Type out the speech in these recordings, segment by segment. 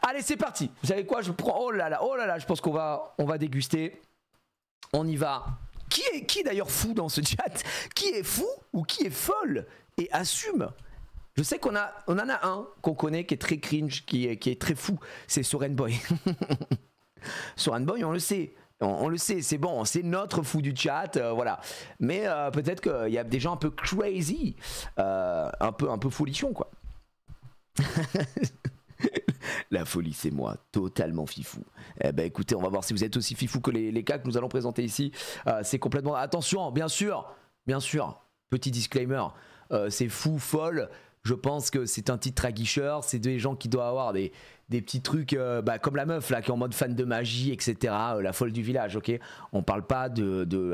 Allez, c'est parti. Vous savez quoi? Je prends. Oh là là, je pense qu'on va déguster. On y va. Qui est d'ailleurs fou dans ce chat? Qui est fou ou qui est folle et assume? Je sais qu'on en a un qu'on connaît qui est très cringe, qui est très fou. C'est Soren Boy. Soren Boy, on le sait. On le sait, c'est bon, c'est notre fou du chat, voilà. Mais peut-être qu'il y a des gens un peu crazy, un peu folichon, quoi. La folie, c'est moi, totalement fifou. Eh ben écoutez, on va voir si vous êtes aussi fifou que les cas que nous allons présenter ici. C'est complètement... Attention, bien sûr, petit disclaimer, c'est fou, folle. Je pense que c'est un titre à guicheur, c'est des gens qui doivent avoir des petits trucs comme la meuf là qui est en mode fan de magie, etc. La folle du village, ok. On parle pas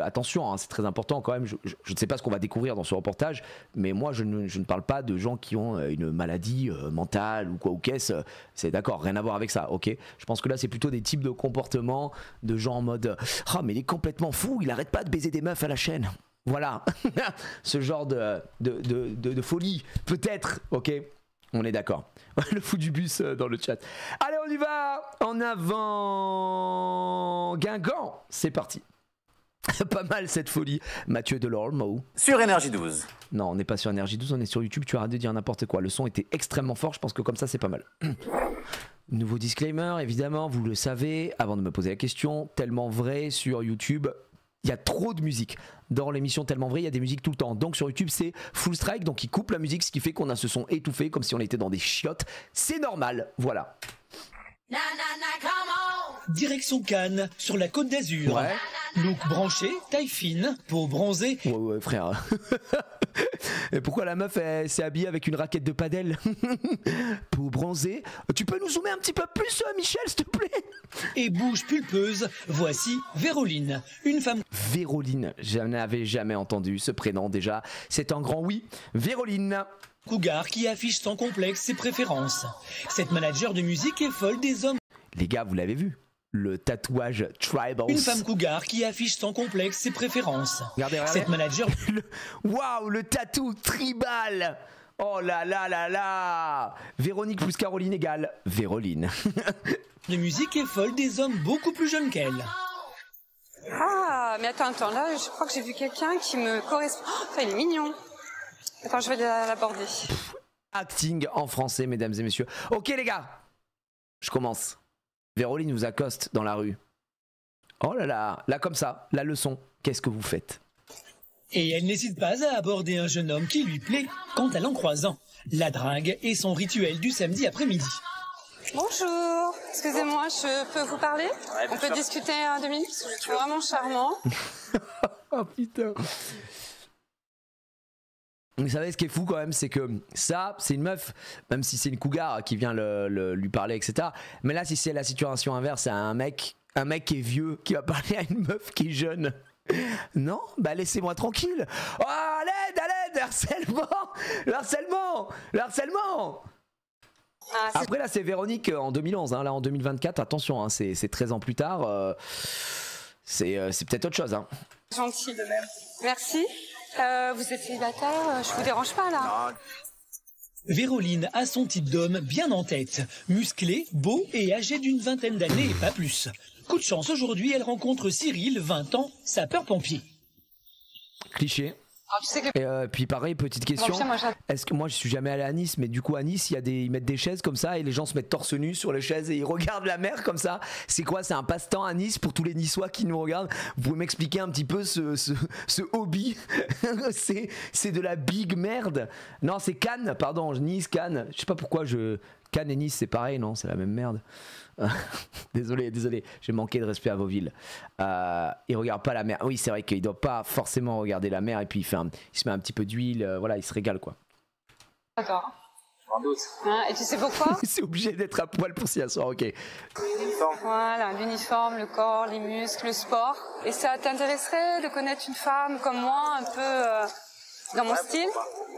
attention, hein, c'est très important quand même. Je ne sais pas ce qu'on va découvrir dans ce reportage, mais moi je ne parle pas de gens qui ont une maladie mentale ou quoi ou qu'est-ce. C'est d'accord, rien à voir avec ça, ok. Je pense que là c'est plutôt des types de comportements de gens en mode ah mais il est complètement fou, il arrête pas de baiser des meufs à la chaîne. Voilà, ce genre de folie, peut-être, ok, on est d'accord. Le fou du bus dans le chat. Allez, on y va, en avant, Guingamp, c'est parti. Pas mal cette folie, Mathieu Delormeau. Sur Énergie 12. Non, on n'est pas sur Énergie 12, on est sur YouTube, tu arrêtes de dire n'importe quoi. Le son était extrêmement fort, je pense que comme ça c'est pas mal. Nouveau disclaimer, évidemment, vous le savez, avant de me poser la question, tellement vrai sur YouTube. Il y a trop de musique. Dans l'émission Tellement Vrai, il y a des musiques tout le temps. Donc sur YouTube, c'est full strike, donc ils coupent la musique, ce qui fait qu'on a ce son étouffé, comme si on était dans des chiottes. C'est normal, voilà. Direction Cannes, sur la Côte d'Azur. Ouais. Look branché, taille fine, peau bronzée. Ouais, frère. Et pourquoi la meuf s'est habillée avec une raquette de padel? Peau bronzée. Tu peux nous zoomer un petit peu plus, Michel, s'il te plaît? Et bouche pulpeuse, voici Véroline, une femme... Véroline, je n'avais jamais entendu ce prénom déjà. C'est un grand oui. Véroline. Cougar qui affiche sans complexe ses préférences. Cette manager de musique est folle des hommes. Les gars, vous l'avez vu? Le tatouage tribal. Une femme cougar qui affiche sans complexe ses préférences. Regardez. Cette manager... Waouh, le tatou tribal. Oh là là là là. Véronique plus Caroline égale Véroline. de musique est folle des hommes beaucoup plus jeunes qu'elle. Ah, mais attends, là, je crois que j'ai vu quelqu'un qui me correspond. Oh, il est mignon. Attends, je vais l'aborder. Acting en français, mesdames et messieurs. Ok les gars, je commence. Véroline vous accoste dans la rue. Oh là là, là comme ça, la leçon, qu'est-ce que vous faites? Et elle n'hésite pas à aborder un jeune homme qui lui plaît quand elle en croisant. La drague est son rituel du samedi après-midi. Bonjour, excusez-moi, je peux vous parler? Ouais, on peut sûr. discuter 2 minutes parce que je suis vraiment charmant. Oh putain. Vous savez ce qui est fou quand même, c'est que ça, c'est une meuf, même si c'est une cougar qui vient lui parler, etc. Mais là, si c'est la situation inverse, c'est un mec qui est vieux qui va parler à une meuf qui est jeune. Non, bah laissez-moi tranquille. Oh, à l'aide, harcèlement, le harcèlement. Ah, Après là, c'est Véronique en 2011, hein, là en 2024, attention, hein, c'est 13 ans plus tard, c'est peut-être autre chose. Hein. c'est gentil de même. Merci. Vous êtes célibataire, je vous dérange pas là? Véroline a son type d'homme bien en tête. Musclé, beau et âgé d'une vingtaine d'années et pas plus. Coup de chance, aujourd'hui, elle rencontre Cyril, 20 ans, sapeur-pompier. Cliché. Ah, tu sais que... Et puis pareil, petite question. Bon, Est-ce que moi je suis jamais allé à Nice, mais du coup à Nice ils mettent des chaises comme ça et les gens se mettent torse nu sur les chaises et ils regardent la mer comme ça. C'est quoi? C'est un passe-temps à Nice pour tous les Niçois qui nous regardent? Vous pouvez m'expliquer un petit peu ce hobby? C'est de la big merde. Non, c'est Cannes, pardon, Nice, Cannes. Je sais pas pourquoi Cannes et Nice c'est pareil, non? C'est la même merde. Désolé, j'ai manqué de respect à vos villes. Il regarde pas la mer. Oui, c'est vrai qu'il doit pas forcément regarder la mer et puis il se met un petit peu d'huile, voilà, il se régale quoi. D'accord. Hein, et tu sais pourquoi? C'est obligé d'être à poil pour s'y asseoir, ok. Voilà, l'uniforme, le corps, les muscles, le sport. Et ça t'intéresserait de connaître une femme comme moi, un peu dans mon style?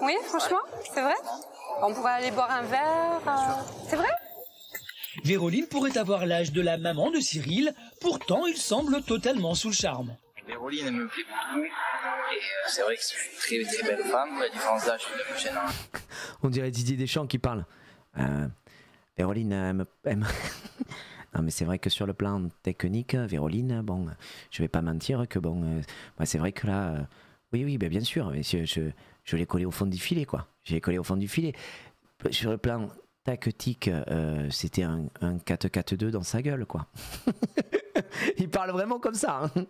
Oui, franchement, c'est vrai? On pourrait aller boire un verre, c'est vrai? Véroline pourrait avoir l'âge de la maman de Cyril, pourtant il semble totalement sous le charme. Véroline, elle me plaît beaucoup. Et c'est vrai que c'est une très très belle femme. La différence d'âge, je suis de plus jeune. On dirait Didier Deschamps qui parle. Véroline, non mais c'est vrai que sur le plan technique, Véroline, bon, je vais pas mentir que bon, c'est vrai que là, oui, bien sûr, mais je l'ai collé au fond du filet, quoi. J'ai collé au fond du filet. Sur le plan tactique, c'était un 4-4-2 dans sa gueule, quoi. Il parle vraiment comme ça. Hein.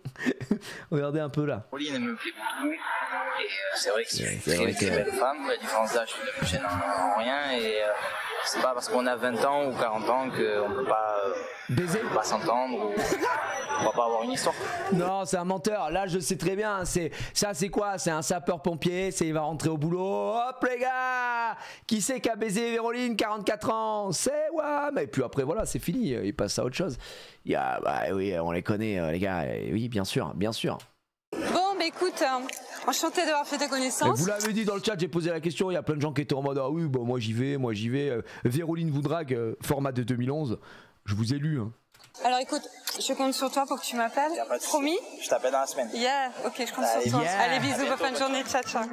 Regardez un peu là. Pauline, elle me plaît beaucoup. Et c'est vrai que c'est une très belle femme. La différence d'âge ne me gêne en rien. Et c'est pas parce qu'on a 20 ans ou 40 ans qu'on peut pas baiser, pas s'entendre ou on va pas avoir une histoire. Non, c'est un menteur. Là, je sais très bien. C'est quoi? C'est un sapeur-pompier. Il va rentrer au boulot. Hop, les gars! Qui c'est qui a baisé Véroline, 44 ans? C'est Wam. Et puis après, voilà, c'est fini. Il passe à autre chose. Il y a, oui, on les connaît, les gars. Oui, bien sûr, bien sûr. Bon, bah écoute, enchanté d'avoir fait ta Et connaissance. vous l'avez dit dans le chat, j'ai posé la question. Il y a plein de gens qui étaient en mode ah oui, bah, moi j'y vais. Véroline vous drague, format de 2011. Je vous ai lu. Hein. Alors écoute, je compte sur toi pour que tu m'appelles. Promis? Je t'appelle dans la semaine. Yeah, ok, je compte sur toi. Yeah. Allez, bisous, bonne fin de journée, ciao, ciao.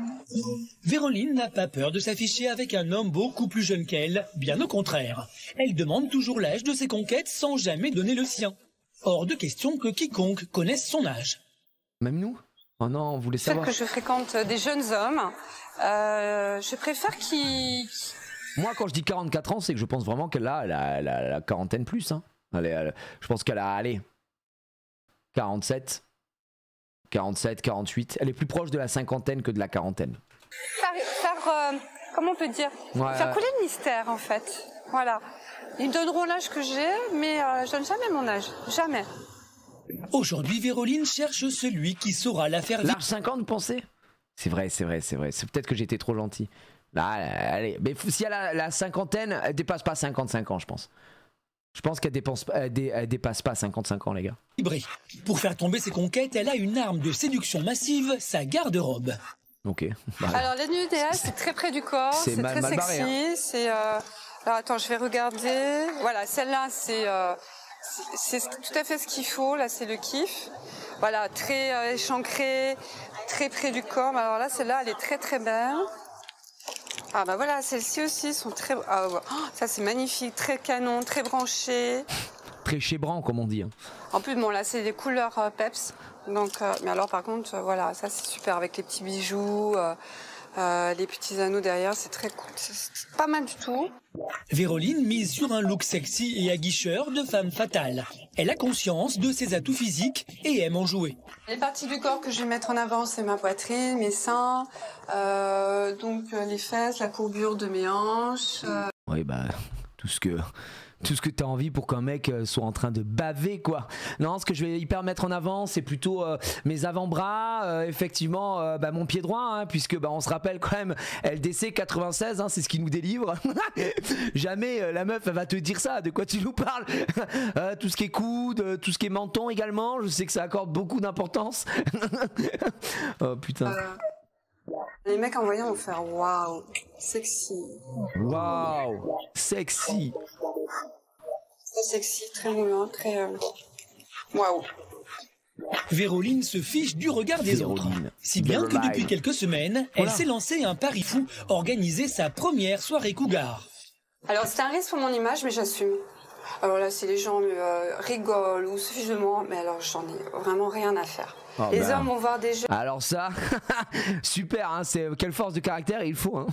Véroline n'a pas peur de s'afficher avec un homme beaucoup plus jeune qu'elle, bien au contraire. Elle demande toujours l'âge de ses conquêtes sans jamais donner le sien. Hors de question que quiconque connaisse son âge. Même nous? Oh non, on voulait Celle savoir. que je fréquente des jeunes hommes, je préfère qu'ils... Moi, quand je dis 44 ans, c'est que je pense vraiment qu'elle a la quarantaine plus. Hein. Je pense qu'elle a, allez, 47, 48. Elle est plus proche de la cinquantaine que de la quarantaine. Comment on peut dire? Ouais. Faire couler le mystère, en fait. Voilà. Ils me donneront l'âge que j'ai, mais je donne jamais mon âge. Jamais. Aujourd'hui, Véroline cherche celui qui saura la faire vivre. L'âge 50, vous pensez? C'est vrai. C'est peut-être que j'étais trop gentil. Là, allez. Mais si elle a la cinquantaine, elle dépasse pas 55 ans, je pense. Je pense qu'elle dépasse pas 55 ans, les gars. Pour faire tomber ses conquêtes, elle a une arme de séduction massive, sa garde-robe. Ok. Bah, Alors, la tenue idéale, c'est très près du corps, c'est mal très barré, sexy, hein. Alors, attends, je vais regarder. Voilà, celle-là, c'est tout à fait ce qu'il faut. Là, c'est le kiff. Voilà, très échancré, très près du corps. Alors là, celle-là, elle est très, très belle. Ah bah voilà, celles-ci aussi sont très... Ah, ouais. Oh, ça, c'est magnifique, très canon, très branché. très chébrant, comme on dit. Hein. En plus, bon, là, c'est des couleurs peps. Donc, mais alors, par contre, voilà, ça, c'est super avec les petits bijoux, les petits anneaux derrière. C'est très cool. C'est pas mal du tout. Véroline mise sur un look sexy et aguicheur de femme fatale. Elle a conscience de ses atouts physiques et aime en jouer. Les parties du corps que je vais mettre en avant, c'est ma poitrine, mes seins, donc les fesses, la courbure de mes hanches. Oui, bah, tout ce que tu as envie pour qu'un mec soit en train de baver, quoi. Non, ce que je vais hyper mettre en avant, c'est plutôt mes avant-bras, effectivement, mon pied droit, hein, puisque on se rappelle quand même, LDC 96, hein, c'est ce qui nous délivre. Jamais la meuf, elle va te dire ça, de quoi tu nous parles. Tout ce qui est coude, tout ce qui est menton également, je sais que ça accorde beaucoup d'importance. Oh putain. Les mecs en voyant vont faire waouh, sexy. Waouh, sexy. Très sexy, très moulant, très waouh. Véroline se fiche du regard des autres. Si bien que depuis quelques semaines, elle s'est lancée un pari fou, organiser sa première soirée cougar. Alors c'est un risque pour mon image, mais j'assume. Alors là, si les gens rigolent ou se fichent de moi, mais alors j'en ai vraiment rien à faire. Oh les hommes vont voir des jeunes. Alors ça, super, hein, c'est quelle force de caractère il faut. Hein.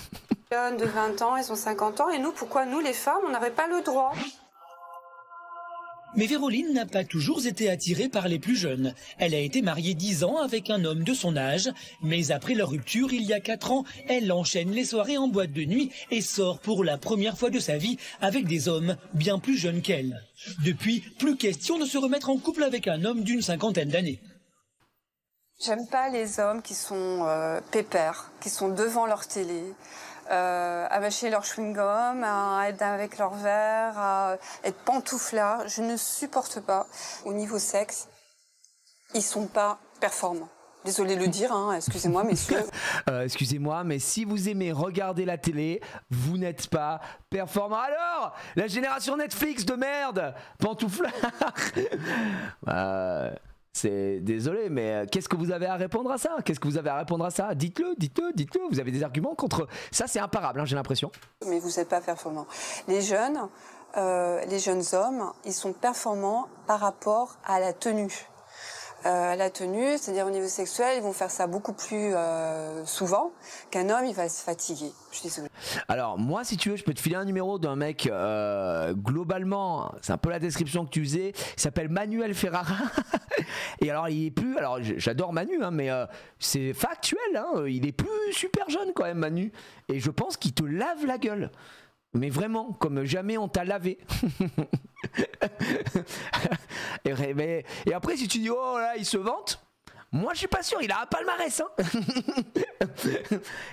Jeunes de 20 ans, ils ont 50 ans, et nous, pourquoi nous, les femmes, on n'aurait pas le droit? Mais Véroline n'a pas toujours été attirée par les plus jeunes. Elle a été mariée 10 ans avec un homme de son âge, mais après leur rupture il y a 4 ans, elle enchaîne les soirées en boîte de nuit et sort pour la première fois de sa vie avec des hommes bien plus jeunes qu'elle. Depuis, plus question de se remettre en couple avec un homme d'une cinquantaine d'années. J'aime pas les hommes qui sont pépères, qui sont devant leur télé, à mâcher leur chewing-gum, à être avec leur verre, à être pantouflards. Je ne supporte pas. Au niveau sexe, ils sont pas performants. Désolé de le dire, hein, excusez-moi, messieurs. Excusez-moi, mais si vous aimez regarder la télé, vous n'êtes pas performant. Alors, la génération Netflix de merde, pantouflard. C'est désolé, mais qu'est-ce que vous avez à répondre à ça? Qu'est-ce que vous avez à répondre à ça? Dites-le. Vous avez des arguments contre ça, c'est imparable, hein, j'ai l'impression. Mais vous n'êtes pas performant. Les jeunes, les jeunes hommes, ils sont performants par rapport à la tenue. C'est-à-dire au niveau sexuel, ils vont faire ça beaucoup plus souvent qu'un homme, il va se fatiguer. Je suis désolée. Alors moi, si tu veux, je peux te filer un numéro d'un mec, globalement, c'est un peu la description que tu faisais, il s'appelle Manuel Ferrara. Et alors il est plus, alors j'adore Manu, hein, mais c'est factuel, hein, il est plus super jeune quand même Manu. Et je pense qu'il te lave la gueule. Mais vraiment, comme jamais on t'a lavé. et après, si tu dis, oh là, il se vante, moi je suis pas sûr, il a un palmarès. Hein.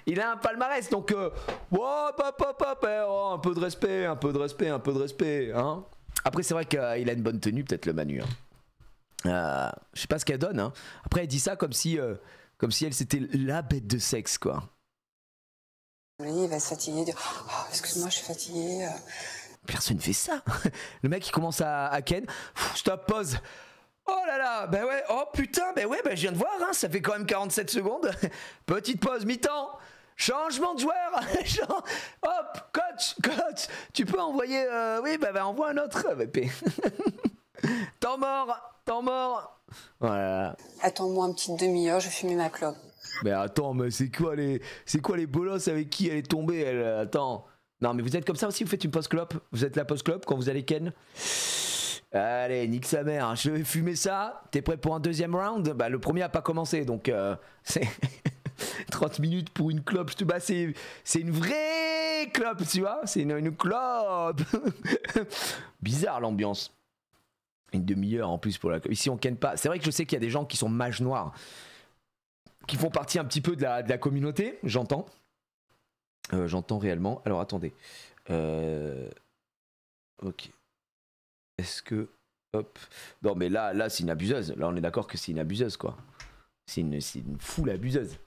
Il a un palmarès, donc, oh, un peu de respect, un peu de respect, un peu de respect. Hein. Après, c'est vrai qu'il a une bonne tenue, peut-être le Manu. Hein. Je sais pas ce qu'elle donne. Hein. Après, elle dit ça comme si elle c'était la bête de sexe, quoi. Il va se fatiguer, dire oh, excuse-moi, je suis fatigué. Personne ne fait ça. Le mec il commence à ken. Stop, pause. Oh là là, ben ouais, oh putain, ben ouais, ben je viens de voir, hein, ça fait quand même 47 secondes. Petite pause, mi-temps. Changement de joueur. Hop, coach, tu peux envoyer. Oui, ben envoie un autre. Temps mort. Voilà. Attends-moi une petite demi-heure, je vais fumer ma clope. Mais attends, mais c'est quoi les bolosses avec qui elle est tombée elle, attends. Non mais vous êtes comme ça aussi, vous faites une post-clope. Vous êtes la post-clope quand vous allez ken. Allez, nique sa mère, je vais fumer ça. T'es prêt pour un deuxième round? Bah le premier a pas commencé, donc c'est 30 minutes pour une clope. Bah c'est une vraie clope, tu vois. C'est une clope. Bizarre l'ambiance. Une demi-heure en plus pour la clope. Ici on ken pas. C'est vrai que je sais qu'il y a des gens qui sont mages noirs, qui font partie un petit peu de la communauté, j'entends. J'entends réellement. Alors attendez. Ok. Est-ce que... Hop. Non mais là c'est une abuseuse. Là on est d'accord que c'est une abuseuse quoi. C'est une foule abuseuse.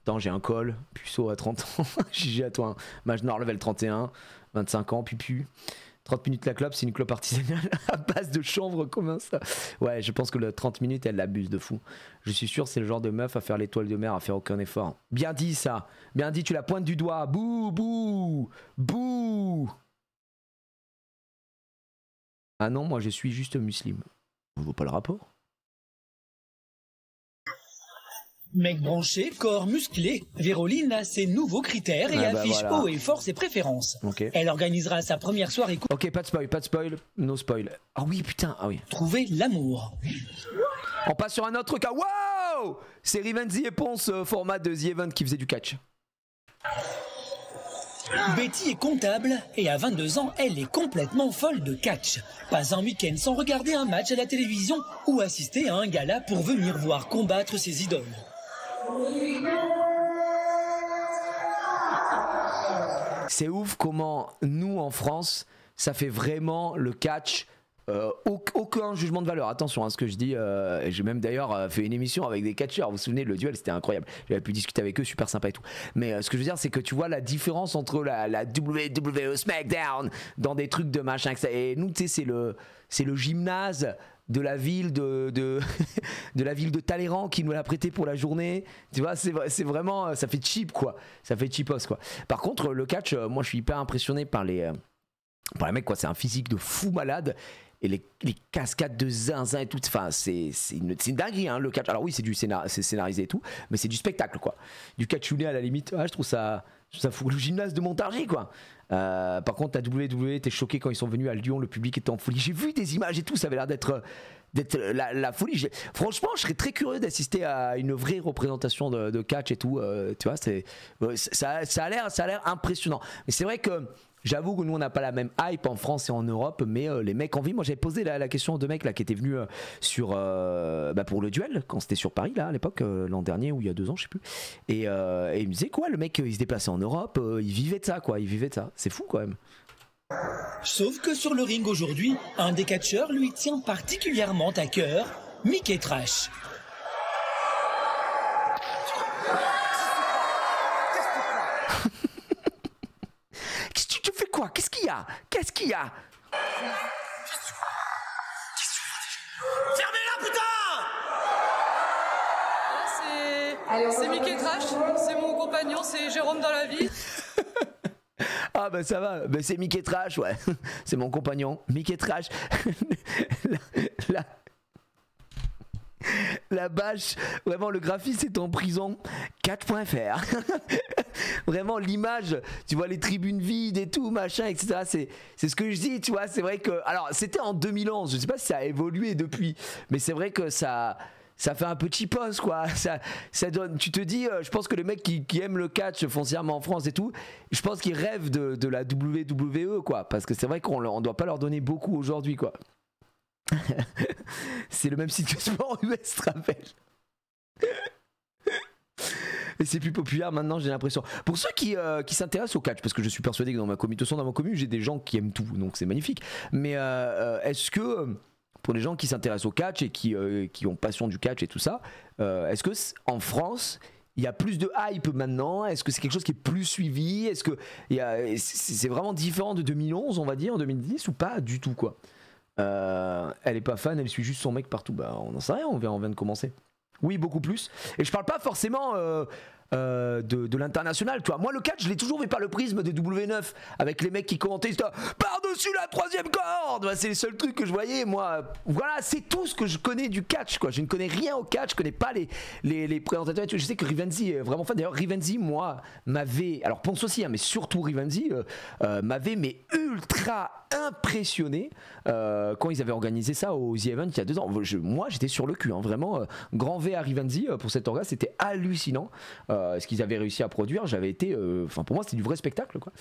Attends, j'ai un call. Puceau à 30 ans. GG à toi. Hein. Mage noir level 31. 25 ans. Pupu. 30 minutes la clope, c'est une clope artisanale à base de chanvre, comment ça? Ouais, je pense que le 30 minutes, elle l'abuse de fou. Je suis sûr, c'est le genre de meuf à faire l'étoile de mer, à faire aucun effort. Bien dit ça. Bien dit, tu la pointes du doigt. Bouh, bouh, bouh. Ah non, moi je suis juste musulman. On voit pas le rapport. Mec branché, corps musclé, Véroline a ses nouveaux critères et affiche voilà. Haut et fort ses préférences. Okay. Elle organisera sa première soirée. Ok, pas de spoil, no spoil. Ah oui, putain, ah oui. Trouver l'amour. On passe sur un autre cas. Wow! C'est Riven The Ponce, format de The Event qui faisait du catch. Betty est comptable et à 22 ans, elle est complètement folle de catch. Pas un week-end sans regarder un match à la télévision ou assister à un gala pour venir voir combattre ses idoles. C'est ouf comment nous en France, ça fait vraiment le catch. Aucun jugement de valeur, attention à ce que je dis. J'ai même d'ailleurs fait une émission avec des catcheurs. Vous vous souvenez, le duel c'était incroyable. J'avais pu discuter avec eux, super sympa et tout. Mais ce que je veux dire, c'est que tu vois la différence entre la WWE SmackDown dans des trucs de machin. Et nous, tu sais, c'est le gymnase de la ville de la ville de Talleyrand qui nous l'a prêté pour la journée. Tu vois, c'est vraiment, ça fait cheap quoi. Ça fait cheapos quoi. Par contre, le catch, moi je suis hyper impressionné par les mecs quoi. C'est un physique de fou malade. Et les cascades de zinzin et tout, enfin c'est une dinguerie hein, le catch. Alors oui, c'est scénarisé et tout, mais c'est du spectacle quoi. Du catchounet à la limite, je trouve ça fout le gymnase de Montargis quoi. Par contre, la WWE, t'es choqué quand ils sont venus à Lyon, le public était en folie. J'ai vu des images et tout, ça avait l'air d'être la folie. Franchement, je serais très curieux d'assister à une vraie représentation de catch et tout. Tu vois, ça a l'air impressionnant. Mais c'est vrai que j'avoue que nous on n'a pas la même hype en France et en Europe, mais les mecs en vie, moi j'avais posé la question aux deux mecs là qui étaient venus pour le duel quand c'était sur Paris là à l'époque, l'an dernier ou il y a 2 ans je sais plus, et ils me disaient quoi, le mec il se déplaçait en Europe, il vivait de ça quoi, c'est fou quand même. Sauf que sur le ring aujourd'hui, un des catcheurs lui tient particulièrement à cœur, Mickey Trash. Tu fais quoi? Qu'est-ce qu'il y a? Fermez-la, putain! C'est Mickey Trash, c'est mon compagnon, c'est Jérôme dans la vie. Ah bah ça va, bah, c'est Mickey Trash, ouais. C'est mon compagnon, Mickey Trash. la, la bâche, vraiment le graphiste est en prison. 4.fr. Vraiment l'image, tu vois les tribunes vides et tout, machin, etc. C'est ce que je dis, tu vois, c'est vrai que... Alors c'était en 2011, je sais pas si ça a évolué depuis, mais c'est vrai que ça fait un peu cheapos quoi. Ça donne, tu te dis, je pense que les mecs qui aiment le catch foncièrement en France et tout, je pense qu'ils rêvent de la WWE quoi, parce que c'est vrai qu'on doit pas leur donner beaucoup aujourd'hui quoi. C'est le même site que Sport US, te rappelle. Et c'est plus populaire maintenant, j'ai l'impression. Pour ceux qui s'intéressent au catch, parce que je suis persuadé que dans ma commune, j'ai des gens qui aiment tout, donc c'est magnifique. Mais est-ce que pour les gens qui s'intéressent au catch et qui ont passion du catch et tout ça, est-ce que en France il y a plus de hype maintenant? Est-ce que c'est quelque chose qui est plus suivi? Est-ce que c'est vraiment différent de 2011, on va dire, en 2010 ou pas du tout quoi? Elle est pas fan, elle suit juste son mec partout. Bah on n'en sait rien, on vient de commencer. Oui, beaucoup plus. Et je parle pas forcément de l'international, toi. Moi, le catch, je l'ai toujours vu par le prisme des W9, avec les mecs qui commentaient par-dessus la troisième corde. Bah, c'est les seuls trucs que je voyais, moi. Voilà, c'est tout ce que je connais du catch, quoi. Je ne connais rien au catch, je connais pas les présentateurs et tout. Je sais que Rivenzi est vraiment fan. D'ailleurs, Rivenzi, moi, m'avait, alors Ponce aussi, hein, mais surtout Rivenzi, m'avait mais ultra impressionné quand ils avaient organisé ça au The Event il y a 2 ans. Moi, j'étais sur le cul, hein, vraiment. Grand V à Rivenzi pour cet orgasme, c'était hallucinant. Ce qu'ils avaient réussi à produire, j'avais été, enfin pour moi c'était du vrai spectacle quoi.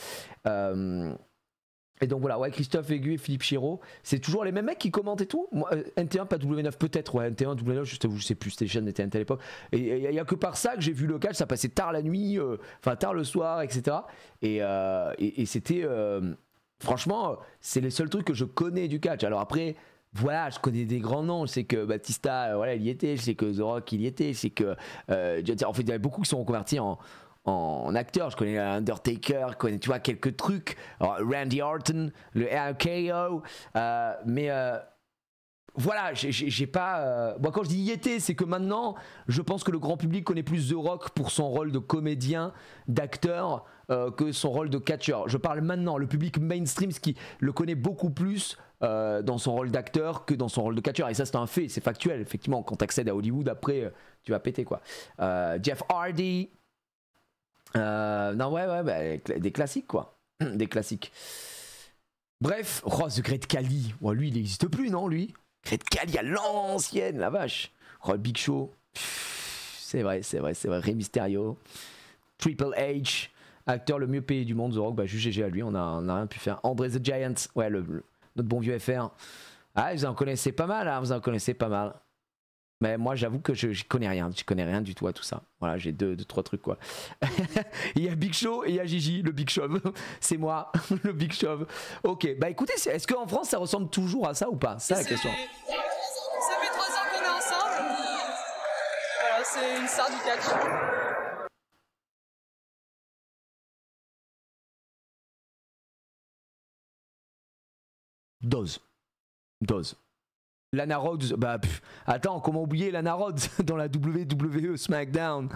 Et donc voilà, ouais, Christophe Aigu et Philippe Chiraud, c'est toujours les mêmes mecs qui commentent et tout. Moi, NT1 pas W9 peut-être, ouais, NT1 W9 je sais plus, c'était chaîne NT1 à l'époque. Et il y a que par ça que j'ai vu le catch, ça passait tard la nuit, enfin tard le soir, etc. Et c'était franchement, c'est les seuls trucs que je connais du catch. Alors après, voilà, je connais des grands noms. Je sais que Batista, voilà, il y était. Je sais que The Rock, il y était. Je sais que, en fait, il y a beaucoup qui sont reconvertis en acteurs. Je connais Undertaker, je connais, tu vois, quelques trucs. Alors, Randy Orton, le RKO. Mais voilà, j'ai pas. Moi, quand je dis y était, c'est que maintenant, je pense que le grand public connaît plus The Rock pour son rôle de comédien, d'acteur, que son rôle de catcheur. Je parle maintenant, le public mainstream, ce qui le connaît beaucoup plus dans son rôle d'acteur que dans son rôle de catcheur. Et ça, c'est un fait, c'est factuel. Effectivement, quand tu accèdes à Hollywood, après, tu vas péter quoi. Jeff Hardy. Non, ouais, bah, des classiques quoi. Des classiques. Bref, oh, The Great Khali. Oh, lui, il n'existe plus, non, lui? Great Khali à l'ancienne, la vache. Oh, le Big Show. C'est vrai. Rey Mysterio. Triple H. Acteur le mieux payé du monde, The Rock. Bah, juste GG à lui, on a rien pu faire. André the Giant. Ouais, notre bon vieux FR. Ah, vous en connaissez pas mal, hein, vous en connaissez pas mal. Mais moi, j'avoue que je connais rien. Je connais rien du tout à tout ça. Voilà, j'ai deux, trois trucs, quoi. Il y a Big Show et il y a Gigi, le Big Show. C'est moi, le Big Show. Ok, bah écoutez, est-ce qu'en France, ça ressemble toujours à ça ou pas? C'est ça la question. Ça fait 3 ans qu'on est ensemble. Voilà, c'est une star du catch. Dose. Lana Rhodes, bah attends, comment oublier Lana Rhodes dans la WWE SmackDown?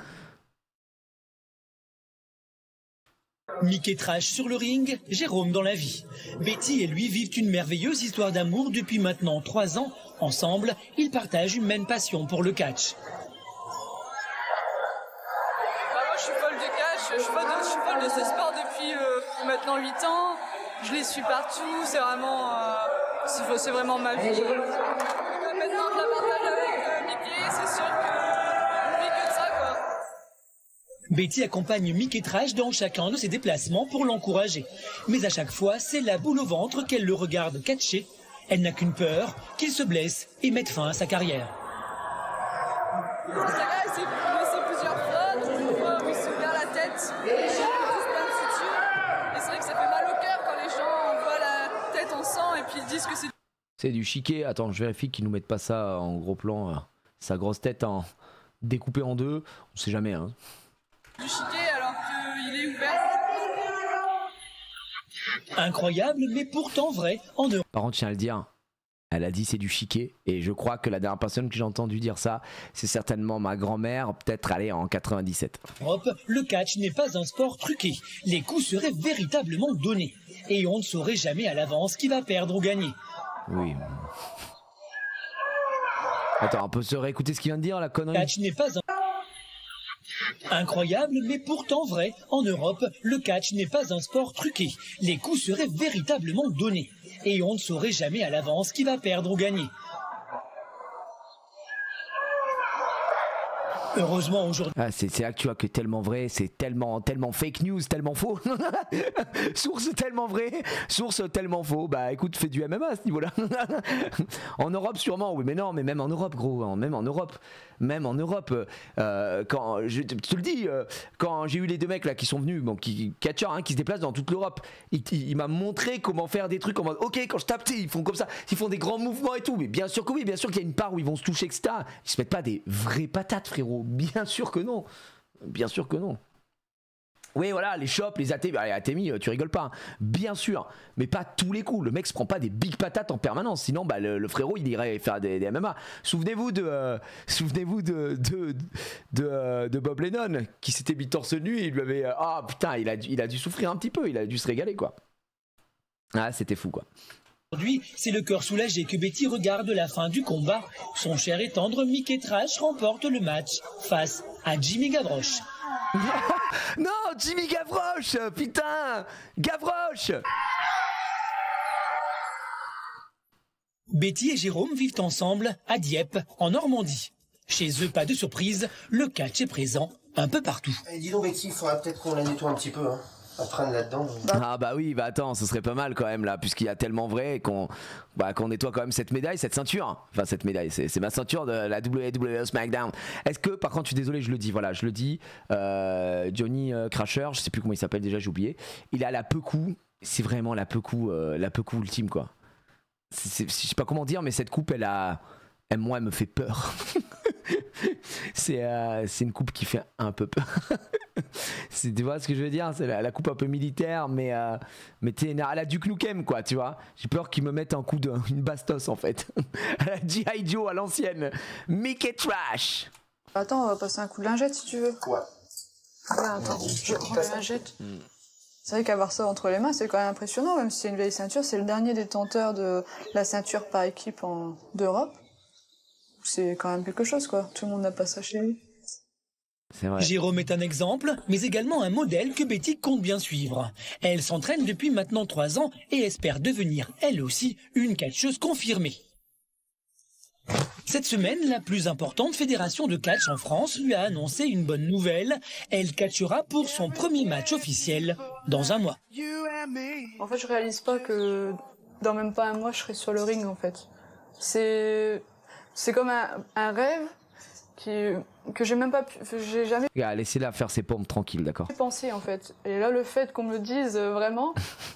Mickey Trash sur le ring, Jérôme dans la vie. Betty et lui vivent une merveilleuse histoire d'amour depuis maintenant 3 ans. Ensemble, ils partagent une même passion pour le catch. Moi, je suis folle de catch, je suis folle de ce sport depuis maintenant 8 ans. Je les suis partout, c'est vraiment ma vie. Maintenant, je la partage avec Mickey, c'est sûr qu'on vit que de ça, quoi. Betty accompagne Mickey Trash dans chacun de ses déplacements pour l'encourager. Mais à chaque fois, c'est la boule au ventre qu'elle le regarde catcher. Elle n'a qu'une peur, qu'il se blesse et mette fin à sa carrière. Ça va, il s'est blessé plusieurs fois, donc une fois où il se perd la tête, et c'est vrai que ça fait mal au cœur quand les gens voient la tête en sang et puis ils disent que c'est du chiquet. Attends, je vérifie qu'ils nous mettent pas ça en gros plan. Sa grosse tête découpée en deux. On sait jamais, hein. Du chiquet alors qu'il est ouvert. Incroyable, mais pourtant vrai. En Europe. Par contre, je tiens à le dire, Elle a dit c'est du chiquet. Et je crois que la dernière personne que j'ai entendu dire ça, c'est certainement ma grand-mère, peut-être allée en 97. Europe, le catch n'est pas un sport truqué. Les coups seraient véritablement donnés. Et on ne saurait jamais à l'avance qui va perdre ou gagner. Oui. Attends, on peut se réécouter ce qu'il vient de dire, la connerie. Le catch n'est pas un... Incroyable, mais pourtant vrai. En Europe, le catch n'est pas un sport truqué. Les coups seraient véritablement donnés. Et on ne saurait jamais à l'avance qui va perdre ou gagner. Heureusement aujourd'hui. Ah, c'est là que tu vois que tellement vrai, c'est tellement fake news, tellement faux. Source tellement vrai, source tellement faux. Bah écoute, fais du MMA à ce niveau-là. En Europe sûrement, oui, mais non, mais même en Europe, gros, hein, même en Europe, quand je te le dis, quand j'ai eu les deux mecs là qui sont venus, bon, catcheurs, hein, qui se déplacent dans toute l'Europe, il m'a montré comment faire des trucs en mode, ok, quand je tape, ils font comme ça, ils font des grands mouvements et tout, mais bien sûr que oui, bien sûr qu'il y a une part où ils vont se toucher, etc. Ils se mettent pas des vraies patates, frérot. Bien sûr que non. Bien sûr que non. Oui, voilà, les chops, les ATMI, ATMI, tu rigoles pas, hein. Bien sûr, mais pas tous les coups. Le mec se prend pas des big patates en permanence, sinon bah, le frérot il irait faire des MMA. Souvenez-vous de Bob Lennon qui s'était mis torse nu et il lui avait ah putain, il a dû souffrir un petit peu, il a dû se régaler quoi. Ah, c'était fou quoi. Aujourd'hui, c'est le cœur soulagé que Betty regarde la fin du combat. Son cher et tendre Mickey Trash remporte le match face à Jimmy Gavroche. Non, Jimmy Gavroche, putain, Gavroche. Betty et Jérôme vivent ensemble à Dieppe, en Normandie. Chez eux, pas de surprise, le catch est présent un peu partout. Et dis donc Betty, il faudra peut-être qu'on la nettoie un petit peu, hein. Traîne là-dedans. Ah bah oui, bah attends, ce serait pas mal quand même là, puisqu'il y a tellement vrai qu'on nettoie quand même cette médaille, cette ceinture. Enfin cette médaille, c'est ma ceinture de la WWE SmackDown. Est-ce que, par contre, je suis désolé, je le dis, voilà, je le dis, Johnny Crasher, je sais plus comment il s'appelle déjà, j'ai oublié. Il a la peu-coup, c'est vraiment la peu-coup ultime quoi. Je sais pas comment dire, mais cette coupe, moi, elle me fait peur. C'est une coupe qui fait un peu peur. Tu vois ce que je veux dire, c'est la coupe un peu militaire, mais à la Duke Nukem quoi, tu vois. J'ai peur qu'ils me mettent un coup une bastos en fait. À la G.I. Joe à l'ancienne. Mickey Trash. Attends, on va passer un coup de lingette si tu veux. Ouais. Là, attends, je prends la lingette. C'est vrai qu'avoir ça entre les mains, c'est quand même impressionnant, même si c'est une vieille ceinture. C'est le dernier détenteur de la ceinture par équipe d'Europe. C'est quand même quelque chose, quoi. Tout le monde n'a pas ça chez lui. C'est vrai. Jérôme est un exemple, mais également un modèle que Betty compte bien suivre. Elle s'entraîne depuis maintenant 3 ans et espère devenir, elle aussi, une catcheuse confirmée. Cette semaine, la plus importante fédération de catch en France lui a annoncé une bonne nouvelle. Elle catchera pour son premier match officiel dans un mois. En fait, je réalise pas que dans même pas un mois, je serai sur le ring, en fait. C'est comme un rêve que j'ai même pas j'ai jamais Laissez-la faire ses pompes tranquille, d'accord. pensé en fait. Et là, le fait qu'on me le dise vraiment,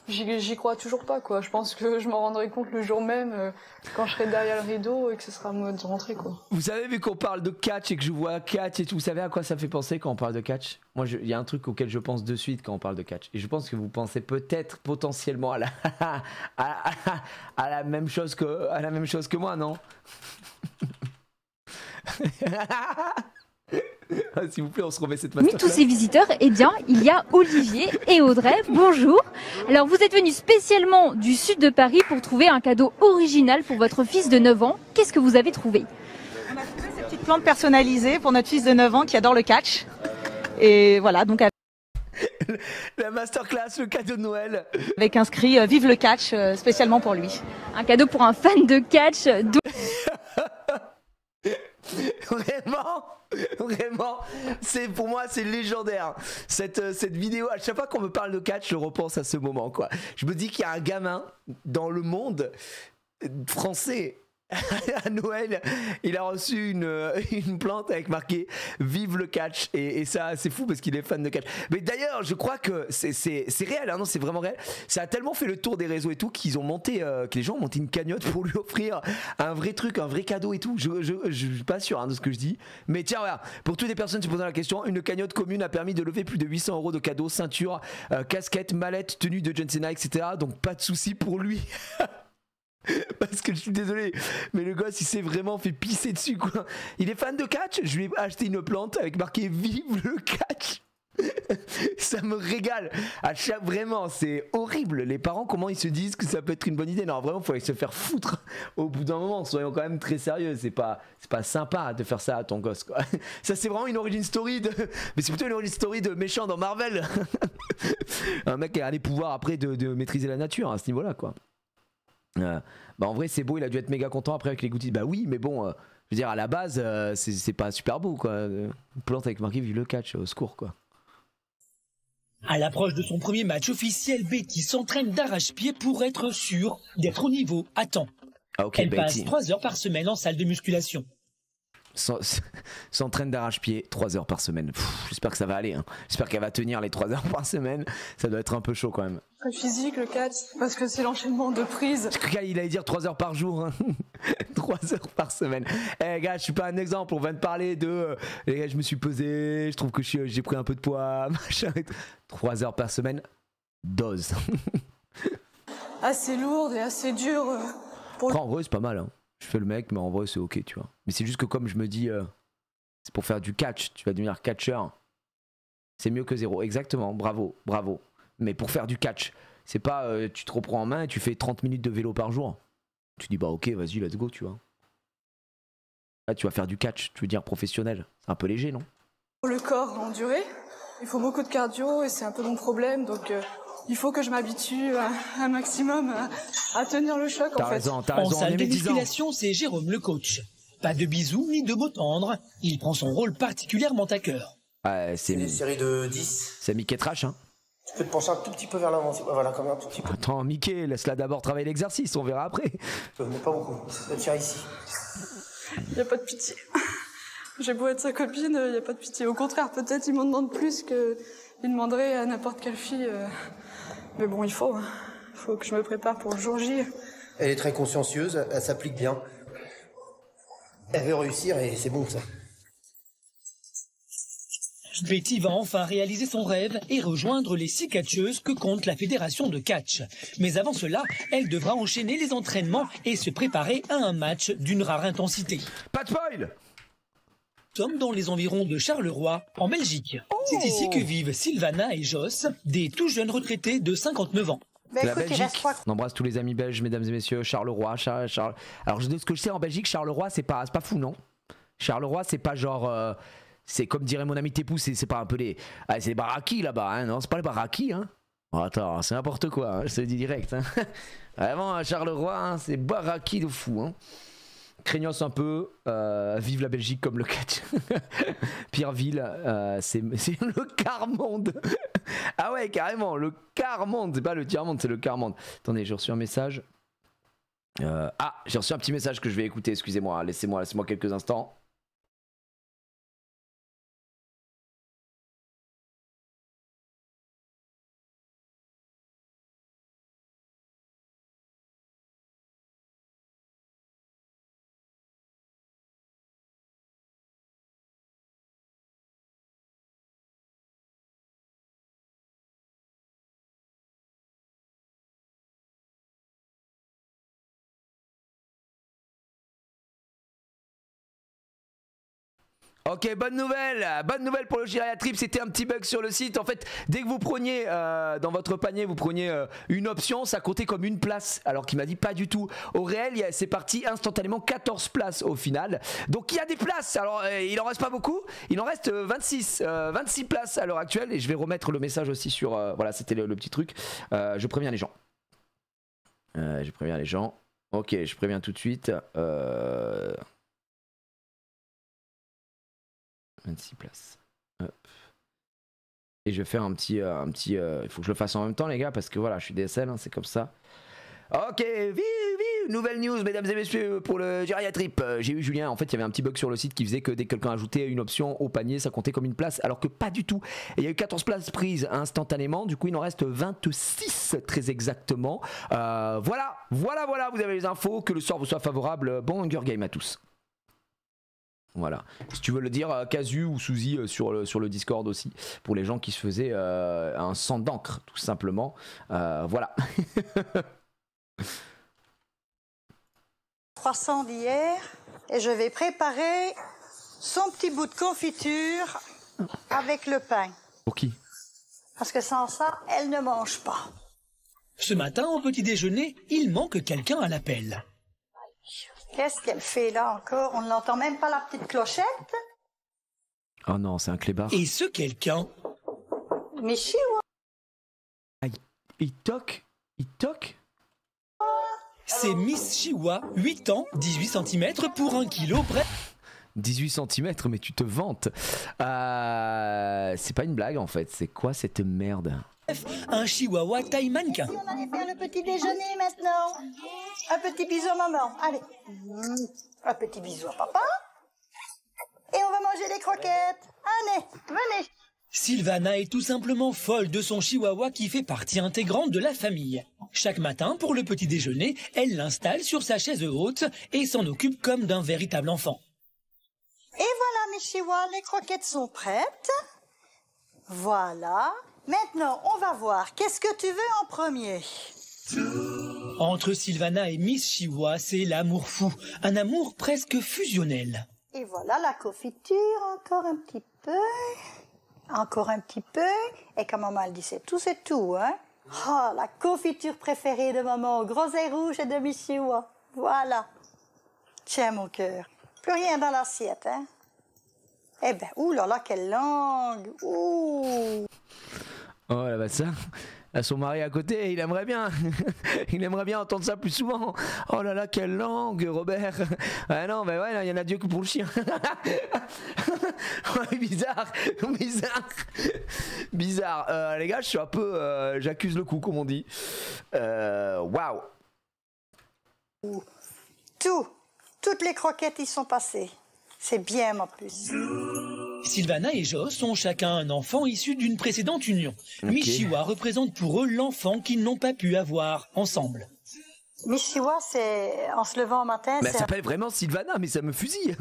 j'y crois toujours pas quoi. Je pense que je m'en rendrai compte le jour même quand je serai derrière le rideau et que ce sera à moi de rentrer quoi. Vous savez, vu qu'on parle de catch et que je vois catch et tout, vous savez à quoi ça fait penser quand on parle de catch? Moi, il y a un truc auquel je pense de suite quand on parle de catch. Et je pense que vous pensez peut-être potentiellement à la même chose que moi, non? S'il vous plaît, on se remet cette masterclass. Parmi tous ces visiteurs, eh bien, il y a Olivier et Audrey. Bonjour. Alors, vous êtes venus spécialement du sud de Paris pour trouver un cadeau original pour votre fils de 9 ans. Qu'est-ce que vous avez trouvé? On a trouvé cette petite plante personnalisée pour notre fils de 9 ans qui adore le catch. Et voilà, donc la masterclass, le cadeau de Noël. Avec inscrit Vive le catch spécialement pour lui. Un cadeau pour un fan de catch. Vraiment, pour moi c'est légendaire cette vidéo. À chaque fois qu'on me parle de catch, je repense à ce moment quoi. Je me dis qu'il y a un gamin dans le monde français. À Noël, il a reçu une plante avec marqué Vive le catch, et ça c'est fou parce qu'il est fan de catch. Mais d'ailleurs, je crois que c'est réel, hein, non, c'est vraiment réel. Ça a tellement fait le tour des réseaux et tout que les gens ont monté une cagnotte pour lui offrir un vrai truc, un vrai cadeau et tout. Je suis pas sûr hein, de ce que je dis, mais tiens, regarde, pour toutes les personnes qui se posent la question, une cagnotte commune a permis de lever plus de 800 € de cadeaux, ceinture, casquette, mallette, tenue de John Cena, etc. Donc pas de souci pour lui. Parce que je suis désolé, mais le gosse il s'est vraiment fait pisser dessus quoi. Il est fan de catch, je lui ai acheté une plante avec marqué vive le catch. Ça me régale. Vraiment, c'est horrible. Les parents, comment ils se disent que ça peut être une bonne idée? Non, vraiment, il faudrait se faire foutre au bout d'un moment. Soyons quand même très sérieux. C'est pas sympa de faire ça à ton gosse, quoi. Ça, c'est vraiment une origin story de. Mais c'est plutôt une origin story de méchant dans Marvel. Un mec qui a les pouvoirs après de maîtriser la nature à ce niveau-là, quoi. Bah en vrai, c'est beau. Il a dû être méga content après avec les goodies. Bah oui, mais bon. Je veux dire, à la base, c'est pas super beau, quoi. Une plante avec marqué vive le catch, au secours, quoi. À l'approche de son premier match officiel, Betty s'entraîne d'arrache-pied pour être sûre d'être au niveau à temps. Elle passe 3 heures par semaine en salle de musculation. S'entraîne d'arrache-pied 3 heures par semaine. J'espère que ça va aller. Hein. J'espère qu'elle va tenir les 3 heures par semaine. Ça doit être un peu chaud quand même. Le physique, le catch, parce que c'est l'enchaînement de prises. Il allait dire 3 heures par jour. Hein. 3 heures par semaine. Eh gars, je suis pas un exemple. On vient de parler de. Les gars, je me suis pesé. Je trouve que j'ai pris un peu de poids. Machin. 3 heures par semaine. Dose. Assez lourde et assez dure. En vrai, c'est pas mal. Hein. Je fais le mec, mais en vrai, c'est ok, tu vois. Mais c'est juste que comme je me dis, c'est pour faire du catch. Tu vas devenir catcheur. C'est mieux que 0. Exactement. Bravo, bravo. Mais pour faire du catch, c'est pas tu te reprends en main et tu fais 30 minutes de vélo par jour. Tu dis bah ok, vas-y, let's go, tu vois. Là, tu vas faire du catch, tu veux dire professionnel. C'est un peu léger, non? Pour le corps endurer, il faut beaucoup de cardio et c'est un peu mon problème. Donc il faut que je m'habitue un maximum à tenir le choc. T'as raison, t'as raison. En salle de musculation, c'est Jérôme le coach. Pas de bisous ni de mots tendres. Il prend son rôle particulièrement à cœur. C'est une série de 10. C'est Mickey Trash, hein. Tu peux te pencher un tout petit peu vers l'avant, voilà, comme un tout petit peu. Attends, Mickey, laisse-la d'abord travailler l'exercice, on verra après. Mais pas beaucoup, ça tient ici. Il n'y a pas de pitié. J'ai beau être sa copine, il n'y a pas de pitié. Au contraire, peut-être il m'en demande plus qu'il demanderait à n'importe quelle fille. Mais bon, il faut que je me prépare pour le jour J. Elle est très consciencieuse, elle s'applique bien. Elle veut réussir et c'est bon ça. Betty va enfin réaliser son rêve et rejoindre les 6 catcheuses que compte la fédération de catch. Mais avant cela, elle devra enchaîner les entraînements et se préparer à un match d'une rare intensité. Pas de spoil! Nous sommes dans les environs de Charleroi, en Belgique. C'est ici que vivent Sylvana et Joss, des tout jeunes retraités de 59 ans. La Belgique. On embrasse tous les amis belges, mesdames et messieurs. Charleroi, Alors, de ce que je sais en Belgique, Charleroi, c'est pas fou, non? Charleroi, c'est pas genre... C'est comme dirait mon ami Tépou, c'est pas un peu les... Ah, c'est les baraquis là-bas, hein, non? C'est pas les baraquis, hein? Oh, attends, c'est n'importe quoi, hein, je te le dis direct. Hein. Vraiment, à Charleroi, hein, c'est baraquis de fou. Hein. Craignos un peu, vive la Belgique comme le catch. Pierreville, c'est le quart-monde. Ah ouais, carrément, le quart-monde, c'est pas le tiers-monde, c'est le quart-monde. Attendez, j'ai reçu un message. J'ai reçu un petit message que je vais écouter, excusez-moi, laissez-moi quelques instants. Ok, bonne nouvelle pour le gériatrip, c'était un petit bug sur le site. En fait, dès que vous preniez dans votre panier, vous preniez une option, ça comptait comme une place. Alors qu'il m'a dit pas du tout. Au réel, c'est parti instantanément 14 places au final. Donc il y a des places. Alors il en reste pas beaucoup, il en reste 26 places à l'heure actuelle. Et je vais remettre le message aussi sur... voilà, c'était le petit truc. Je préviens les gens. Ok, je préviens tout de suite. 26 places. Hop. Et je vais faire un petit il faut que je le fasse en même temps les gars parce que voilà je suis DSL hein, c'est comme ça. Ok, nouvelle news mesdames et messieurs pour le gériatrip. J'ai eu Julien, en fait il y avait un petit bug sur le site qui faisait que dès que quelqu'un ajoutait une option au panier ça comptait comme une place alors que pas du tout. Et il y a eu 14 places prises instantanément, du coup il en reste 26 très exactement. Voilà, vous avez les infos, que le sort vous soit favorable, bon Hunger Game à tous. Voilà, si tu veux le dire Casu ou Suzy sur le Discord aussi, pour les gens qui se faisaient un sang d'encre tout simplement, voilà. croissant d'hier et je vais préparer son petit bout de confiture avec le pain. Pour qui? Parce que sans ça, elle ne mange pas. Ce matin, au petit déjeuner, il manque quelqu'un à l'appel. Qu'est-ce qu'elle fait là encore? On ne l'entend même pas, la petite clochette. Oh non, c'est un clébard. Et ce quelqu'un? Michiwa. Ah, il toque? Il toque? C'est Miss Chiwa, 8 ans, 18 cm pour 1 kg près. 18 cm, mais tu te vantes. C'est pas une blague en fait, c'est quoi cette merde? Un chihuahua taille mannequin. On allait faire le petit déjeuner maintenant. Un petit bisou à maman, allez. Un petit bisou à papa. Et on va manger les croquettes. Allez, venez. Sylvana est tout simplement folle de son chihuahua qui fait partie intégrante de la famille. Chaque matin, pour le petit déjeuner, elle l'installe sur sa chaise haute et s'en occupe comme d'un véritable enfant. Et voilà, mes chihuahuas, les croquettes sont prêtes. Voilà. Maintenant, on va voir. Qu'est-ce que tu veux en premier? Entre Sylvana et Miss Chihuahua, c'est l'amour fou. Un amour presque fusionnel. Et voilà la confiture, encore un petit peu. Encore un petit peu. Et comme maman elle dit, c'est tout, hein? Oh, la confiture préférée de maman, groseille rouge et de Miss Chihuahua. Voilà. Tiens, mon cœur. Plus rien dans l'assiette, hein? Eh ben, ouh là là, quelle langue! Ouh! Oh là bah ça, son mari à côté, il aimerait bien. Il aimerait bien entendre ça plus souvent. Oh là là, quelle langue, Robert. Ah non, bah ouais, il y en a Dieu que pour le chien. Ouais, bizarre, bizarre. Bizarre. Les gars, je suis un peu... j'accuse le coup, comme on dit. Waouh. Toutes les croquettes y sont passées. C'est bien en plus. Sylvana et Joss ont chacun un enfant issu d'une précédente union. Okay. Miss Chihuahua représente pour eux l'enfant qu'ils n'ont pas pu avoir ensemble. Miss Chihuahua, c'est en se levant au matin... Mais elle s'appelle vraiment Sylvana, mais ça me fusille.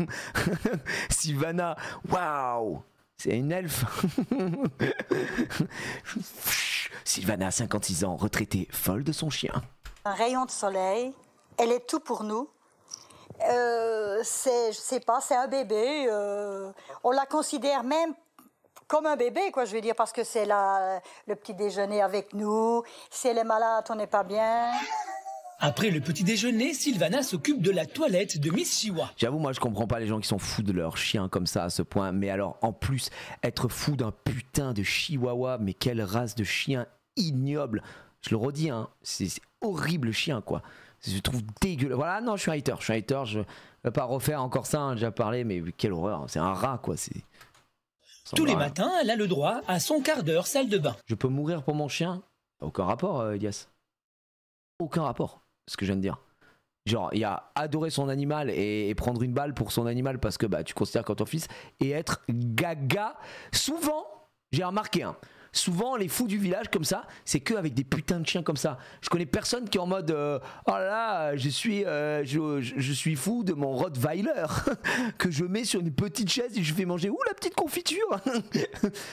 Sylvana, waouh, c'est une elfe. Sylvana, 56 ans, retraitée, folle de son chien. Un rayon de soleil, elle est tout pour nous. Je sais pas, c'est un bébé. On la considère même comme un bébé, quoi, je veux dire, parce que c'est le petit déjeuner avec nous. Si elle est malade, on n'est pas bien. Après le petit déjeuner, Sylvana s'occupe de la toilette de Miss Chihuahua. J'avoue, moi je comprends pas les gens qui sont fous de leur chien comme ça à ce point. Mais alors, en plus, être fou d'un putain de chihuahua, mais quelle race de chien ignoble. Je le redis, hein, c'est horrible chien, quoi. Je trouve dégueulasse. Voilà, non, je suis un hater. Je vais pas refaire encore ça, hein, déjà parlé, mais quelle horreur. C'est un rat, quoi. Tous les matins, elle a le droit à son quart d'heure salle de bain. Je peux mourir pour mon chien? Aucun rapport, Elias. Aucun rapport, ce que je viens de dire. Genre, il y a adorer son animal et prendre une balle pour son animal parce que bah, tu considères comme ton fils et être gaga. Souvent, j'ai remarqué, hein, souvent les fous du village comme ça, c'est que avec des putains de chiens comme ça. Je connais personne qui est en mode oh là là, je suis fou de mon Rottweiler que je mets sur une petite chaise et je fais manger la petite confiture.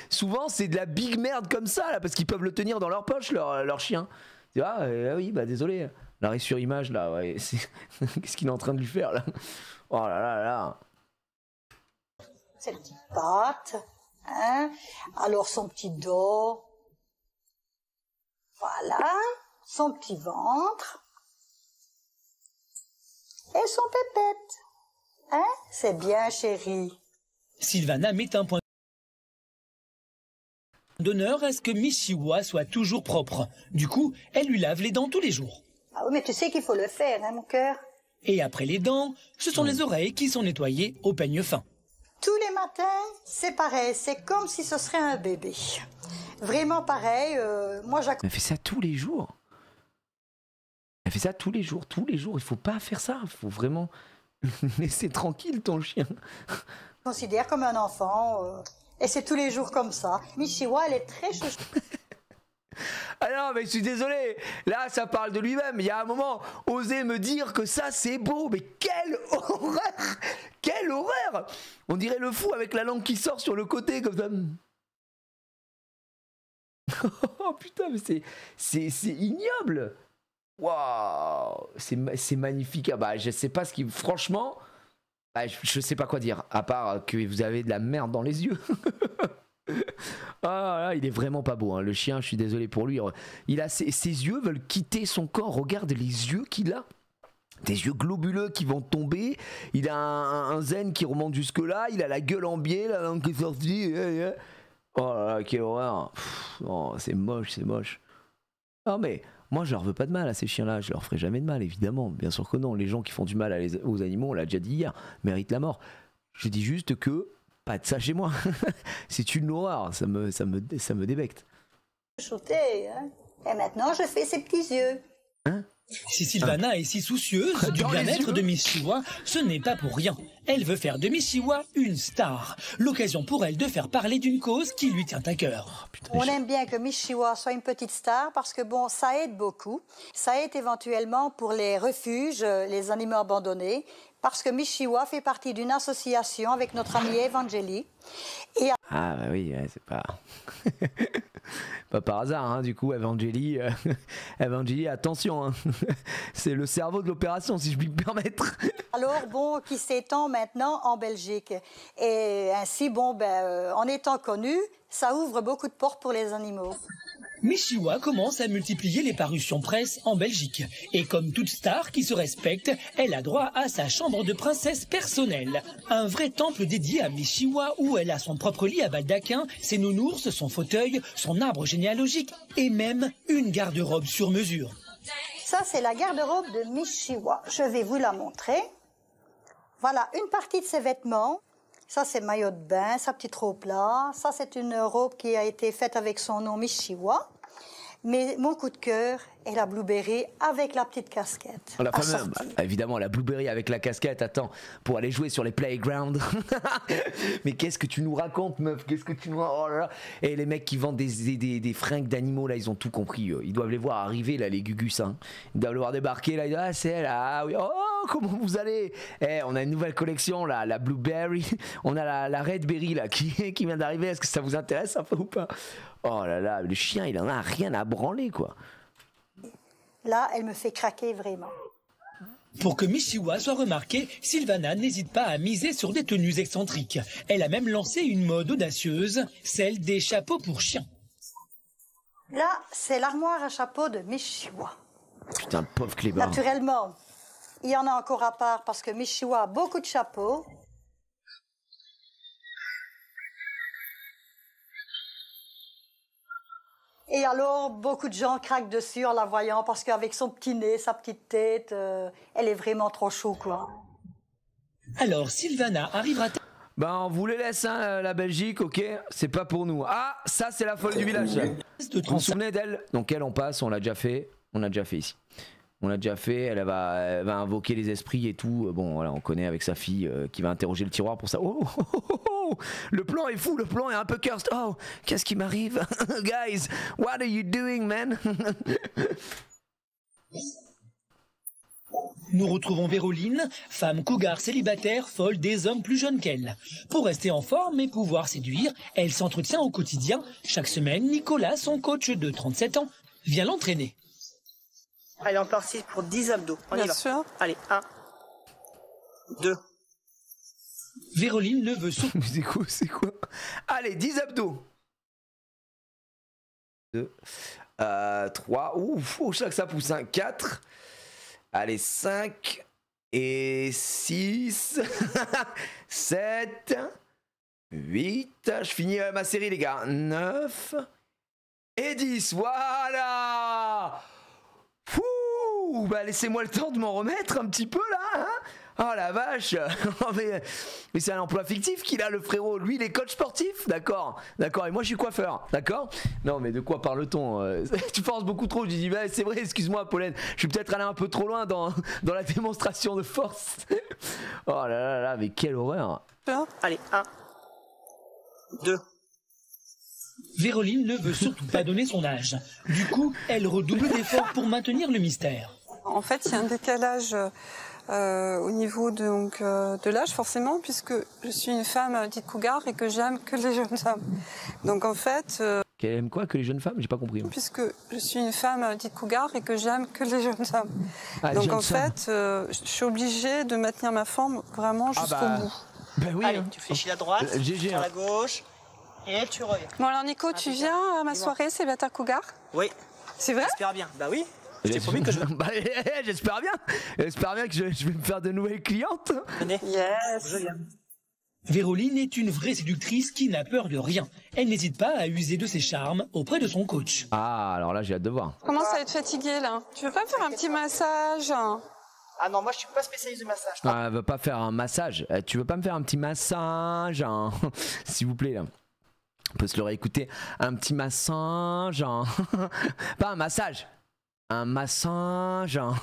Souvent c'est de la big merde comme ça là parce qu'ils peuvent le tenir dans leur poche leur chien. Tu vois, oui bah désolé. L'arrêt sur image là, ouais, qu'est-ce qu'il est en train de lui faire là? Oh là là là. Ses petites pattes. Hein? Alors son petit dos, voilà, son petit ventre et son pépette. Hein? C'est bien, chérie. Sylvana met un point d'honneur à ce que Miss Chihuahua soit toujours propre. Du coup, elle lui lave les dents tous les jours. Ah oui, mais tu sais qu'il faut le faire, hein, mon cœur. Et après les dents, ce sont les oreilles qui sont nettoyées au peigne fin. Tous les matins, c'est pareil, c'est comme si ce serait un bébé. Vraiment pareil, moi j'accorde... Elle fait ça tous les jours. Elle fait ça tous les jours, il faut pas faire ça, il faut vraiment laisser tranquille ton chien. Je considère comme un enfant, et c'est tous les jours comme ça. Miss Chihuahua, elle est très chouchou. Ah non, mais je suis désolé, là ça parle de lui-même. Il y a un moment, oser me dire que ça c'est beau, mais quelle horreur! Quelle horreur! On dirait le fou avec la langue qui sort sur le côté comme ça. Oh putain, mais c'est ignoble! Waouh, c'est magnifique. Ah bah, je sais pas ce qui... Franchement, bah, je sais pas quoi dire. À part que vous avez de la merde dans les yeux. Ah là, il est vraiment pas beau, hein. Le chien, je suis désolé pour lui. Il a ses yeux veulent quitter son corps. Regarde les yeux qu'il a. Des yeux globuleux qui vont tomber. Il a un zen qui remonte jusque là. Il a la gueule en biais, la langue qui est sortie. Oh là là, quelle horreur. Oh, c'est moche, c'est moche. Non mais moi je leur veux pas de mal à ces chiens-là. Je leur ferai jamais de mal, évidemment. Bien sûr que non. Les gens qui font du mal aux animaux, on l'a déjà dit hier, méritent la mort. Je dis juste que pas de ça chez moi. C'est une horreur. Ça me débecte. Sauter, hein. Et maintenant je fais ses petits yeux. Hein? Si Sylvana est si soucieuse du bien-être de Miss Chihuahua, ce n'est pas pour rien. Elle veut faire de Miss Chihuahua une star. L'occasion pour elle de faire parler d'une cause qui lui tient à cœur. On aime bien que Miss Chihuahua soit une petite star parce que bon, ça aide beaucoup. Ça aide éventuellement pour les refuges, les animaux abandonnés. Parce que Miss Chihuahua fait partie d'une association avec notre amie Evangélie. Et... Ah bah oui, ouais, c'est pas... pas par hasard, hein, du coup, Evangélie, attention, hein. C'est le cerveau de l'opération, si je puis me permettre. Alors, bon, qui s'étend maintenant en Belgique. Et ainsi, bon, en étant connu, ça ouvre beaucoup de portes pour les animaux. Miss Chihuahua commence à multiplier les parutions presse en Belgique. Et comme toute star qui se respecte, elle a droit à sa chambre de princesse personnelle. Un vrai temple dédié à Miss Chihuahua où elle a son propre lit à baldaquin, ses nounours, son fauteuil, son arbre généalogique et même une garde-robe sur mesure. Ça, c'est la garde-robe de Miss Chihuahua. Je vais vous la montrer. Voilà, une partie de ses vêtements. Ça, c'est maillot de bain, sa petite robe là. Ça, c'est une robe qui a été faite avec son nom Miss Chihuahua. Mais mon coup de cœur est la Blueberry avec la petite casquette. La fameuse, évidemment, la Blueberry avec la casquette. Attends, pour aller jouer sur les playgrounds. Mais qu'est-ce que tu nous racontes, meuf? Qu'est-ce que tu nous... Oh là là. Et les mecs qui vendent des fringues d'animaux, là, ils ont tout compris. Ils doivent les voir arriver, là, les gugus. Hein. Ils doivent les voir débarquer, là. Ils disent, ah, c'est elle. Ah oui. Oh, comment vous allez? On a une nouvelle collection, là, la Blueberry. On a la Redberry, là, qui vient d'arriver. Est-ce que ça vous intéresse un peu ou pas? Oh là là, le chien, il en a rien à branler, quoi. Là, elle me fait craquer vraiment. Pour que Miss Chihuahua soit remarquée, Sylvana n'hésite pas à miser sur des tenues excentriques. Elle a même lancé une mode audacieuse, celle des chapeaux pour chiens. Là, c'est l'armoire à chapeau de Miss Chihuahua. Putain, pauvre clébard. Naturellement, il y en a encore à part parce que Miss Chihuahua a beaucoup de chapeaux. Et alors, beaucoup de gens craquent dessus en la voyant parce qu'avec son petit nez, sa petite tête, elle est vraiment trop chou, quoi. Alors, Sylvana arrivera... Ben, on vous les laisse, hein, la Belgique, ok? C'est pas pour nous. Ah, ça, c'est la folle du village. Vous vous souvenez d'elle? Donc, elle, on passe, on l'a déjà fait. On l'a déjà fait ici. On l'a déjà fait, elle va invoquer les esprits et tout. Bon, voilà, on connaît avec sa fille qui va interroger le tiroir pour ça. Oh, oh, oh, oh, oh, le plan est fou, le plan est un peu cursed. Oh, qu'est-ce qui m'arrive? Guys, what are you doing, man? Nous retrouvons Véroline, femme cougar célibataire, folle des hommes plus jeunes qu'elle. Pour rester en forme et pouvoir séduire, elle s'entretient au quotidien. Chaque semaine, Nicolas, son coach de 37 ans, vient l'entraîner. Allez, on part ici pour 10 abdos. On y va. Bien sûr. Allez, 1, 2. Véroline ne veut surtout... C'est quoi? Allez, 10 abdos. 2, 3, ouf, je que ça pousse, 4. Allez, 5 et 6, 7, 8. Je finis ma série, les gars. 9 et 10. Voilà! Fouh, bah laissez-moi le temps de m'en remettre un petit peu là, hein. Oh la vache. mais c'est un emploi fictif qu'il a, le frérot. Lui il est coach sportif, d'accord, et moi je suis coiffeur, d'accord. Non mais de quoi parle-t-on? Tu forces beaucoup trop. Je dis bah, c'est vrai, excuse-moi Pauline, je suis peut-être allé un peu trop loin dans la démonstration de force. Oh là là là, mais quelle horreur. Allez, 1, 2. Véroline ne veut surtout pas donner son âge. Du coup, elle redouble d'efforts pour maintenir le mystère. En fait, il y a un décalage au niveau de l'âge, forcément, puisque je suis une femme dite cougar et que j'aime que les jeunes hommes. Donc en fait... Qu'elle aime quoi? Que les jeunes femmes? J'ai pas compris. Puisque je suis une femme dite cougar et que j'aime que les jeunes femmes. Ah, donc en fait, je suis obligée de maintenir ma forme vraiment jusqu'au bout. Ben oui. Allez, tu fléchis à droite, GG, à la gauche, et tu reviens. Bon alors Nico, tu viens à ma soirée célibataire cougar? Oui. C'est vrai? J'espère bien. Bah oui. Je t'ai promis que je... J'espère bien. J'espère bien que je vais me faire de nouvelles clientes. Yes. Je viens. Véroline est une vraie séductrice qui n'a peur de rien. Elle n'hésite pas à user de ses charmes auprès de son coach. Ah, alors là, j'ai hâte de voir. Comment ça va être fatigué là? Tu veux pas me faire un petit massage? Ah non, moi je suis pas spécialiste de massage. Ah, elle veut pas faire un massage. Tu veux pas me faire un petit massage, hein? S'il vous plaît, là. On peut se le réécouter. Un petit massage, hein? Pas un massage. Un massage, hein?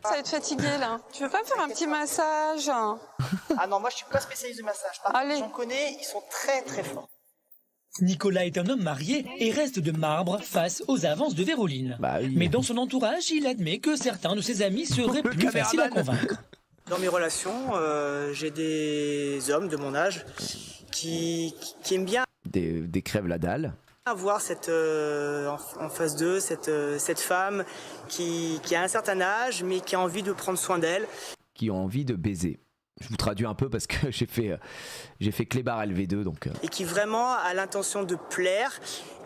Ça va être fatigué là. Tu veux pas me faire un petit massage? Ah non, moi je suis pas spécialiste de massage. Par contre, j'en connais, ils sont très très forts. Nicolas est un homme marié et reste de marbre face aux avances de Véroline. Bah oui. Mais dans son entourage, il admet que certains de ses amis seraient plus faciles à convaincre. Dans mes relations, j'ai des hommes de mon âge qui aiment bien des crèves la dalle. avoir cette, en face d'eux cette femme qui a un certain âge mais qui a envie de prendre soin d'elle. Qui ont envie de baiser. Je vous traduis un peu parce que j'ai fait Clébar LV2 donc. Et qui vraiment a l'intention de plaire.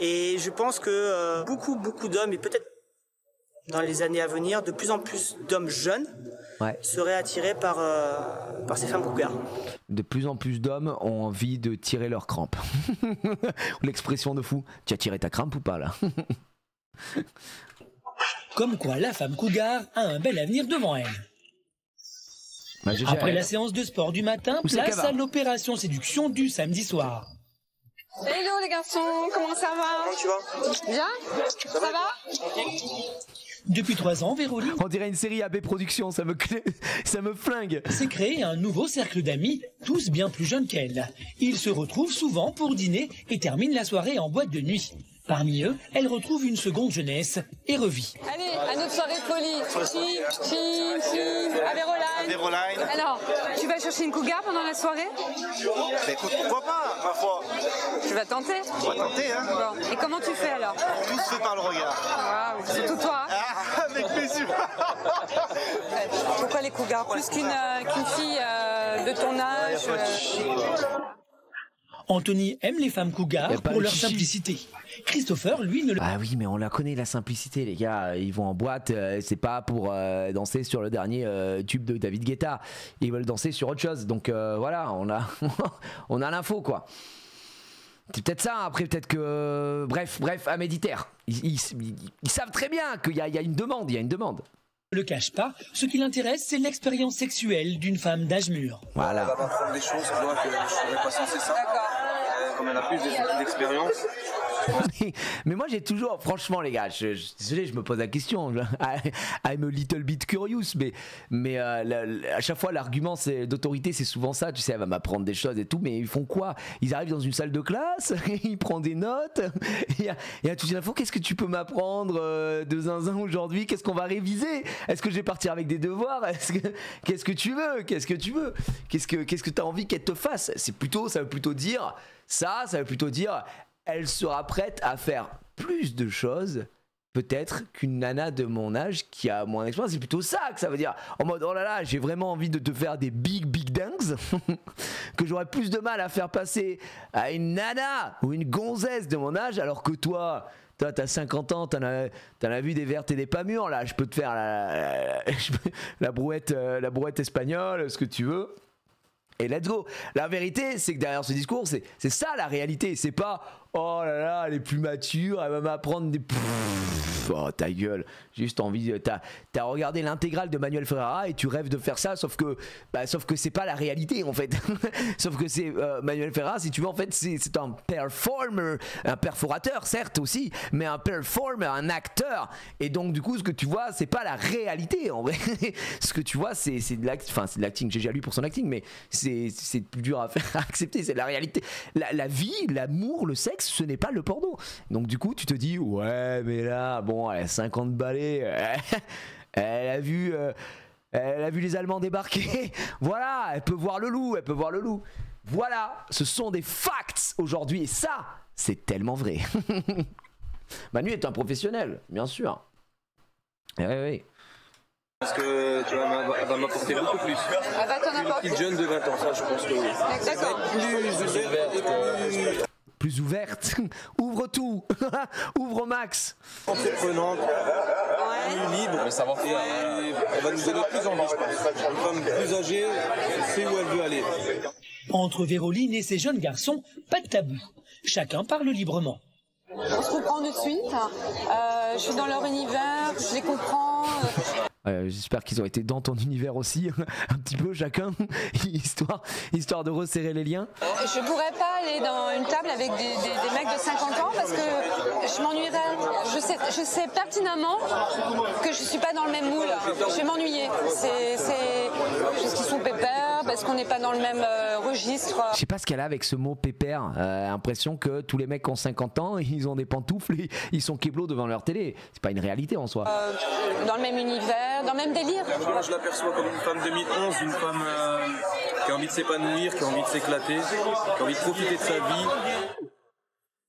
Et je pense que beaucoup d'hommes, et peut-être dans les années à venir, de plus en plus d'hommes jeunes seraient attirés par ces femmes cougars. De plus en plus d'hommes ont envie de tirer leur crampe. L'expression de fou. Tu as tiré ta crampe ou pas là? Comme quoi la femme cougar a un bel avenir devant elle. Bah, après la séance de sport du matin, place à l'opération séduction du samedi soir. Hello les garçons, comment ça va? Comment tu vas? Bien? Ça va? Depuis 3 ans, Véroline... On dirait une série AB Productions, ça me flingue. s'est créé un nouveau cercle d'amis, tous bien plus jeunes qu'elle. Ils se retrouvent souvent pour dîner et terminent la soirée en boîte de nuit. Parmi eux, elle retrouve une seconde jeunesse et revit. Allez, à notre soirée folie. À Véroline. Alors, tu vas chercher une cougar pendant la soirée? Bah écoute, pourquoi pas, ma foi. Tu vas tenter? On va tenter, hein. Bon. Et comment tu fais alors? Tout se fait par le regard. Waouh, c'est tout toi. Hein? Ah, avec plaisir. Pourquoi les cougars? Plus qu'une fille de ton âge. Anthony aime les femmes cougars pour leur simplicité. Christopher, lui, ne le... Ah oui, mais on la connaît, la simplicité, les gars. Ils vont en boîte, c'est pas pour danser sur le dernier tube de David Guetta. Ils veulent danser sur autre chose. Donc voilà, on a l'info, quoi. C'est peut-être ça, après peut-être que... Bref, à Méditerre. Ils savent très bien qu'il y a une demande, le cache pas, ce qui l'intéresse, c'est l'expérience sexuelle d'une femme d'âge mûr. Voilà. Elle va m'apprendre des choses, tu vois, que je ne serais pas censé savoir. Comme elle a plus d'expérience. Mais moi j'ai toujours, franchement les gars, désolé, je me pose la question. I'm a little bit curious, mais à chaque fois l'argument d'autorité c'est souvent ça, tu sais, elle va m'apprendre des choses et tout, mais ils font quoi? Ils arrivent dans une salle de classe, ils prennent des notes, il y a toute une info. Qu'est-ce que tu peux m'apprendre de zinzin aujourd'hui? Qu'est-ce qu'on va réviser? Est-ce que je vais partir avec des devoirs? Qu'est-ce que tu veux? Qu'est-ce que tu as envie qu'elle te fasse? Ça veut plutôt dire ça veut plutôt dire elle sera prête à faire plus de choses peut-être qu'une nana de mon âge qui a moins d'expérience. C'est plutôt ça que ça veut dire. En mode oh là là, j'ai vraiment envie de te faire des big dingues que j'aurais plus de mal à faire passer à une nana ou une gonzesse de mon âge, alors que toi t'as 50 ans, t'en as vu des vertes et des pas mûres. Là je peux te faire la brouette espagnole, ce que tu veux. Et let's go. La vérité, c'est que derrière ce discours, c'est ça la réalité. C'est pas oh là là, elle est plus mature, elle va m'apprendre des. Oh ta gueule. J'ai juste envie. T'as regardé l'intégrale de Manuel Ferrara et tu rêves de faire ça, sauf que c'est pas la réalité en fait. Sauf que c'est Manuel Ferrara, si tu veux, en fait, c'est un performer, un perforateur certes aussi, mais un performer, un acteur. Et donc du coup, ce que tu vois, c'est pas la réalité en vrai. Ce que tu vois, c'est de l'acting. J'ai déjà lu pour son acting, mais c'est plus dur à faire à accepter. C'est la réalité. La vie, l'amour, le sexe, ce n'est pas le porno. Donc du coup tu te dis ouais mais là bon elle a 50 balais, elle a vu les Allemands débarquer, voilà, elle peut voir le loup. Voilà, ce sont des facts aujourd'hui et ça, c'est tellement vrai. Manu est un professionnel, bien sûr. Oui. Parce que tu vois, elle va m'apporter beaucoup plus. Elle va t'en apporter. Une jeune de 20 ans, ça je pense que oui. D'accord. Plus ouverte. Ouvre tout. Ouvre au max. Entreprenante, libre, mais ça va faire. Elle va nous donner plus envie, je pense. Une femme plus âgée, elle sait où elle veut aller. Entre Véroline et ses jeunes garçons, pas de tabou. Chacun parle librement. On se comprend de suite. Je suis dans leur univers, je les comprends. J'espère qu'ils ont été dans ton univers aussi, un petit peu chacun, histoire de resserrer les liens. Je pourrais pas aller dans une table avec des mecs de 50 ans parce que je m'ennuierais. Je sais pertinemment que je suis pas dans le même moule. Je vais m'ennuyer. C'est parce qu'ils sont pépères, parce qu'on n'est pas dans le même registre. Je sais pas ce qu'elle a avec ce mot pépère. Impression que tous les mecs qui ont 50 ans, ils ont des pantoufles, ils sont keblo devant leur télé. C'est pas une réalité en soi. Dans le même univers, dans le même délire. Moi je l'aperçois comme une femme 2011, une femme qui a envie de s'épanouir, qui a envie de s'éclater, qui a envie de profiter de sa vie.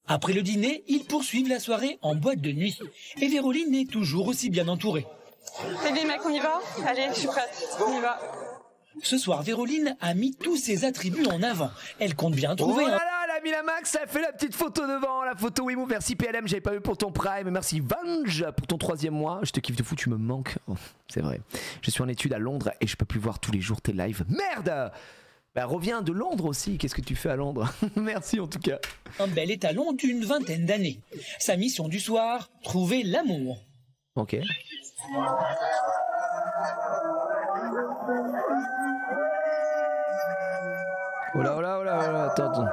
Après le dîner, ils poursuivent la soirée en boîte de nuit. Et Véroline est toujours aussi bien entourée. C'est bien mec, on y va? Allez, je suis prête, on y va. Ce soir, Véroline a mis tous ses attributs en avant. Elle compte bien trouver la Milamax, elle fait la petite photo devant, la photo Wimou. Merci PLM, j'avais pas vu pour ton Prime. Merci Vange pour ton 3e mois. Je te kiffe de fou, tu me manques. Oh, c'est vrai. Je suis en études à Londres et je peux plus voir tous les jours tes lives. Merde! Bah reviens de Londres aussi, qu'est-ce que tu fais à Londres? Merci en tout cas. Un bel étalon d'une vingtaine d'années. Sa mission du soir, trouver l'amour. Ok. Oh là, attends.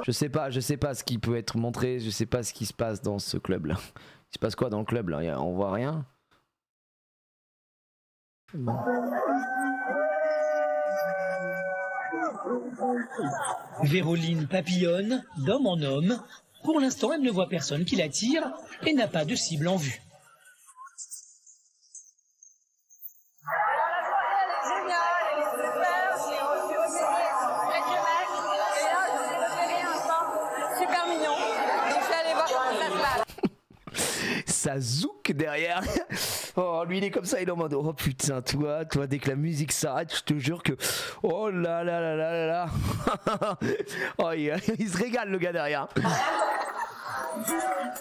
Je sais pas ce qui peut être montré, je sais pas ce qui se passe dans ce club là. Il se passe quoi dans le club là? On voit rien. Bon. Véroline papillonne d'homme en homme. Pour l'instant, elle ne voit personne qui l'attire et n'a pas de cible en vue. Ça zouk derrière. Oh, lui il est comme ça, il est en mode oh putain, toi dès que la musique s'arrête, je te jure que oh là là là là là là. Oh, il se régale le gars derrière.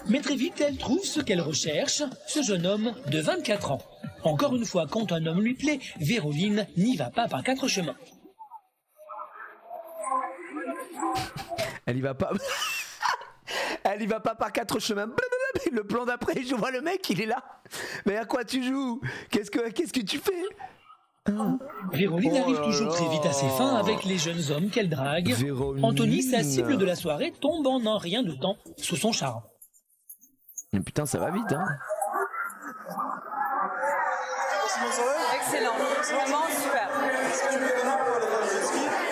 Mais très vite, elle trouve ce qu'elle recherche, ce jeune homme de 24 ans. Encore une fois, quand un homme lui plaît, Véroline n'y va pas par 4 chemins. Elle y va pas. Elle y va pas par 4 chemins. Le plan d'après, je vois le mec, il est là. Mais à quoi tu joues? Qu'est-ce que tu fais? Véroline arrive toujours très vite à ses fins avec les jeunes hommes qu'elle drague. Véroline. Anthony, sa cible de la soirée, tombe en un rien de temps sous son charme. Mais putain, ça va vite, hein. Excellent, vraiment super.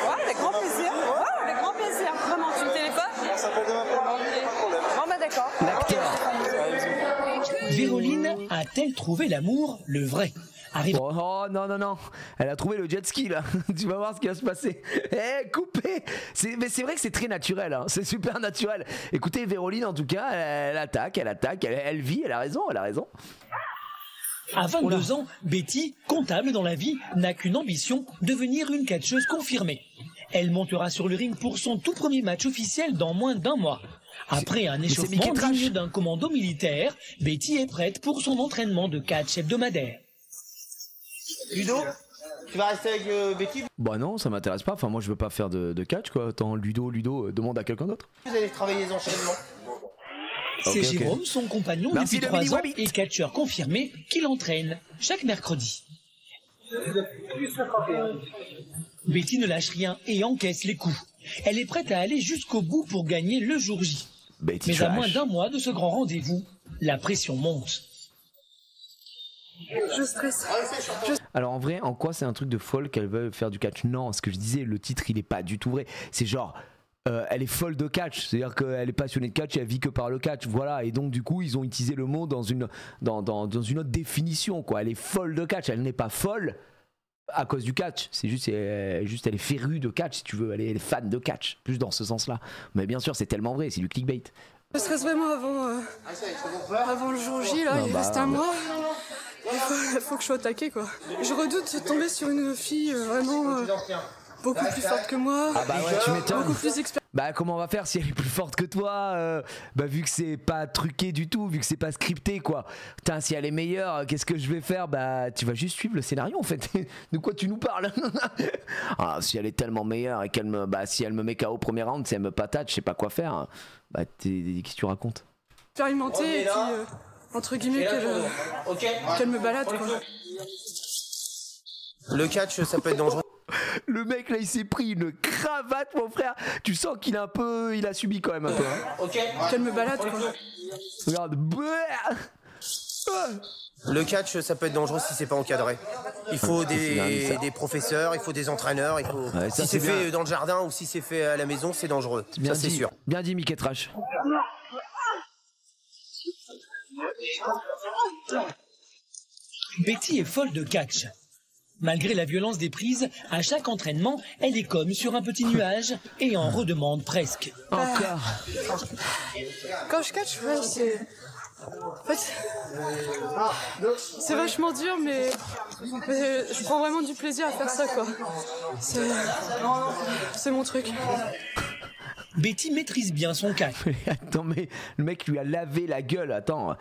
Ouais, avec grand plaisir. Ouais, avec grand plaisir. Vraiment, tu me téléphones? Ça s'appelle demain pour Bon bah d'accord. Véroline a-t-elle trouvé l'amour, le vrai? Oh non, elle a trouvé le jet ski là. Tu vas voir ce qui va se passer. Coupé. Mais c'est vrai que c'est très naturel, hein. C'est super naturel. Écoutez, Véroline en tout cas, elle attaque, elle vit, elle a raison. À 22 ans, Betty, comptable dans la vie, n'a qu'une ambition, devenir une catcheuse confirmée. Elle montera sur le ring pour son tout premier match officiel dans moins d'1 mois. Après un échauffement digne d'un commando militaire, Betty est prête pour son entraînement de catch hebdomadaire. Ludo, tu vas rester avec Betty? Bah non, ça m'intéresse pas. Enfin, moi je veux pas faire de catch quoi. Attends, Ludo, demande à quelqu'un d'autre. Vous allez travailler les enchaînements. C'est Jérôme, son compagnon depuis 3 ans et catcheur confirmé, qui l'entraîne chaque mercredi. Betty ne lâche rien et encaisse les coups. Elle est prête à aller jusqu'au bout pour gagner le jour J. Betty Mais à moins d'1 mois de ce grand rendez-vous, la pression monte. Je stresse. Alors en vrai, en quoi c'est un truc de folle qu'elle veut faire du catch? Non, ce que je disais, le titre il est pas du tout vrai. C'est genre... elle est folle de catch, c'est-à-dire qu'elle est passionnée de catch et elle vit que par le catch, voilà. Et donc du coup ils ont utilisé le mot dans une autre définition quoi. Elle est folle de catch, elle n'est pas folle, à cause du catch, c'est juste elle est férue de catch si tu veux, elle est fan de catch, plus dans ce sens-là. Mais bien sûr, c'est tellement vrai, c'est du clickbait. Je stresse vraiment avant le jour J, là, il reste un mois. Il faut que je sois attaquée, quoi. Je redoute de tomber sur une fille vraiment beaucoup plus forte que moi. Ah bah ouais, tu m'étonnes. Beaucoup plus expérimentée. Bah comment on va faire si elle est plus forte que toi bah vu que c'est pas truqué du tout, vu que c'est pas scripté quoi. Putain, si elle est meilleure, qu'est-ce que je vais faire? Bah tu vas juste suivre le scénario en fait. De quoi tu nous parles? Ah, si elle est tellement meilleure et si elle me met KO au premier round, si elle me patate, je sais pas quoi faire. Bah qu'est-ce que tu racontes? Expérimentée et puis entre guillemets qu'elle me balade quoi. Le catch, ça peut être dangereux. Le mec là il s'est pris une cravate mon frère. Tu sens qu'il a subi quand même un peu. Hein. Qu'elle me balade quoi. Regarde. Le catch, ça peut être dangereux si c'est pas encadré. Il faut des professeurs, il faut des entraîneurs, Ouais, si c'est fait dans le jardin ou si c'est fait à la maison, c'est dangereux. Bien ça c'est sûr. Bien dit Mickey Trash. Betty est folle de catch. Malgré la violence des prises, à chaque entraînement, elle est comme sur un petit nuage et en redemande presque. Encore. Quand je catch, ouais, en fait, c'est vachement dur, mais je prends vraiment du plaisir à faire ça, quoi. C'est mon truc. Betty maîtrise bien son catch. Attends, mais le mec lui a lavé la gueule. Attends,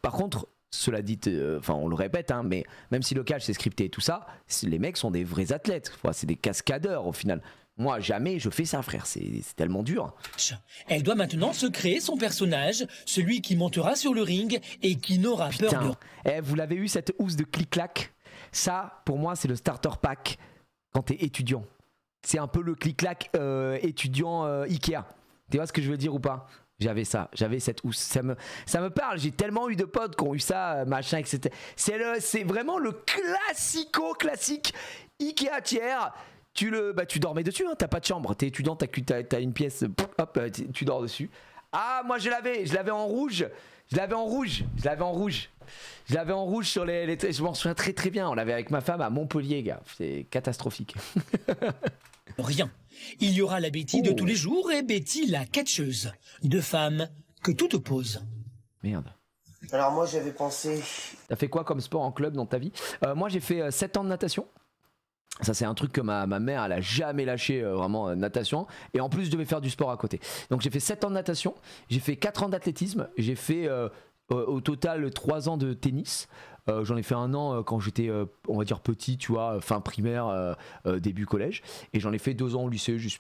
par contre... Cela dit, on le répète, hein, mais même si le catch c'est scripté et tout ça, les mecs sont des vrais athlètes. C'est des cascadeurs au final. Moi, jamais je fais ça, frère. C'est tellement dur. Elle doit maintenant se créer son personnage, celui qui montera sur le ring et qui n'aura peur de... Vous l'avez eu cette housse de clic-clac? Ça, pour moi, c'est le starter pack quand t'es étudiant. C'est un peu le clic-clac étudiant Ikea. Tu vois ce que je veux dire ou pas? J'avais ça, j'avais cette housse. Ça me parle, j'ai tellement eu de potes qui ont eu ça, machin, etc. C'est vraiment le classique Ikea tiers. Tu dormais dessus, hein, t'as pas de chambre, t'es étudiant, t'as une pièce, hop, tu dors dessus. Ah, moi je l'avais en rouge. Je l'avais en rouge sur les je m'en souviens très bien. On l'avait avec ma femme à Montpellier, gars. C'est catastrophique. Rien. Il y aura la Betty de tous les jours et Betty la catcheuse. Deux femmes que tout oppose. Merde. Alors moi j'avais pensé... T'as fait quoi comme sport en club dans ta vie? Moi j'ai fait 7 ans de natation. Ça c'est un truc que ma mère elle a jamais lâché, vraiment natation. Et en plus je devais faire du sport à côté. Donc j'ai fait 7 ans de natation, j'ai fait 4 ans d'athlétisme, j'ai fait au total 3 ans de tennis. J'en ai fait 1 an quand j'étais on va dire petit, tu vois, fin primaire, début collège, et j'en ai fait 2 ans au lycée juste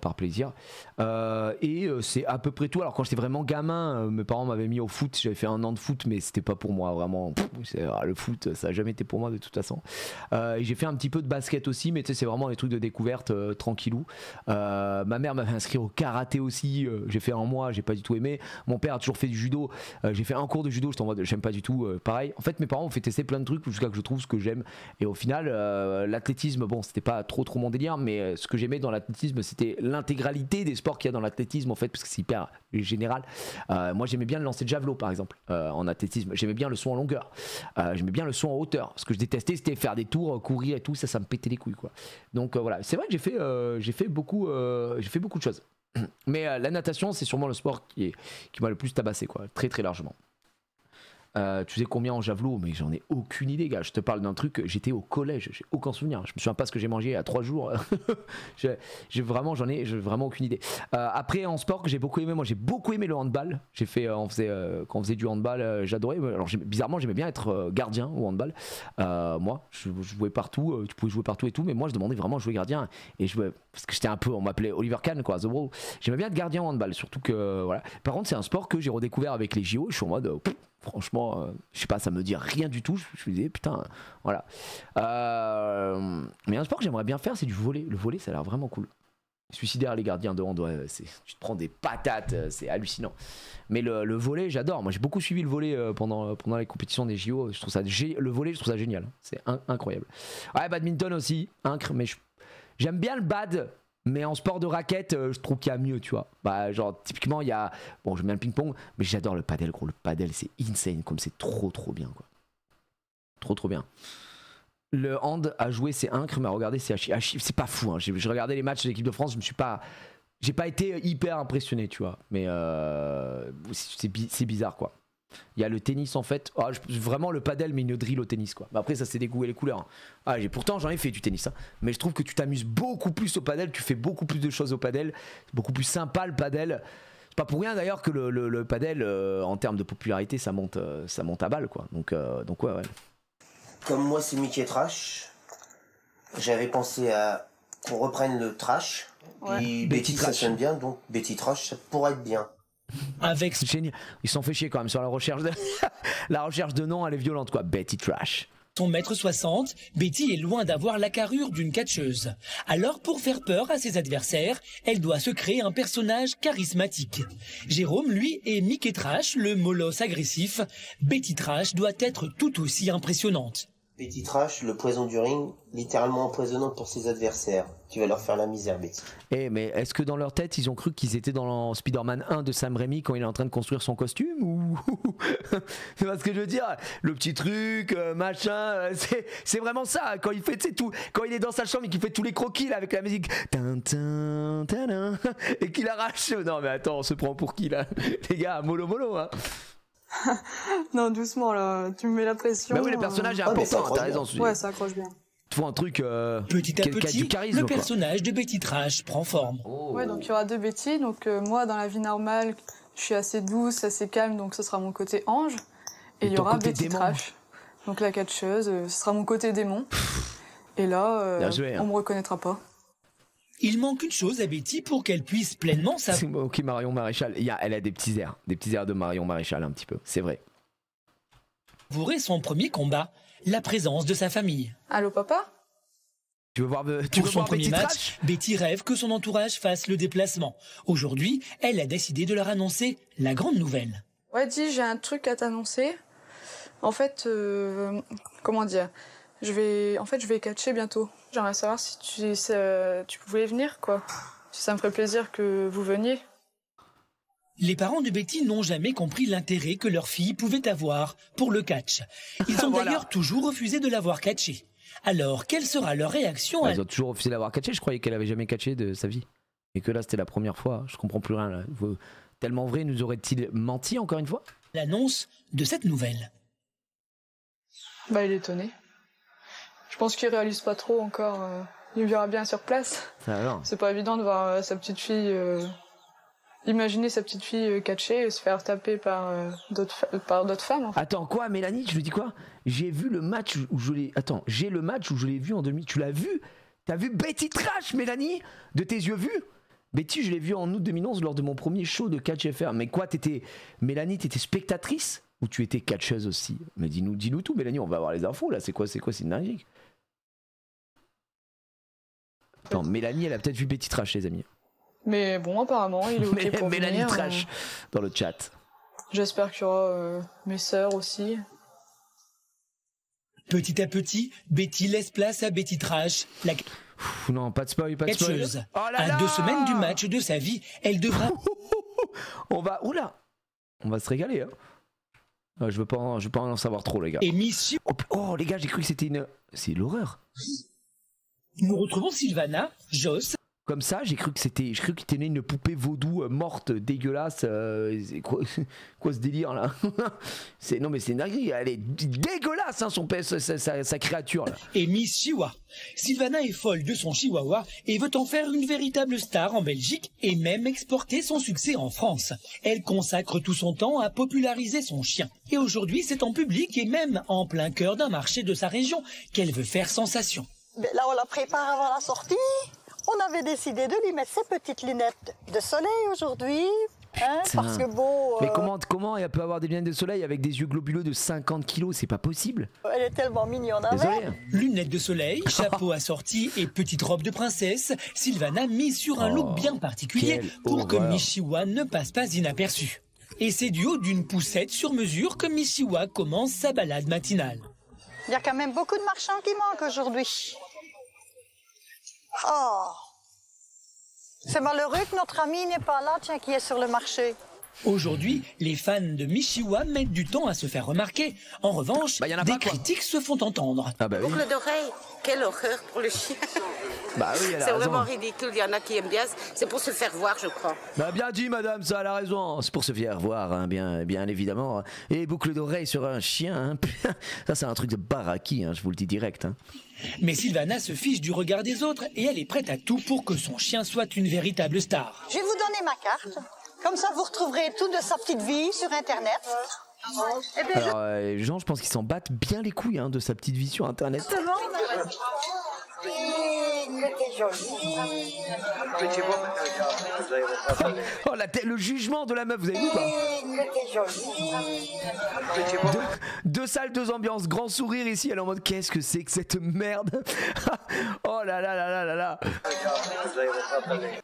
par plaisir, et c'est à peu près tout. Alors quand j'étais vraiment gamin, mes parents m'avaient mis au foot, j'avais fait 1 an de foot, mais c'était pas pour moi vraiment. Le foot ça a jamais été pour moi de toute façon, et j'ai fait un petit peu de basket aussi, mais tu sais c'est vraiment des trucs de découverte tranquillou. Ma mère m'avait inscrit au karaté aussi, j'ai fait 1 mois, j'ai pas du tout aimé. Mon père a toujours fait du judo, j'ai fait un cours de judo, j'étais en mode j'aime pas du tout, pareil. En fait mes parents ont fait tester plein de trucs jusqu'à que je trouve ce que j'aime, et au final l'athlétisme, bon c'était pas trop mon délire, mais ce que j'aimais dans l'athlétisme c'était l'intégralité des sports qu'il y a dans l'athlétisme en fait, parce que c'est hyper général. Moi j'aimais bien le lancer de javelot par exemple, en athlétisme, j'aimais bien le saut en longueur, j'aimais bien le saut en hauteur. Ce que je détestais c'était faire des tours, courir et tout, ça me pétait les couilles quoi. Donc voilà, c'est vrai que j'ai fait beaucoup de choses, mais la natation c'est sûrement le sport qui m'a le plus tabassé quoi, très largement. Tu sais combien en javelot? Mais j'en ai aucune idée, gars. Je te parle d'un truc, j'étais au collège, j'ai aucun souvenir. Je me souviens pas ce que j'ai mangé à 3 jours. J'ai vraiment aucune idée. Après en sport que j'ai beaucoup aimé, moi j'ai beaucoup aimé le handball. J'ai fait, quand on faisait du handball, j'adorais. Alors bizarrement j'aimais bien être gardien au handball. Moi, je jouais partout, tu pouvais jouer partout et tout, mais moi je demandais vraiment à jouer gardien, et parce que j'étais un peu, on m'appelait Oliver Kahn quoi, The Wall. J'aimais bien être gardien au handball, surtout que voilà. Par contre c'est un sport que j'ai redécouvert avec les JO. Je suis en mode franchement, je sais pas, ça me dit rien du tout. Je me disais putain, voilà. Mais un sport que j'aimerais bien faire, c'est du volley. Le volley, ça a l'air vraiment cool. Suicidaire les gardiens de hand, ouais, tu te prends des patates, c'est hallucinant. Mais le volley, j'adore. Moi, j'ai beaucoup suivi le volley pendant les compétitions des JO. Je trouve ça le volley, je trouve ça génial. C'est incroyable. Ouais, badminton aussi, mais j'aime bien le bad. Mais en sport de raquette, je trouve qu'il y a mieux, tu vois. Bah, genre, typiquement, il y a. Bon, j'aime bien le ping-pong, mais j'adore le padel, gros. Le padel, c'est insane, comme c'est trop bien, quoi. Trop bien. Le hand à jouer c'est incre, mais à regarder c'est c'est pas fou. Hein. J'ai regardé les matchs de l'équipe de France, j'ai pas été hyper impressionné, tu vois. Mais c'est bizarre quoi. Il y a le tennis en fait. Oh, vraiment le padel mais une drill au tennis quoi. Bah, après ça c'est des goûts et les couleurs. Hein. Ah, pourtant j'en ai fait du tennis. Hein. Mais je trouve que tu t'amuses beaucoup plus au padel. Tu fais beaucoup plus de choses au padel. C'est beaucoup plus sympa le padel. C'est pas pour rien d'ailleurs que le padel en termes de popularité ça monte à balle quoi. Donc ouais. Comme moi c'est Mickey Trash, j'avais pensé à qu'on reprenne le trash. Ouais. Et Betty ça sonne bien, donc Betty Trash ça pourrait être bien. Avec ce génie, ils s'en fait chier quand même sur la recherche de nom, elle est violente quoi. Betty Trash. Son 1m60, Betty est loin d'avoir la carrure d'une catcheuse. Alors pour faire peur à ses adversaires, elle doit se créer un personnage charismatique. Jérôme, lui, est Mickey Trash, le molosse agressif. Betty Trash doit être tout aussi impressionnante. Betty Trash, le poison du ring, littéralement empoisonnante pour ses adversaires. Tu vas leur faire la misère, Betty. Mais est-ce que dans leur tête, ils ont cru qu'ils étaient dans Spider-Man 1 de Sam Raimi quand il est en train de construire son costume ou... C'est pas ce que je veux dire. Le petit truc, machin, c'est vraiment ça. Quand il fait tout, quand il est dans sa chambre et qu'il fait tous les croquis là, avec la musique et qu'il arrache. Non mais attends, on se prend pour qui là? Les gars, mollo hein. Non, doucement là, tu me mets la pression. Bah oui, le personnage est important, t'as raison. Ouais, ça accroche bien. Il faut un truc petit à petit, du charisme, le personnage de Betty Trash prend forme. Ouais, donc il y aura deux Betty. Donc moi, dans la vie normale, je suis assez douce, assez calme, donc ce sera mon côté ange. Et il y aura Betty Trash, donc la catcheuse, ce sera mon côté démon. Et là, on me reconnaîtra pas. Il manque une chose à Betty pour qu'elle puisse pleinement savourer. Ok, Marion Maréchal, elle a des petits airs de Marion Maréchal un petit peu, c'est vrai. Son premier combat, la présence de sa famille. Allô papa? Tu veux voir Pour son premier match, Betty rêve que son entourage fasse le déplacement. Aujourd'hui, elle a décidé de leur annoncer la grande nouvelle. Ouais, dis, j'ai un truc à t'annoncer. En fait, comment dire? Je vais catcher bientôt. J'aimerais savoir si tu pouvais venir, quoi. Ça me ferait plaisir que vous veniez. Les parents de Betty n'ont jamais compris l'intérêt que leur fille pouvait avoir pour le catch. Ils ont d'ailleurs toujours refusé de l'avoir catchée. Alors, quelle sera leur réaction Ils ont toujours refusé de l'avoir catchée. Je croyais qu'elle avait jamais catché de sa vie. Et que là, c'était la première fois. Je comprends plus rien, là. Tellement vrai, nous aurait-il menti encore une fois? L'annonce de cette nouvelle. Bah, il est étonné. Je pense qu'il réalise pas trop encore. Il verra bien sur place. C'est pas évident de voir sa petite fille... Imaginer sa petite fille catchée et se faire taper par d'autres femmes. En fait. Attends, quoi, Mélanie, tu me dis quoi? J'ai vu le match où je l'ai... Attends, j'ai le match où je l'ai vu en demi... Tu l'as vu? T'as vu Betty Trash, Mélanie? De tes yeux vus? Betty, je l'ai vu en août 2011 lors de mon premier show de Catch FR. Mais quoi, Mélanie, t'étais spectatrice? Ou tu étais catcheuse aussi? Mais dis-nous tout, Mélanie, on va avoir les infos, là. C'est quoi, c'est une dinguerie. Attends, Mélanie, elle a peut-être vu Betty Trash, les amis. Mais bon, apparemment, il est ok pour Mélanie venir. Trash dans le chat. J'espère qu'il y aura mes sœurs aussi. Petit à petit, Betty laisse place à Betty Trash, la non, pas de spoil, pas de spoil. Oh là là, à 2 semaines du match de sa vie, elle devra... on va se régaler. Hein. Je veux pas en savoir trop, les gars. Et Miss... Oh, les gars, j'ai cru que c'était une... C'est l'horreur. Nous retrouvons Sylvana, Joss... Comme ça, j'ai cru que c'était né une poupée vaudou morte, dégueulasse. Quoi ce délire là? Non mais c'est une dinguerie, elle est dégueulasse hein, sa créature là. Et Miss Chihuahua. Sylvana est folle de son chihuahua et veut en faire une véritable star en Belgique et même exporter son succès en France. Elle consacre tout son temps à populariser son chien. Et aujourd'hui, c'est en public et même en plein cœur d'un marché de sa région qu'elle veut faire sensation. Mais là, on la prépare avant la sortie. On avait décidé de lui mettre ses petites lunettes de soleil aujourd'hui, hein, parce que bon... Mais comment elle peut avoir des lunettes de soleil avec des yeux globuleux de 50 kilos? C'est pas possible. Elle est tellement mignonne avec. Lunettes de soleil, chapeau assorti et petite robe de princesse, Sylvana mise sur un look bien particulier pour que Miss Chihuahua ne passe pas inaperçu. Et c'est du haut d'une poussette sur mesure que Miss Chihuahua commence sa balade matinale. Il y a quand même beaucoup de marchands qui manquent aujourd'hui. Oh, c'est malheureux que notre ami n'est pas là, tiens, qui est sur le marché. Aujourd'hui, les fans de Michiwa mettent du temps à se faire remarquer. En revanche, des critiques se font entendre. Ah bah oui. Boucle d'oreille, quelle horreur pour le chien. Bah oui, elle a c'est raison. vraiment ridicule, il y en a qui aiment bien, c'est pour se faire voir, je crois. Bah bien dit madame, ça elle a raison, c'est pour se faire voir, hein, bien évidemment. Et boucle d'oreille sur un chien, hein. Ça c'est un truc de baraki, hein, je vous le dis direct. Hein. Mais Sylvana se fiche du regard des autres et elle est prête à tout pour que son chien soit une véritable star. Je vais vous donner ma carte, comme ça vous retrouverez tout de sa petite vie sur internet. Alors les gens je pense qu'ils s'en battent bien les couilles hein, de sa petite vie sur internet. Oh le jugement de la meuf, vous avez vu quoi? Deux salles, deux ambiances, grand sourire ici, elle est en mode qu'est-ce que c'est que cette merde. Oh là là là là là là.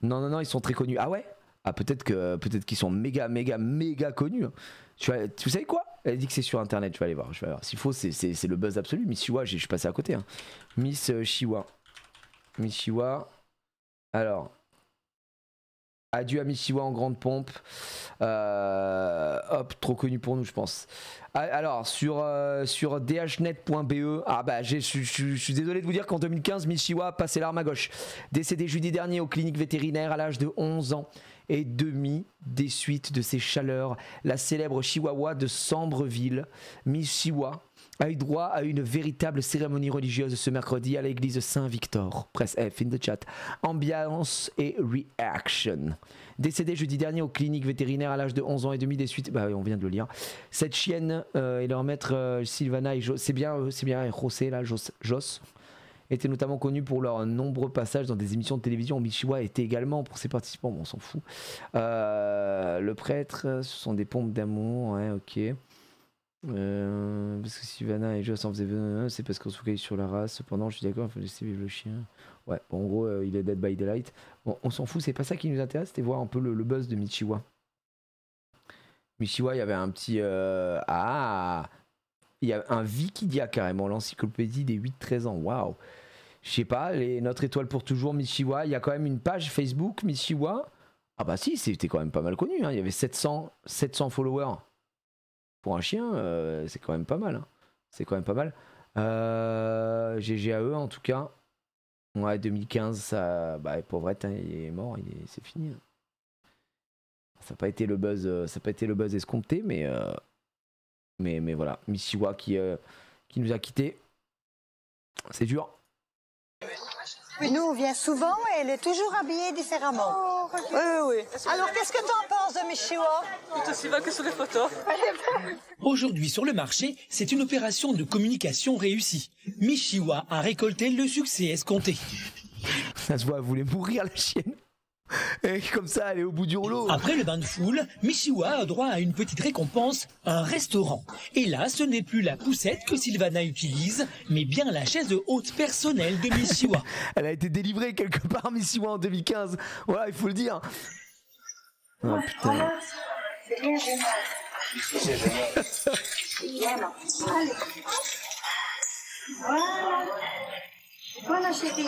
Non, ils sont très connus. Ah ouais? Ah peut-être qu'ils sont méga connus. Tu savez quoi? Elle dit que c'est sur internet, je vais aller voir. S'il faut, c'est le buzz absolu. Miss Chiwa, je suis passé à côté. Hein. Miss Chiwa. Miss Chiwa. Alors. Adieu à Miss Chiwa en grande pompe. Hop, trop connu pour nous, je pense. Alors, sur dhnet.be, ah bah, je suis désolé de vous dire qu'en 2015, Miss Chiwa a passé l'arme à gauche. Décédé jeudi dernier aux cliniques vétérinaires à l'âge de 11 ans et demi des suites de ses chaleurs. La célèbre Chihuahua de Sambreville, Miss Chiwa, a eu droit à une véritable cérémonie religieuse ce mercredi à l'église Saint-Victor. Presse F in the chat. Ambiance et reaction. Décédée jeudi dernier aux cliniques vétérinaires à l'âge de 11 ans et demi des suites. Bah oui, on vient de le lire. Cette chienne et leur maître Sylvana et Jos, c'est bien José là, Jos, étaient notamment connus pour leurs nombreux passages dans des émissions de télévision. Michiwa était également pour ses participants, bon, on s'en fout. Le prêtre, ce sont des pompes d'amour, ouais, ok. Parce que Sylvana et Joss en faisaient, c'est parce qu'on se focalise sur la race. Cependant, je suis d'accord, il faut laisser vivre le chien. Ouais, bon, en gros, il est dead by daylight. Bon, on s'en fout, c'est pas ça qui nous intéresse, c'était voir un peu le buzz de Michiwa. Michiwa, il y avait un petit. Il y a un Wikidia carrément, l'encyclopédie des 8-13 ans. Waouh! Je sais pas, notre étoile pour toujours, Michiwa. Il y a quand même une page Facebook, Michiwa. Ah bah si, c'était quand même pas mal connu. Hein. Il y avait 700 followers. Pour un chien, c'est quand même pas mal. Hein. C'est quand même pas mal. GG à eux en tout cas. Ouais, 2015, ça, bah, Pauvrette, hein, il est mort, c'est fini. Hein. Ça n'a pas été le buzz escompté, mais voilà. Michiwa qui nous a quittés. C'est dur. Nous, on vient souvent et elle est toujours habillée différemment. Oui. Alors, qu'est-ce que tu en penses de Michiwa? Il est aussi bas que sur les photos. Aujourd'hui sur le marché, c'est une opération de communication réussie. Michiwa a récolté le succès escompté. Ça se voit, elle voulait mourir la chienne. Et comme ça, elle est au bout du rouleau. Après le bain de foule, Michiwa a droit à une petite récompense, un restaurant. Et là, ce n'est plus la poussette que Sylvana utilise, mais bien la chaise haute personnelle de Michiwa. Elle a été délivrée quelque part, Michiwa, en 2015. Voilà, il faut le dire. Oh putain. Voilà, c'est bien génial. Voilà. Allez. Voilà, chérie.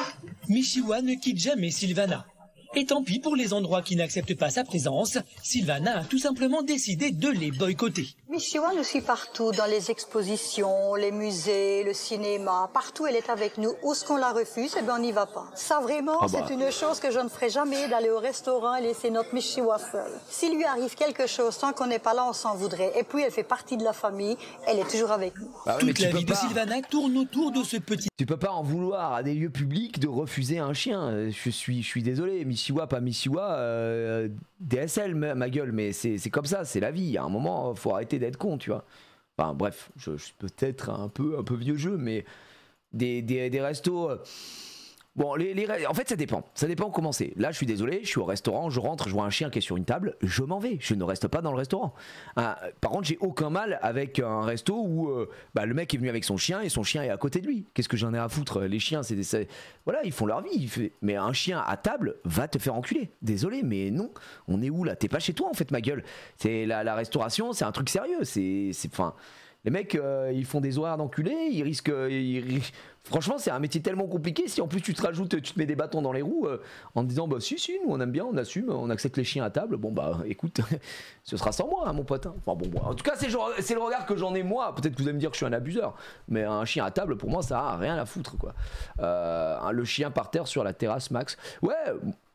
Michiwa ne quitte jamais Sylvana. Et tant pis pour les endroits qui n'acceptent pas sa présence, Sylvana a tout simplement décidé de les boycotter. Michiwa nous suit partout, dans les expositions, les musées, le cinéma, partout elle est avec nous. Où est-ce qu'on la refuse, eh bien on n'y va pas. Ça vraiment, c'est une chose que je ne ferai jamais, d'aller au restaurant et laisser notre Michiwa seule. S'il lui arrive quelque chose, tant qu'on n'est pas là, on s'en voudrait. Et puis elle fait partie de la famille, elle est toujours avec nous. Bah oui, toute la vie de Sylvana tourne autour de ce petit... Tu peux pas en vouloir à des lieux publics de refuser un chien. Je suis désolé, Michiwa, pas Michiwa, DSL ma gueule, mais c'est comme ça, c'est la vie. À un moment, faut arrêter d'être con, tu vois. Enfin bref, je suis peut-être un peu vieux jeu, mais des restos. Bon, en fait, ça dépend. Ça dépend comment c'est. Là, je suis désolé, je suis au restaurant, je rentre, je vois un chien qui est sur une table, je m'en vais. Je ne reste pas dans le restaurant. Par contre, j'ai aucun mal avec un resto où le mec est venu avec son chien et son chien est à côté de lui. Qu'est-ce que j'en ai à foutre? Les chiens, voilà, ils font leur vie. Mais un chien à table va te faire enculer. Désolé, mais non. On est où là? T'es pas chez toi en fait, ma gueule. C'est la restauration, c'est un truc sérieux. Les mecs, ils font des horaires d'enculés, ils risquent. Franchement, c'est un métier tellement compliqué. Si en plus tu te rajoutes, tu te mets des bâtons dans les roues en te disant bah si, nous on aime bien, on assume, on accepte les chiens à table. Bon bah écoute, ce sera sans moi, hein, mon pote. Hein. Enfin bon, en tout cas, c'est le regard que j'en ai moi. Peut-être que vous allez me dire que je suis un abuseur, mais un chien à table, pour moi, ça a rien à foutre quoi. Le chien par terre sur la terrasse, Max. Ouais,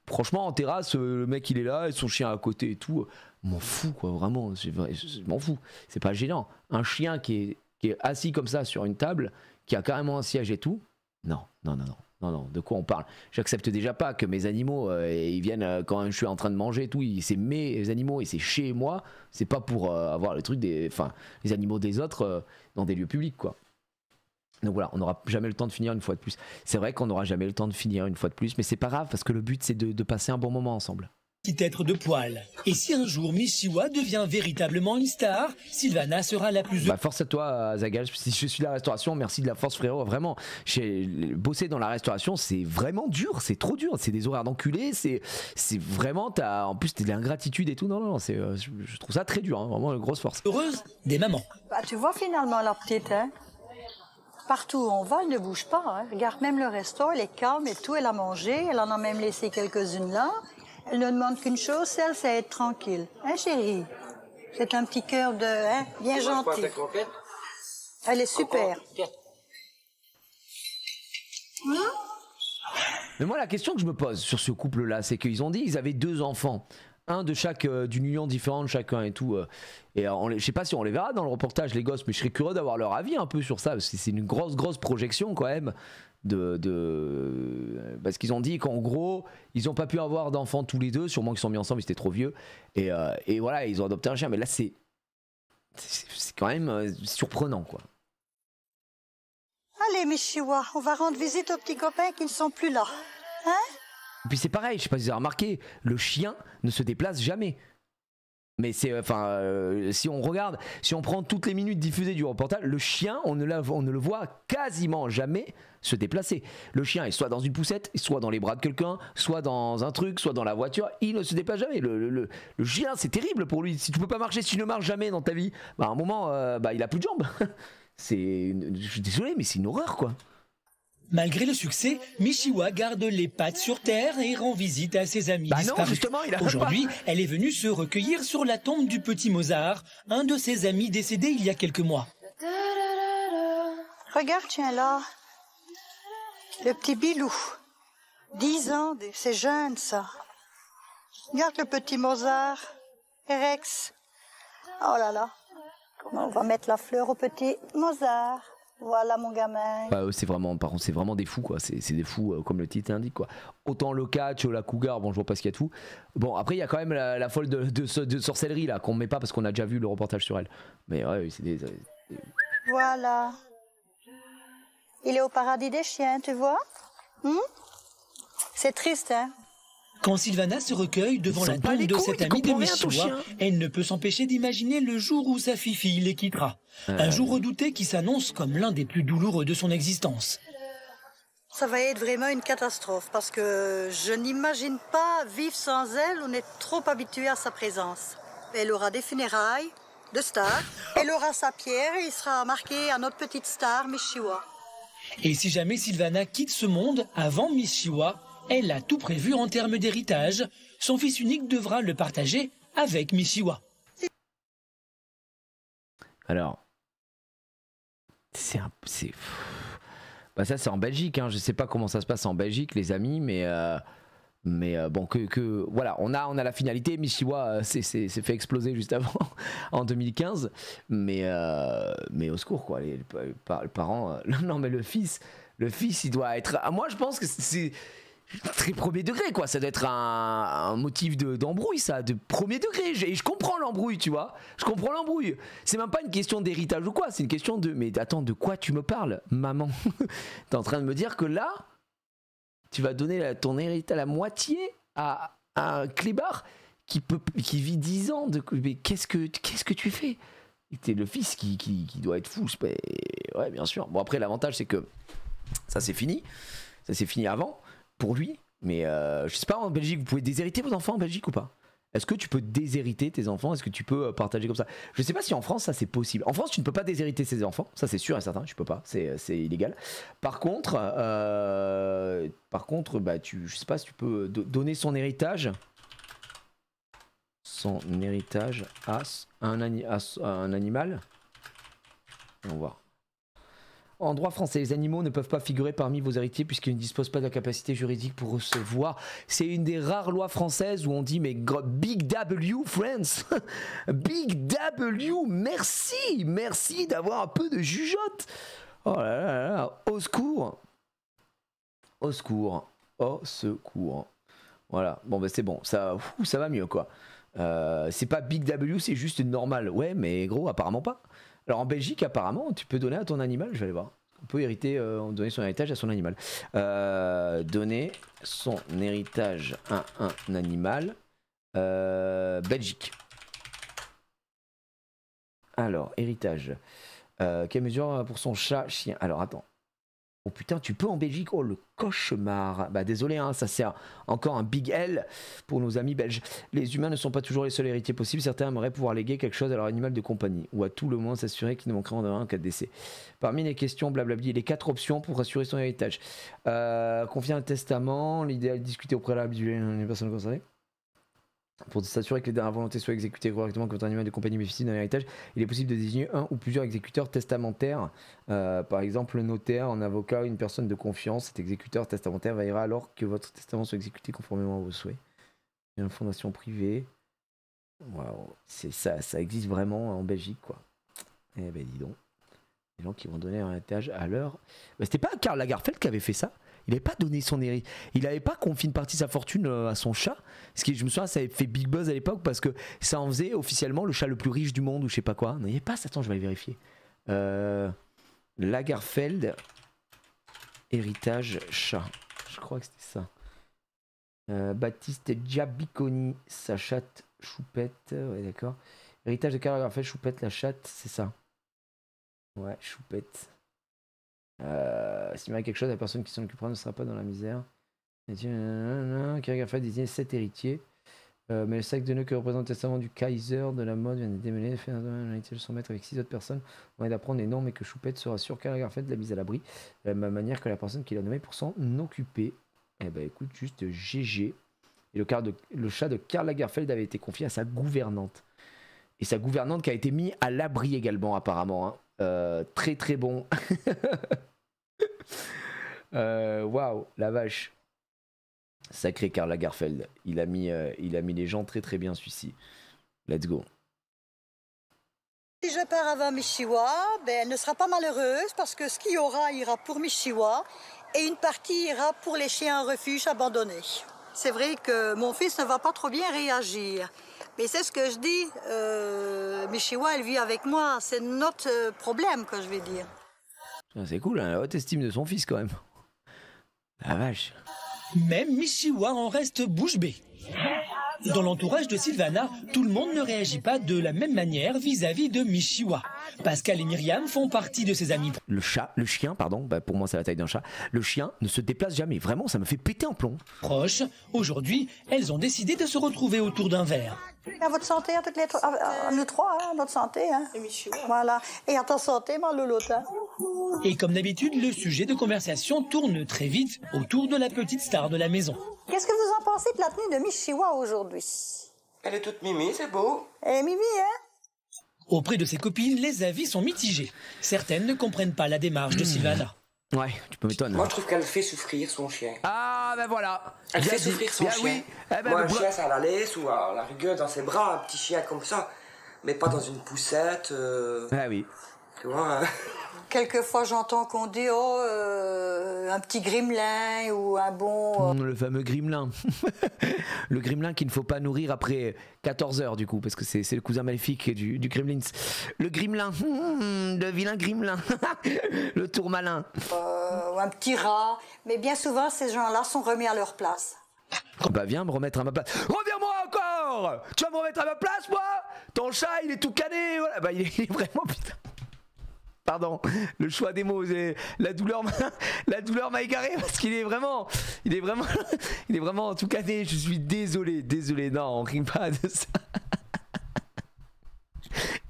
franchement, en terrasse, le mec il est là et son chien à côté et tout. M'en fous quoi, vraiment, je m'en fous. C'est pas gênant. Un chien qui est assis comme ça sur une table, qui a carrément un siège et tout, non, de quoi on parle? J'accepte déjà pas que mes animaux, ils viennent quand je suis en train de manger et tout, c'est mes animaux et c'est chez moi, c'est pas pour avoir le truc les animaux des autres dans des lieux publics quoi. Donc voilà, on n'aura jamais le temps de finir une fois de plus. C'est vrai qu'on n'aura jamais le temps de finir une fois de plus, mais c'est pas grave parce que le but c'est de passer un bon moment ensemble. Petit être de poil. Et si un jour Michiwa devient véritablement une star, Sylvana sera la plus... Bah force à toi Zagal, si je suis de la restauration, merci de la force frérot, vraiment, j'ai bossé dans la restauration, c'est vraiment dur, c'est trop dur, c'est des horaires d'enculés, c'est vraiment, en plus t'as de l'ingratitude et tout, non, je trouve ça très dur, hein, vraiment une grosse force. Heureuse des mamans. Bah, tu vois finalement la petite, hein, partout où on va, elle ne bouge pas, hein. Regarde même le resto, elle est calme et tout, elle a mangé, elle en a même laissé quelques-unes là. Elle ne demande qu'une chose, c'est être tranquille. Hein, chérie? C'est un petit cœur de... Hein, bien gentil. Elle est super. Mais moi, la question que je me pose sur ce couple-là, c'est qu'ils ont dit qu'ils avaient 2 enfants. Un de chaque, d'une union différente chacun et tout. Et je sais pas si on les verra dans le reportage, les gosses, mais je serais curieux d'avoir leur avis un peu sur ça, parce que c'est une grosse projection quand même. Parce qu'ils ont dit qu'en gros ils n'ont pas pu avoir d'enfants tous les deux, sûrement qu'ils sont mis ensemble, ils étaient trop vieux et voilà, ils ont adopté un chien, mais là c'est quand même surprenant quoi. Allez Michiwa, on va rendre visite aux petits copains qui ne sont plus là, hein? Et puis c'est pareil, je sais pas si vous avez remarqué, le chien ne se déplace jamais. Mais c'est, si on regarde, si on prend toutes les minutes diffusées du reportage, le chien, on ne le voit quasiment jamais se déplacer. Le chien est soit dans une poussette, soit dans les bras de quelqu'un, soit dans un truc, soit dans la voiture, il ne se déplace jamais. Le chien, c'est terrible pour lui. Si tu peux pas marcher, si tu ne marches jamais dans ta vie, à un moment, il a plus de jambes. Je suis désolé, mais c'est une horreur quoi. Malgré le succès, Michiwa garde les pattes sur terre et rend visite à ses amis disparus. Non, justement, aujourd'hui, elle est venue se recueillir sur la tombe du petit Mozart, un de ses amis décédé il y a quelques mois. Regarde, tiens là, le petit Bilou, 10 ans, c'est jeune ça. Regarde le petit Mozart, Rex. Oh là là, comment on va mettre la fleur au petit Mozart. Voilà mon gamin. C'est vraiment, par contre, c'est vraiment des fous quoi. C'est des fous comme le titre indique quoi. Autant le catch, la cougar, bon je vois pas ce qu'il y a tout. Bon après il y a quand même la folle de sorcellerie là qu'on met pas parce qu'on a déjà vu le reportage sur elle. Mais ouais c'est des... Voilà. Il est au paradis des chiens, tu vois? C'est triste hein. Quand Sylvana se recueille devant la tombe de cette amie de Michiwa, elle ne peut s'empêcher d'imaginer le jour où sa fille les quittera. Un jour redouté qui s'annonce comme l'un des plus douloureux de son existence. Ça va être vraiment une catastrophe parce que je n'imagine pas vivre sans elle, on est trop habitué à sa présence. Elle aura des funérailles de star, elle aura sa pierre et il sera marqué à notre petite star Michiwa. Et si jamais Sylvana quitte ce monde avant Michiwa, elle a tout prévu en termes d'héritage. Son fils unique devra le partager avec Michiwa. Alors, ça c'est en Belgique, hein. Je sais pas comment ça se passe en Belgique, les amis, mais bon, voilà, on a la finalité. Michiwa s'est fait exploser juste avant, en 2015, mais au secours quoi, les parents. Non mais le fils, il doit être. Moi je pense que c'est très premier degré quoi, ça doit être un motif d'embrouille ça, de premier degré, et je comprends l'embrouille tu vois, c'est même pas une question d'héritage ou quoi, c'est une question de, mais attends, de quoi tu me parles maman? T'es en train de me dire que là, tu vas donner ton héritage, la moitié à un clébard qui vit 10 ans, mais qu'est-ce que tu fais? T'es le fils qui doit être fou, ouais bien sûr, bon après l'avantage c'est que ça c'est fini avant, pour lui, mais je sais pas, en Belgique, vous pouvez déshériter vos enfants en Belgique ou pas? Est-ce que tu peux déshériter tes enfants? Est-ce que tu peux partager comme ça? Je sais pas si en France ça c'est possible. En France tu ne peux pas déshériter ses enfants, ça c'est sûr et certain, tu peux pas, c'est illégal. Par contre, bah, je sais pas si tu peux donner son héritage. Son héritage à un animal. On va voir. En droit français, les animaux ne peuvent pas figurer parmi vos héritiers puisqu'ils ne disposent pas de la capacité juridique pour recevoir. C'est une des rares lois françaises où on dit mais Big W friends, Big W, merci d'avoir un peu de jugeote. Oh là là là, au secours, au secours, au secours. Voilà, bon bah c'est bon, ça va mieux quoi. C'est pas Big W, c'est juste normal. Ouais, mais gros, apparemment pas. Alors en Belgique, apparemment, tu peux donner à ton animal, je vais aller voir. On peut hériter, donner son héritage à son animal. Donner son héritage à un animal. Belgique. Alors, héritage. Quelle mesure pour son chat, chien? Alors, attends. Oh putain, tu peux en Belgique? Oh le cauchemar. Bah désolé, hein, ça sert encore un big L pour nos amis belges. Les humains ne sont pas toujours les seuls héritiers possibles. Certains aimeraient pouvoir léguer quelque chose à leur animal de compagnie, ou à tout le moins s'assurer qu'ils ne manqueront de rien en cas de décès. Parmi les questions, blablabli, les 4 options pour assurer son héritage. Confier un testament, l'idéal discuter au préalable des personnes concernées. Pour s'assurer que les dernières volontés soient exécutées correctement, que votre animal de compagnie bénéficie d'un héritage, il est possible de désigner un ou plusieurs exécuteurs testamentaires. Par exemple, le notaire, un avocat, une personne de confiance. Cet exécuteur testamentaire veillera alors que votre testament soit exécuté conformément à vos souhaits. Une fondation privée. Waouh, c'est ça, ça existe vraiment en Belgique, quoi. Eh ben dis donc. Les gens qui vont donner un héritage à leur... Bah, c'était pas Karl Lagerfeld qui avait fait ça? Il n'avait pas donné son héritage. Il n'avait pas confié une partie de sa fortune à son chat. Ce qui, je me souviens, ça avait fait big buzz à l'époque parce que ça en faisait officiellement le chat le plus riche du monde ou je sais pas quoi. Non, il n'y avait pas ça. Attends, je vais aller vérifier. Lagerfeld, héritage chat. Je crois que c'était ça. Baptiste Giabiconi, sa chatte Choupette. Ouais, d'accord. Héritage de Karl Lagerfeld, Choupette, la chatte, c'est ça. Ouais, Choupette. S'il y a quelque chose, la personne qui s'en occupera ne sera pas dans la misère. Karl Lagerfeld désignait 7 héritiers. Mais le sac de nœuds que représente le testament du Kaiser de la mode vient de démêler les faits de son maître avec 6 autres personnes. On vient d'apprendre les noms, mais que Choupette sera sûr Karl Lagerfeld l'a mise à l'abri. De la même manière que la personne qui l'a nommé pour s'en occuper. Eh ben écoute, juste GG. Et le chat de Karl Lagerfeld avait été confié à sa gouvernante. Et sa gouvernante qui a été mise à l'abri également, apparemment. Hein. Très très bon. Waouh, la vache. Sacré Karl Lagerfeld. Il a mis les gens très très bien celui-ci. Let's go. Si je pars avant Michiwa, ben, elle ne sera pas malheureuse parce que ce qu'il y aura ira pour Michiwa et une partie ira pour les chiens en refuge abandonnés. C'est vrai que mon fils ne va pas trop bien réagir. Mais c'est ce que je dis, Michiwa, elle vit avec moi, c'est notre problème, que je vais dire. C'est cool, hein, la haute estime de son fils quand même. La vache. Même Michiwa en reste bouche bée. Dans l'entourage de Sylvana, tout le monde ne réagit pas de la même manière vis-à-vis de Michiwa. Pascal et Myriam font partie de ses amis. Le chien, pardon, bah pour moi c'est la taille d'un chat. Le chien ne se déplace jamais, vraiment ça me fait péter un plomb. Proches, aujourd'hui, elles ont décidé de se retrouver autour d'un verre. À votre santé, à toutes les nous trois, hein, notre santé. Hein. Voilà. Et à ta santé, ma louloute. Hein. Et comme d'habitude, le sujet de conversation tourne très vite autour de la petite star de la maison. Qu'est-ce que vous en pensez de la tenue de Michiwa aujourd'hui? Elle est toute mimi, c'est beau. Elle est mimi, hein? Auprès de ses copines, les avis sont mitigés. Certaines ne comprennent pas la démarche de Sylvana. Ouais, tu peux m'étonner. Moi, je trouve qu'elle fait souffrir son chien. Ah, ben voilà. Elle fait souffrir son chien. Oui. Eh ben, moi, un chien, ça la laisse ou à la rigueur dans ses bras, un petit chien comme ça. Mais pas dans une poussette. Ah oui. Tu vois, hein. Quelquefois, j'entends qu'on dit un petit gremlin ou un bon... Le fameux gremlin. Le gremlin qu'il ne faut pas nourrir après 14 heures, du coup, parce que c'est le cousin maléfique du gremlins. Le gremlin, le vilain gremlin. Le tourmalin. Ou un petit rat. Mais bien souvent, ces gens-là sont remis à leur place. Bah viens me remettre à ma place. Reviens-moi encore. Tu vas me remettre à ma place, moi? Ton chat, il est tout cané. Voilà. Bah il est vraiment putain. Pardon, le choix des mots, la douleur m'a égaré parce qu'il est vraiment, il est vraiment en tout cas, je suis désolé, non, on rit pas de ça.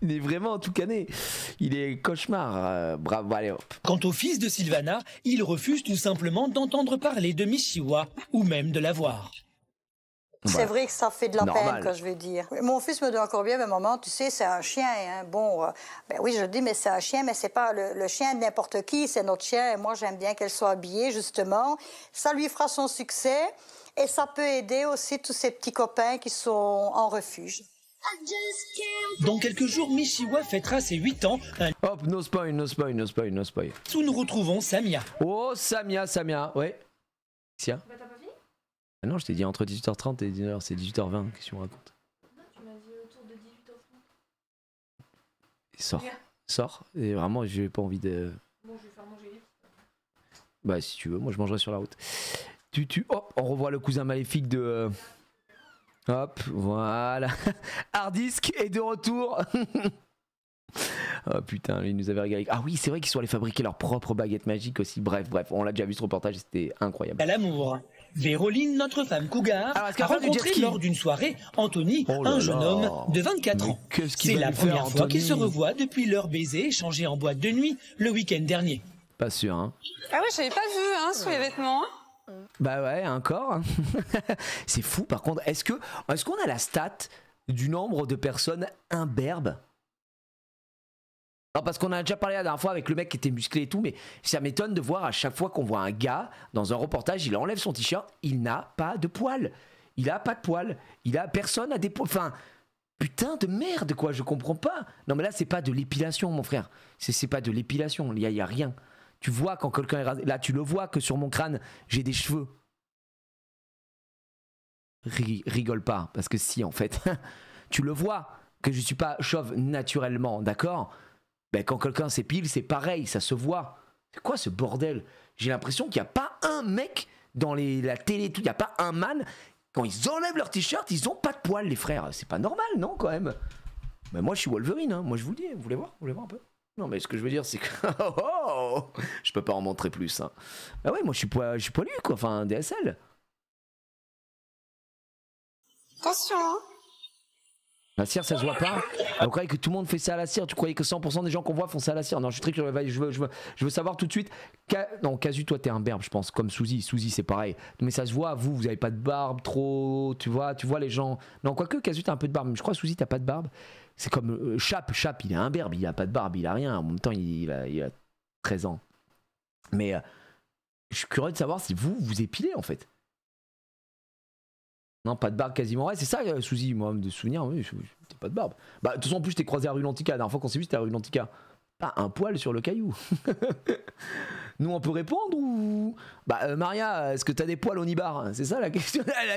Il est vraiment en tout cané. Il est cauchemar. Bravo, allez hop. Quant au fils de Sylvana, il refuse tout simplement d'entendre parler de Miss Chihuahua ou même de la voir. C'est vrai que ça fait de la normal. peine, quand je vais dire. Mon fils me dit encore bien, mais maman, tu sais, c'est un chien. Hein. Bon, ben oui, je dis, mais c'est un chien, mais c'est pas le chien de n'importe qui, c'est notre chien. Et moi, j'aime bien qu'elle soit habillée, justement. Ça lui fera son succès. Et ça peut aider aussi tous ces petits copains qui sont en refuge. Dans quelques jours, Miss Chihuahua fêtera ses 8 ans. Hop, no spoil. Où nous retrouvons Samia. Oh, Samia, ouais. Tiens. Bah, t'as pas fini? Ah non, je t'ai dit entre 18h30 et 19h, c'est 18h20, qu'est-ce que tu me racontes? Non, tu m'as dit autour de 18h30. Sors, et vraiment, j'ai pas envie de... Bon, je vais faire manger vite. Bah, si tu veux, moi je mangerai sur la route. Hop, on revoit le cousin maléfique de... Hop, voilà. Hardisk est de retour. Oh putain, lui nous avait régalé. Ah oui, c'est vrai qu'ils sont allés fabriquer leur propre baguette magique aussi. Bref, on l'a déjà vu ce reportage, c'était incroyable. À l'amour. Véroline, notre femme cougar, a rencontré lors d'une soirée Anthony, un jeune homme de 24 ans. C'est la première fois qu'ils se revoient depuis leur baiser échangé en boîte de nuit le week-end dernier. Pas sûr, hein. Ah ouais, j'avais pas vu, hein, sous les vêtements. Hein. Bah ouais, un corps. C'est fou, par contre. Est-ce qu'on a la stat du nombre de personnes imberbes? Non, parce qu'on a déjà parlé la dernière fois avec le mec qui était musclé et tout, mais ça m'étonne de voir à chaque fois qu'on voit un gars dans un reportage, il enlève son t-shirt, il n'a pas de poils. Il a pas de poils. Personne a des poils. Enfin, putain de merde, quoi, je comprends pas. Non, mais là, c'est pas de l'épilation, mon frère. C'est pas de l'épilation, il y a rien. Tu vois quand quelqu'un est rasé. Là, tu le vois que sur mon crâne, j'ai des cheveux. Rigole pas, parce que si, en fait, tu le vois que je suis pas chauve naturellement, d'accord? Ben, quand quelqu'un s'épile, c'est pareil, ça se voit. C'est quoi ce bordel? J'ai l'impression qu'il n'y a pas un mec dans la télé, tout, il n'y a pas un man. Quand ils enlèvent leur t-shirt, ils ont pas de poils, les frères. C'est pas normal, non, quand même? Ben, moi, je suis Wolverine, hein. Moi, je vous le dis. Vous voulez voir un peu? Non, mais ce que je veux dire, c'est que je peux pas en montrer plus. Hein. Bah ouais, moi, je suis poilu, quoi. Enfin, DSL. Attention, hein. La cire, ça se voit pas. Vous croyez que tout le monde fait ça à la cire? Tu croyais que 100% des gens qu'on voit font ça à la cire? Non, je suis très curieux. Je veux savoir tout de suite. Non, Casu, toi, t'es un berbe, je pense, comme Suzy. Suzy, c'est pareil. Mais ça se voit, vous avez pas de barbe trop. Tu vois les gens. Non, quoique, Casu, t'as un peu de barbe. Mais je crois, Suzy, t'as pas de barbe. C'est comme Chap, il a un berbe, il a pas de barbe, il a rien. En même temps, il a 13 ans. Mais je suis curieux de savoir si vous épilez, en fait. Non, pas de barbe quasiment. Ouais, c'est ça, Suzy, moi, de souvenir, oui, t'as pas de barbe. Bah, de toute façon, en plus, je t'ai croisé à rue Lantica. La dernière fois qu'on s'est vu, c'était à rue Lantica. Pas un poil sur le caillou. Nous, on peut répondre ou. Bah, Maria, est-ce que t'as des poils au nibar? C'est ça la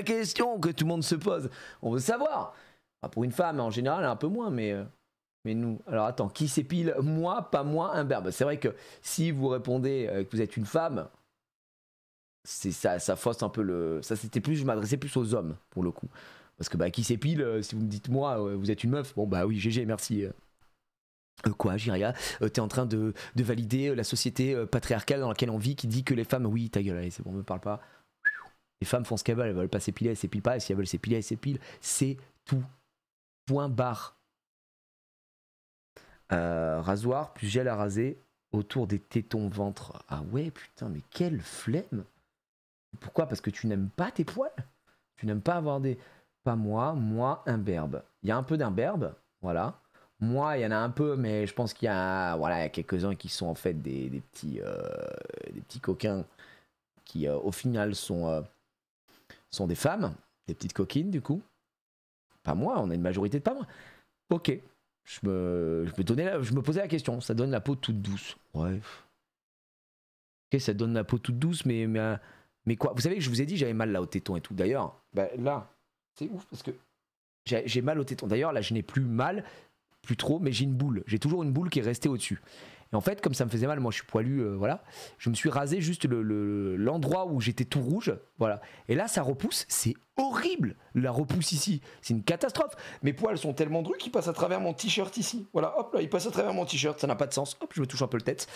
question que tout le monde se pose. On veut savoir. Bah, pour une femme, en général, un peu moins, mais nous. Alors, attends, qui s'épile? Moi, pas moi, imberbe. C'est vrai que si vous répondez que vous êtes une femme. C'est ça fausse un peu le. Ça, c'était plus. Je m'adressais plus aux hommes, pour le coup. Parce que, bah, qui s'épile, si vous me dites, moi, vous êtes une meuf, bon, bah oui, GG, merci. Quoi, Jiria? T'es en train de valider la société patriarcale dans laquelle on vit qui dit que les femmes. Oui, ta gueule, allez, c'est bon, me parle pas. Les femmes font ce qu'elles veulent, elles veulent pas s'épiler, elles s'épilent pas, et si elles veulent s'épiler, elles s'épilent. C'est tout. Point barre. Rasoir, plus gel à raser autour des tétons ventre. Ah ouais, putain, mais quelle flemme! Pourquoi? Parce que tu n'aimes pas tes poils? Tu n'aimes pas avoir des... Pas moi, imberbe. Il y a un peu d'imberbe, voilà. Moi, il y en a un peu, mais je pense qu'il y a, voilà, quelques-uns qui sont en fait des petits coquins qui, au final, sont des femmes, des petites coquines, du coup. Pas moi, on a une majorité de pas moi. Ok, je me posais la question, ça donne la peau toute douce. Ouais. Ok, ça donne la peau toute douce, mais quoi? Vous savez que je vous ai dit, j'avais mal là au téton et tout. D'ailleurs, bah, là, c'est ouf parce que j'ai mal au téton. D'ailleurs, là, je n'ai plus mal, plus trop, mais j'ai une boule. J'ai toujours une boule qui est restée au-dessus. Et en fait, comme ça me faisait mal, moi je suis poilu, voilà, je me suis rasé juste l'endroit où j'étais tout rouge, voilà. Et là, ça repousse, c'est horrible, la repousse ici, c'est une catastrophe. Mes poils sont tellement drus qu'ils passent à travers mon t-shirt ici, voilà, hop là, ils passent à travers mon t-shirt, ça n'a pas de sens. Hop, je me touche un peu le tête.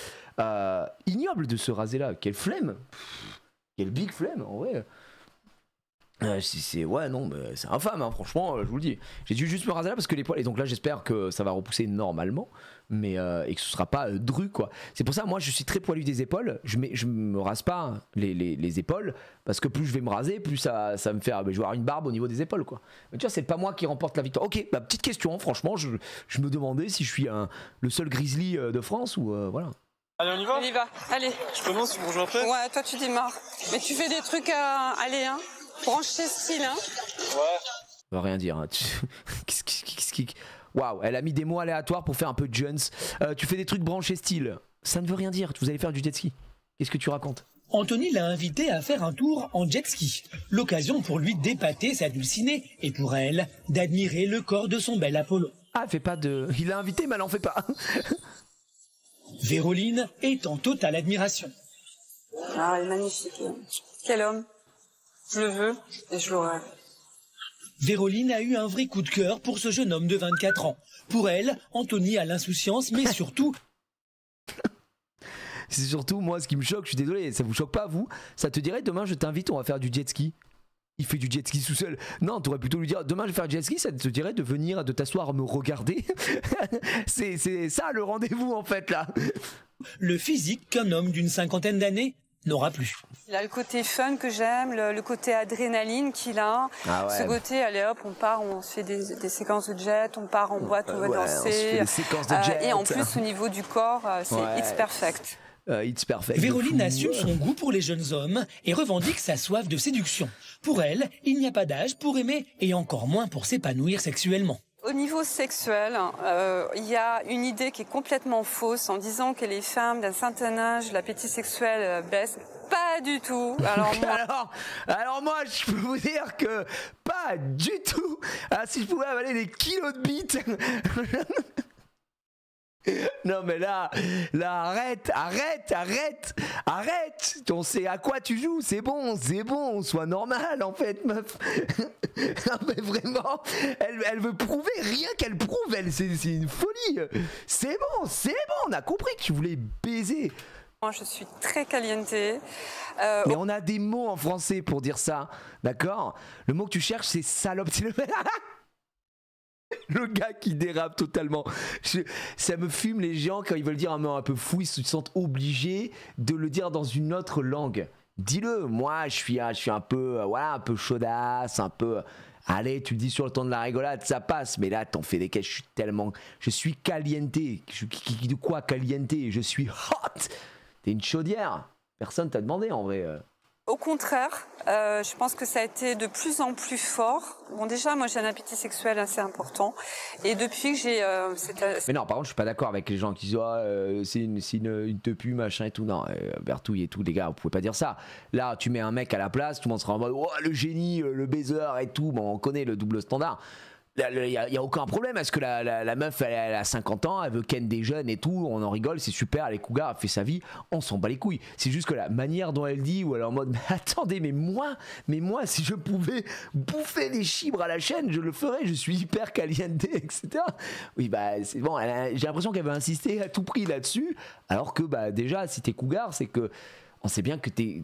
Ignoble de se raser là, quelle flemme, quelle big flemme, en vrai. Ouais, non, mais c'est infâme, hein, franchement, je vous le dis. J'ai dû juste me raser là parce que les poils. Et donc là, j'espère que ça va repousser normalement, mais et que ce sera pas dru, quoi. C'est pour ça, moi, je suis très poilu des épaules. Je me rase pas les épaules parce que plus je vais me raser, plus ça me fait. Je vais avoir une barbe au niveau des épaules, quoi. Mais tu vois, c'est pas moi qui remporte la victoire. Ok, petite question, franchement, je me demandais si je suis le seul grizzly de France ou voilà. Allez, on y va? On y va, allez. Je commence, pour jouer après? Ouais, toi, tu démarres. Mais tu fais des trucs à. Allez, hein. Branché style, hein. Ouais. Ça va rien dire. Hein. Waouh, elle a mis des mots aléatoires pour faire un peu de Jones. Tu fais des trucs branchés style. Ça ne veut rien dire. Vous allez faire du jet ski. Qu'est-ce que tu racontes? Anthony l'a invité à faire un tour en jet ski. L'occasion pour lui d'épater sa dulcinée et pour elle d'admirer le corps de son bel Apollo. Ah, elle fait pas de. Il l'a invité, mais elle en fait pas. Véroline est en totale admiration. Ah, elle est magnifique. Quel homme. Je le veux et je l'aurai. Véroline a eu un vrai coup de cœur pour ce jeune homme de 24 ans. Pour elle, Anthony a l'insouciance, mais surtout... C'est surtout, moi, ce qui me choque, je suis désolé, ça vous choque pas, vous? Ça te dirait, demain, je t'invite, on va faire du jet ski? Il fait du jet ski tout seul. Non, t'aurais plutôt lui dire, demain, je vais faire du jet ski, ça te dirait de venir, de t'asseoir, me regarder? C'est ça, le rendez-vous, en fait, là. Le physique qu'un homme d'une cinquantaine d'années n'aura plus. Il a le côté fun que j'aime, le côté adrénaline qu'il a. Ah ouais. Ce côté, allez hop, on part, on se fait des séquences de jet, on part en boîte, on va danser. On se fait des séquences de jet. Et en plus, au niveau du corps, c'est it's perfect. It's perfect. Véroline assume son goût pour les jeunes hommes et revendique sa soif de séduction. Pour elle, il n'y a pas d'âge pour aimer et encore moins pour s'épanouir sexuellement. Au niveau sexuel, il y a une idée qui est complètement fausse en disant que les femmes d'un certain âge, l'appétit sexuel baisse. Pas du tout. Alors moi, je peux vous dire que pas du tout. Ah, si je pouvais avaler des kilos de bites. Non mais là, arrête. On sait à quoi tu joues, c'est bon, sois normal en fait, meuf. Non mais vraiment, elle veut prouver, rien qu'elle prouve, c'est une folie. C'est bon, on a compris que tu voulais baiser. Moi je suis très caliente. Mais on a des mots en français pour dire ça, d'accord? Le mot que tu cherches c'est salope, c'est le gars qui dérape totalement. Ça me fume les gens quand ils veulent dire un mot un peu fou, ils se sentent obligés de le dire dans une autre langue. Dis-le, moi je suis un peu, voilà, un peu chaudasse, un peu... Allez, tu le dis sur le ton de la rigolade, ça passe. Mais là, t'en fais des caisses, je suis caliente. De quoi caliente? Je suis hot. T'es une chaudière. Personne t'a demandé en vrai. Au contraire, je pense que ça a été de plus en plus fort. Bon, déjà, moi, j'ai un appétit sexuel assez important. Et depuis que j'ai... Mais non, par contre, je suis pas d'accord avec les gens qui disent c'est une tepu, machin et tout. Non, Bertouille et tout, les gars, vous pouvez pas dire ça. Là, tu mets un mec à la place, tout le monde sera en mode oh, le génie, le baiser et tout. Bon, on connaît le double standard. Il y a aucun problème. Est-ce que la meuf elle a 50 ans, elle veut ken des jeunes et tout, on en rigole, c'est super, elle est cougar, elle fait sa vie, on s'en bat les couilles. C'est juste que la manière dont elle dit, ou elle est en mode mais attendez, mais moi si je pouvais bouffer des chibres à la chaîne, je le ferais, je suis hyper caliente, etc. Oui bah c'est bon, j'ai l'impression qu'elle veut insister à tout prix là-dessus, alors que bah déjà si t'es cougar, c'est que on sait bien que t'es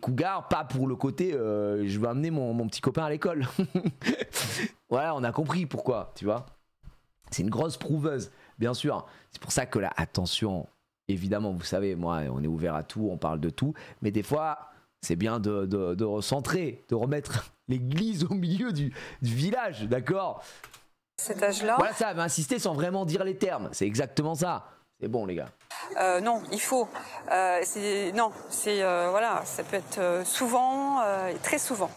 cougar, pas pour le côté je veux amener mon petit copain à l'école. Voilà, on a compris pourquoi, tu vois. C'est une grosse prouveuse, bien sûr. C'est pour ça que là, attention, évidemment, vous savez, moi, on est ouvert à tout, on parle de tout, mais des fois, c'est bien de recentrer, de remettre l'église au milieu du village, d'accord? Cet âge-là... Voilà, ça, elle va insister sans vraiment dire les termes, c'est exactement ça. C'est bon, les gars. Non, il faut. Voilà, ça peut être souvent et très souvent.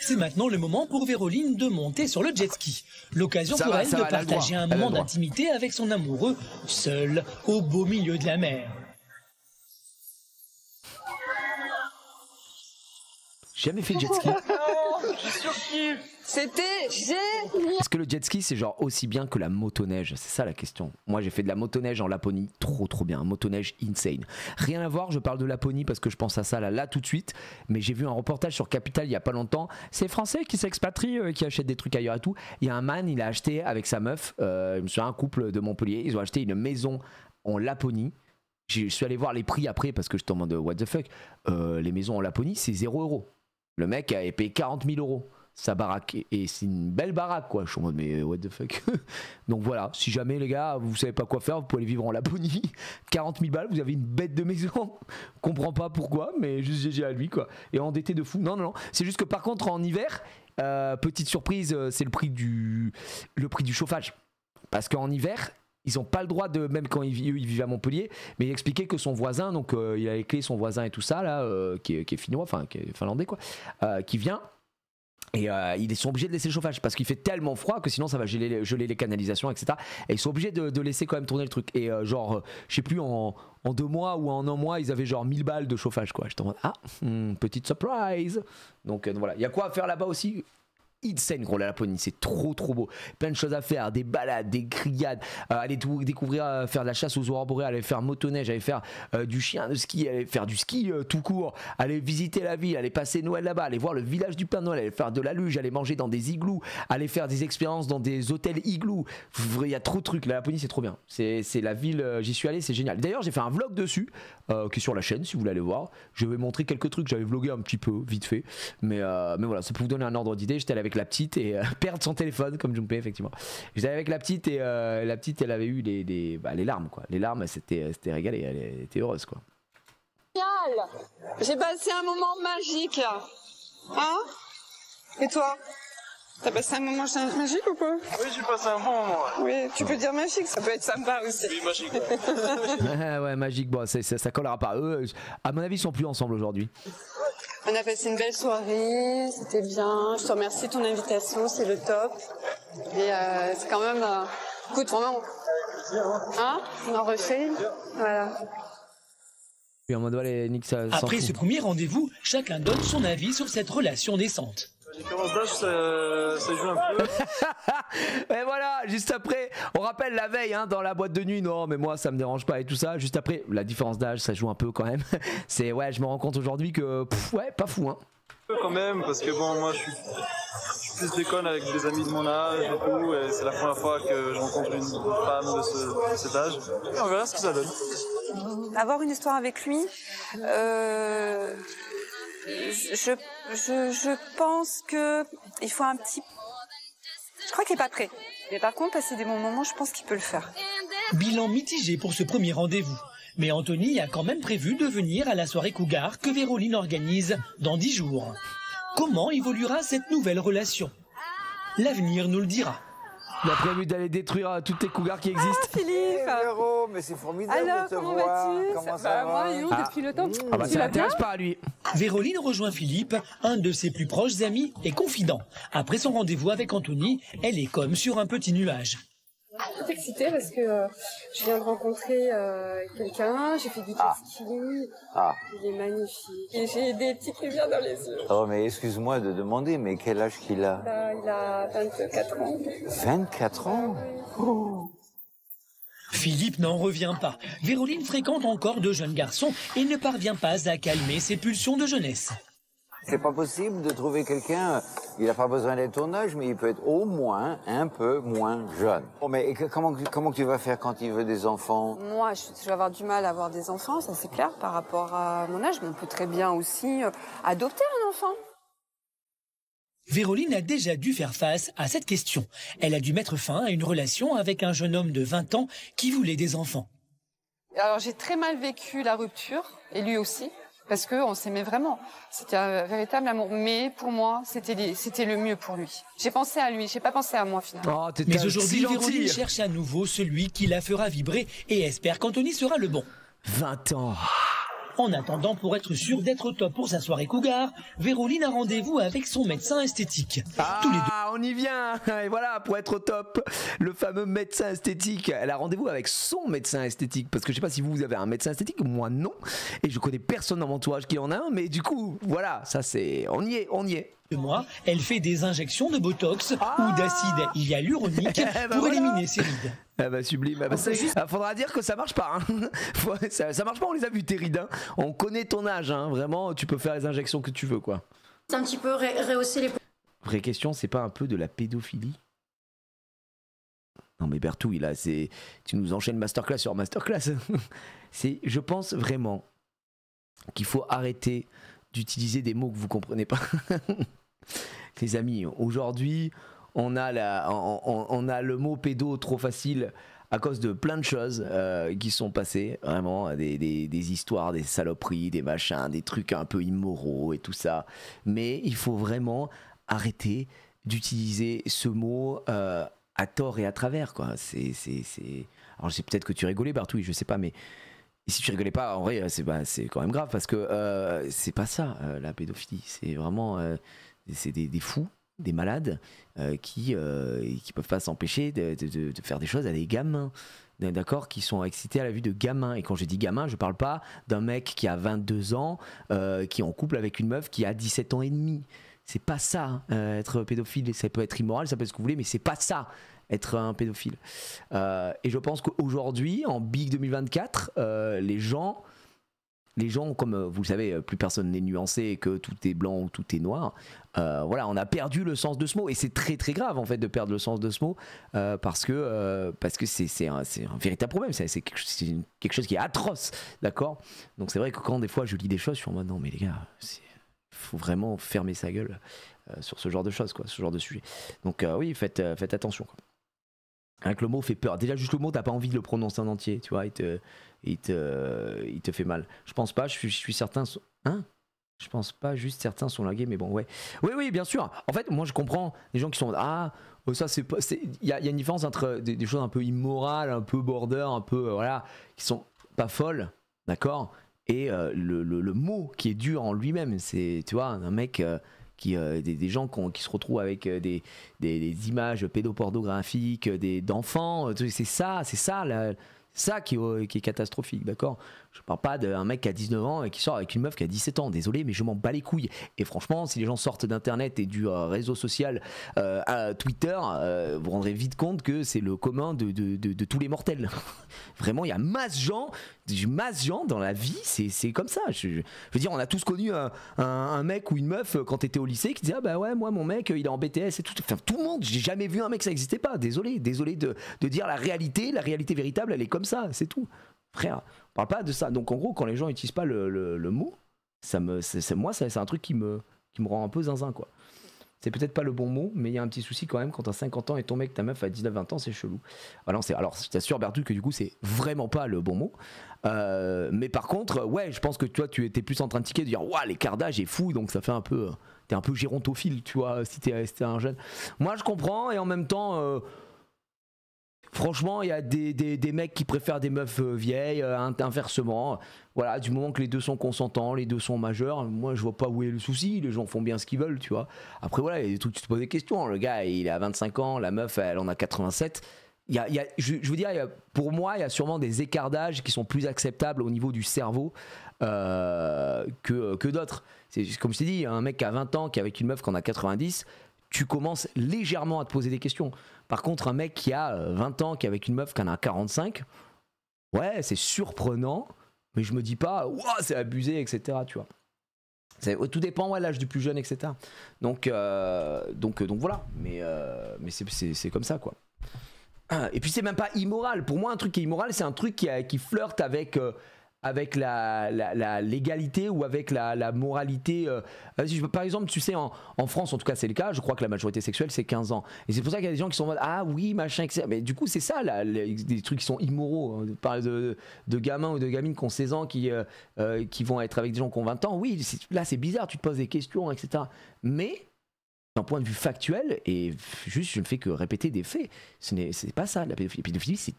C'est maintenant le moment pour Véroline de monter sur le jet ski. L'occasion pour elle de partager un moment d'intimité avec son amoureux, seul au beau milieu de la mer. Jamais fait de jet ski. Je surkiffe. C'était génial. Est-ce que le jet ski c'est genre aussi bien que la motoneige? C'est ça la question. Moi j'ai fait de la motoneige en Laponie, trop bien, motoneige insane. Rien à voir, je parle de Laponie parce que je pense à ça là tout de suite, mais j'ai vu un reportage sur Capital il y a pas longtemps, c'est Français qui s'expatrient, qui achètent des trucs ailleurs et tout. Il y a un man, il a acheté avec sa meuf, je me souviens, un couple de Montpellier, ils ont acheté une maison en Laponie. Je suis allé voir les prix après parce que je te demande what the fuck, les maisons en Laponie c'est 0 €. Le mec a payé 40 000 € sa baraque et c'est une belle baraque quoi. Je suis en mode mais what the fuck. Donc voilà, si jamais les gars vous savez pas quoi faire, vous pouvez aller vivre en Laponie. 40 000 balles, vous avez une bête de maison. Comprends pas pourquoi, mais juste GG à lui quoi. Et endetté de fou. Non, c'est juste que par contre en hiver, petite surprise, c'est le prix du chauffage. Parce qu'en hiver ils n'ont pas le droit de, même quand ils vivent à Montpellier, mais il expliquait que son voisin, donc il a les clés, son voisin et tout ça là, qui est finnois, enfin qui est finlandais quoi, qui vient. Et ils sont obligés de laisser le chauffage parce qu'il fait tellement froid que sinon ça va geler les canalisations, etc. Et ils sont obligés de laisser quand même tourner le truc. Et genre, je sais plus, en 2 mois ou en 1 mois, ils avaient genre 1000 balles de chauffage quoi. J'étais en mode, petite surprise. Donc voilà, il y a quoi à faire là-bas aussi. Insane gros la Laponie, c'est trop beau, plein de choses à faire, des balades, des grillades, aller découvrir, faire de la chasse aux aurores boréales, aller faire motoneige, aller faire du chien de ski, aller faire du ski tout court, aller visiter la ville, aller passer Noël là-bas, aller voir le village du Père Noël, aller faire de la luge, aller manger dans des igloos, aller faire des expériences dans des hôtels igloos. Il y a trop de trucs, la Laponie c'est trop bien, c'est la ville, j'y suis allé, c'est génial. D'ailleurs j'ai fait un vlog dessus qui est sur la chaîne si vous voulez aller voir. Je vais montrer quelques trucs, j'avais vlogué un petit peu vite fait, mais voilà, ça peut vous donner un ordre d'idée. J'étais allé avec la petite et perdre son téléphone comme Jumpé effectivement. J'étais avec la petite et la petite elle avait eu les larmes quoi. Les larmes, elle s'était régalée, elle était heureuse quoi. Génial. J'ai passé un moment magique là. Hein? Et toi? T'as passé un moment magique ou quoi? Oui, j'ai passé un bon moment. Ouais. Oui, tu peux dire magique, ça peut être sympa aussi. Oui, magique. Ouais, magique, bon, ça collera pas. Eux, à mon avis, ils sont plus ensemble aujourd'hui. On a passé une belle soirée, c'était bien. Je te remercie de ton invitation, c'est le top. Et c'est quand même... écoute, vraiment... Hein? On en refait. Voilà. Puis en mode, allez, Nick, ça Après ce premier rendez-vous, chacun donne son avis sur cette relation naissante. La différence d'âge, ça joue un peu. Et voilà, juste après, on rappelle la veille dans la boîte de nuit, non mais moi ça me dérange pas et tout ça. Juste après, la différence d'âge, ça joue un peu quand même. C'est ouais, je me rends compte aujourd'hui que ouais, pas fou Quand même, parce que bon, moi je suis plus déconne avec des amis de mon âge et tout, et c'est la première fois que je rencontre une femme de cet âge. Et on verra ce que ça donne. Avoir une histoire avec lui, je pense que il faut un petit... Je crois qu'il n'est pas prêt. Mais par contre, passer des bons moments, je pense qu'il peut le faire. Bilan mitigé pour ce premier rendez-vous. Mais Anthony a quand même prévu de venir à la soirée Cougar que Véroline organise dans 10 jours. Comment évoluera cette nouvelle relation? L'avenir nous le dira. Il a prévu d'aller détruire toutes les cougars qui existent. Ah, Philippe Véro, mais c'est formidable alors, de te comment voir. vas-tu? Comment ça va? Moi, depuis le temps. Ah bah ça l'intéresse pas à lui. Véroline rejoint Philippe, un de ses plus proches amis et confidents. Après son rendez-vous avec Anthony, elle est comme sur un petit nuage. Je suis excitée parce que je viens de rencontrer quelqu'un, j'ai fait du jet ski, il est magnifique et j'ai des petites lumières dans les yeux. Oh, mais excuse-moi de demander, mais quel âge qu'il a? Il a 24 ans. 24 ans? Oh. Philippe n'en revient pas. Véroline fréquente encore de jeunes garçons et ne parvient pas à calmer ses pulsions de jeunesse. C'est pas possible de trouver quelqu'un, il n'a pas besoin d'être ton âge, mais il peut être au moins un peu moins jeune. Oh, mais comment tu vas faire quand il veut des enfants? Moi, je vais avoir du mal à avoir des enfants, ça c'est clair, par rapport à mon âge, mais on peut très bien aussi adopter un enfant. Véroline a déjà dû faire face à cette question. Elle a dû mettre fin à une relation avec un jeune homme de 20 ans qui voulait des enfants. Alors j'ai très mal vécu la rupture, et lui aussi. Parce qu'on s'aimait vraiment. C'était un véritable amour. Mais pour moi, c'était le mieux pour lui. J'ai pensé à lui, j'ai pas pensé à moi finalement. Oh, mais aujourd'hui, Véroline cherche à nouveau celui qui la fera vibrer et espère qu'Anthony sera le bon. 20 ans. En attendant, pour être sûr d'être au top pour sa soirée cougar, Véroline a rendez-vous avec son médecin esthétique. Tous les deux. On y vient. Et voilà, pour être au top, le fameux médecin esthétique. Elle a rendez-vous avec son médecin esthétique. Parce que je sais pas si vous avez un médecin esthétique, moi non. Et je connais personne dans mon entourage qui en a un. Mais du coup, voilà, ça c'est... On y est. De moi, elle fait des injections de botox ou d'acide hyaluronique pour éliminer ses rides. Ah bah sublime. Ah bah faudra dire que ça marche pas. Hein. Ça marche pas, on les a vus tes rides. Hein. On connaît ton âge. Hein. Vraiment, tu peux faire les injections que tu veux, quoi. C'est un petit peu rehausser les... Vraie question, c'est pas un peu de la pédophilie? Non mais Bertou, tu nous enchaînes masterclass sur masterclass. Je pense vraiment qu'il faut arrêter d'utiliser des mots que vous comprenez pas. Les amis, aujourd'hui, on a le mot pédo trop facile à cause de plein de choses qui sont passées, vraiment, des histoires, des saloperies, des machins, des trucs un peu immoraux et tout ça. Mais il faut vraiment arrêter d'utiliser ce mot à tort et à travers, quoi. Alors, c'est peut-être que tu rigolais, Bartouille, je sais pas, mais si tu rigolais pas, en vrai, c'est quand même grave parce que c'est pas ça, la pédophilie. C'est vraiment c'est des fous, des malades qui peuvent pas s'empêcher de faire des choses à des gamins. D'accord, qui sont excités à la vue de gamins. Et quand je dis gamin, je parle pas d'un mec qui a 22 ans, qui est en couple avec une meuf qui a 17 ans et demi. C'est pas ça, être pédophile. Ça peut être immoral, ça peut être ce que vous voulez, mais c'est pas ça, être un pédophile. Et je pense qu'aujourd'hui, en Big 2024, les gens, comme vous le savez, plus personne n'est nuancé et que tout est blanc ou tout est noir. Voilà, on a perdu le sens de ce mot et c'est très très grave en fait de perdre le sens de ce mot parce que c'est un véritable problème. C'est quelque chose qui est atroce, d'accord. Donc c'est vrai que quand des fois je lis des choses, je suis en mode non mais les gars, faut vraiment fermer sa gueule sur ce genre de choses, quoi, ce genre de sujet. Donc oui, faites attention, quoi. Avec le mot fait peur. Déjà juste le mot, t'as pas envie de le prononcer en entier, tu vois, il te fait mal. Je pense pas, je suis certain. Hein? Je pense pas, juste certains sont largués, mais bon, ouais. Oui, bien sûr. En fait, moi je comprends les gens qui sont ça c'est pas. Il y a une différence entre des choses un peu immorales, un peu border, un peu voilà, qui sont pas folles, d'accord. Et le mot qui est dur en lui-même, c'est, tu vois, un mec des gens qui se retrouvent avec des images pédopornographiques d'enfants, c'est ça qui est catastrophique, d'accord. Je parle pas d'un mec qui a 19 ans et qui sort avec une meuf qui a 17 ans, désolé, mais je m'en bats les couilles. Et franchement, si les gens sortent d'internet et du réseau social à Twitter, vous vous rendrez vite compte que c'est le commun de tous les mortels. Vraiment, il y a masse gens dans la vie, c'est comme ça. Je veux dire, on a tous connu un mec ou une meuf quand t'étais au lycée qui disait ah bah ouais, moi mon mec il est en BTS et tout. Enfin, tout le monde, j'ai jamais vu un mec, ça n'existait pas. Désolé de dire la réalité véritable, elle est comme ça, c'est tout. Frère, on parle pas de ça. Donc en gros, quand les gens utilisent pas le mot, c'est un truc qui me rend un peu zinzin, quoi. C'est peut-être pas le bon mot, mais il y a un petit souci quand même quand t'as 50 ans et ton mec, ta meuf à 19-20 ans, c'est chelou. Alors je t'assure Bertu que du coup c'est vraiment pas le bon mot. Mais par contre, ouais, je pense que toi tu étais plus en train de tiquer, de dire ouah l'écart d'âge est fou, donc ça fait un peu, t'es un peu gérontophile, tu vois, si t'es un jeune. Moi je comprends et en même temps. Franchement, il y a des mecs qui préfèrent des meufs vieilles, inversement. Voilà, du moment que les deux sont consentants, les deux sont majeurs, moi je vois pas où est le souci, les gens font bien ce qu'ils veulent, tu vois. Après voilà, il y a des trucs, tu te poses des questions. Le gars, il a 25 ans, la meuf, elle en a 87. Je veux dire, pour moi, il y a sûrement des écarts d'âge qui sont plus acceptables au niveau du cerveau que d'autres. C'est comme je t'ai dit, un mec qui a 20 ans, qui est avec une meuf qui en a 90, tu commences légèrement à te poser des questions. Par contre, un mec qui a 20 ans, qui est avec une meuf qui en a 45, ouais, c'est surprenant, mais je me dis pas, ouah, c'est abusé, etc. Tu vois. Tout dépend, ouais, l'âge du plus jeune, etc. Donc voilà. Mais c'est comme ça, quoi. Et puis c'est même pas immoral. Pour moi, un truc qui est immoral, c'est un truc qui flirte avec la légalité ou avec la moralité. Par exemple, tu sais, en France, en tout cas, c'est le cas. Je crois que la majorité sexuelle, c'est 15 ans. Et c'est pour ça qu'il y a des gens qui sont en mode ah oui, machin, etc. Mais du coup, c'est ça, des trucs qui sont immoraux. On parle de gamins ou de gamines qui ont 16 ans qui vont être avec des gens qui ont 20 ans. Oui, là, c'est bizarre, tu te poses des questions, etc. Mais d'un point de vue factuel, et juste je ne fais que répéter des faits. C'est pas ça, la pédophilie, c'est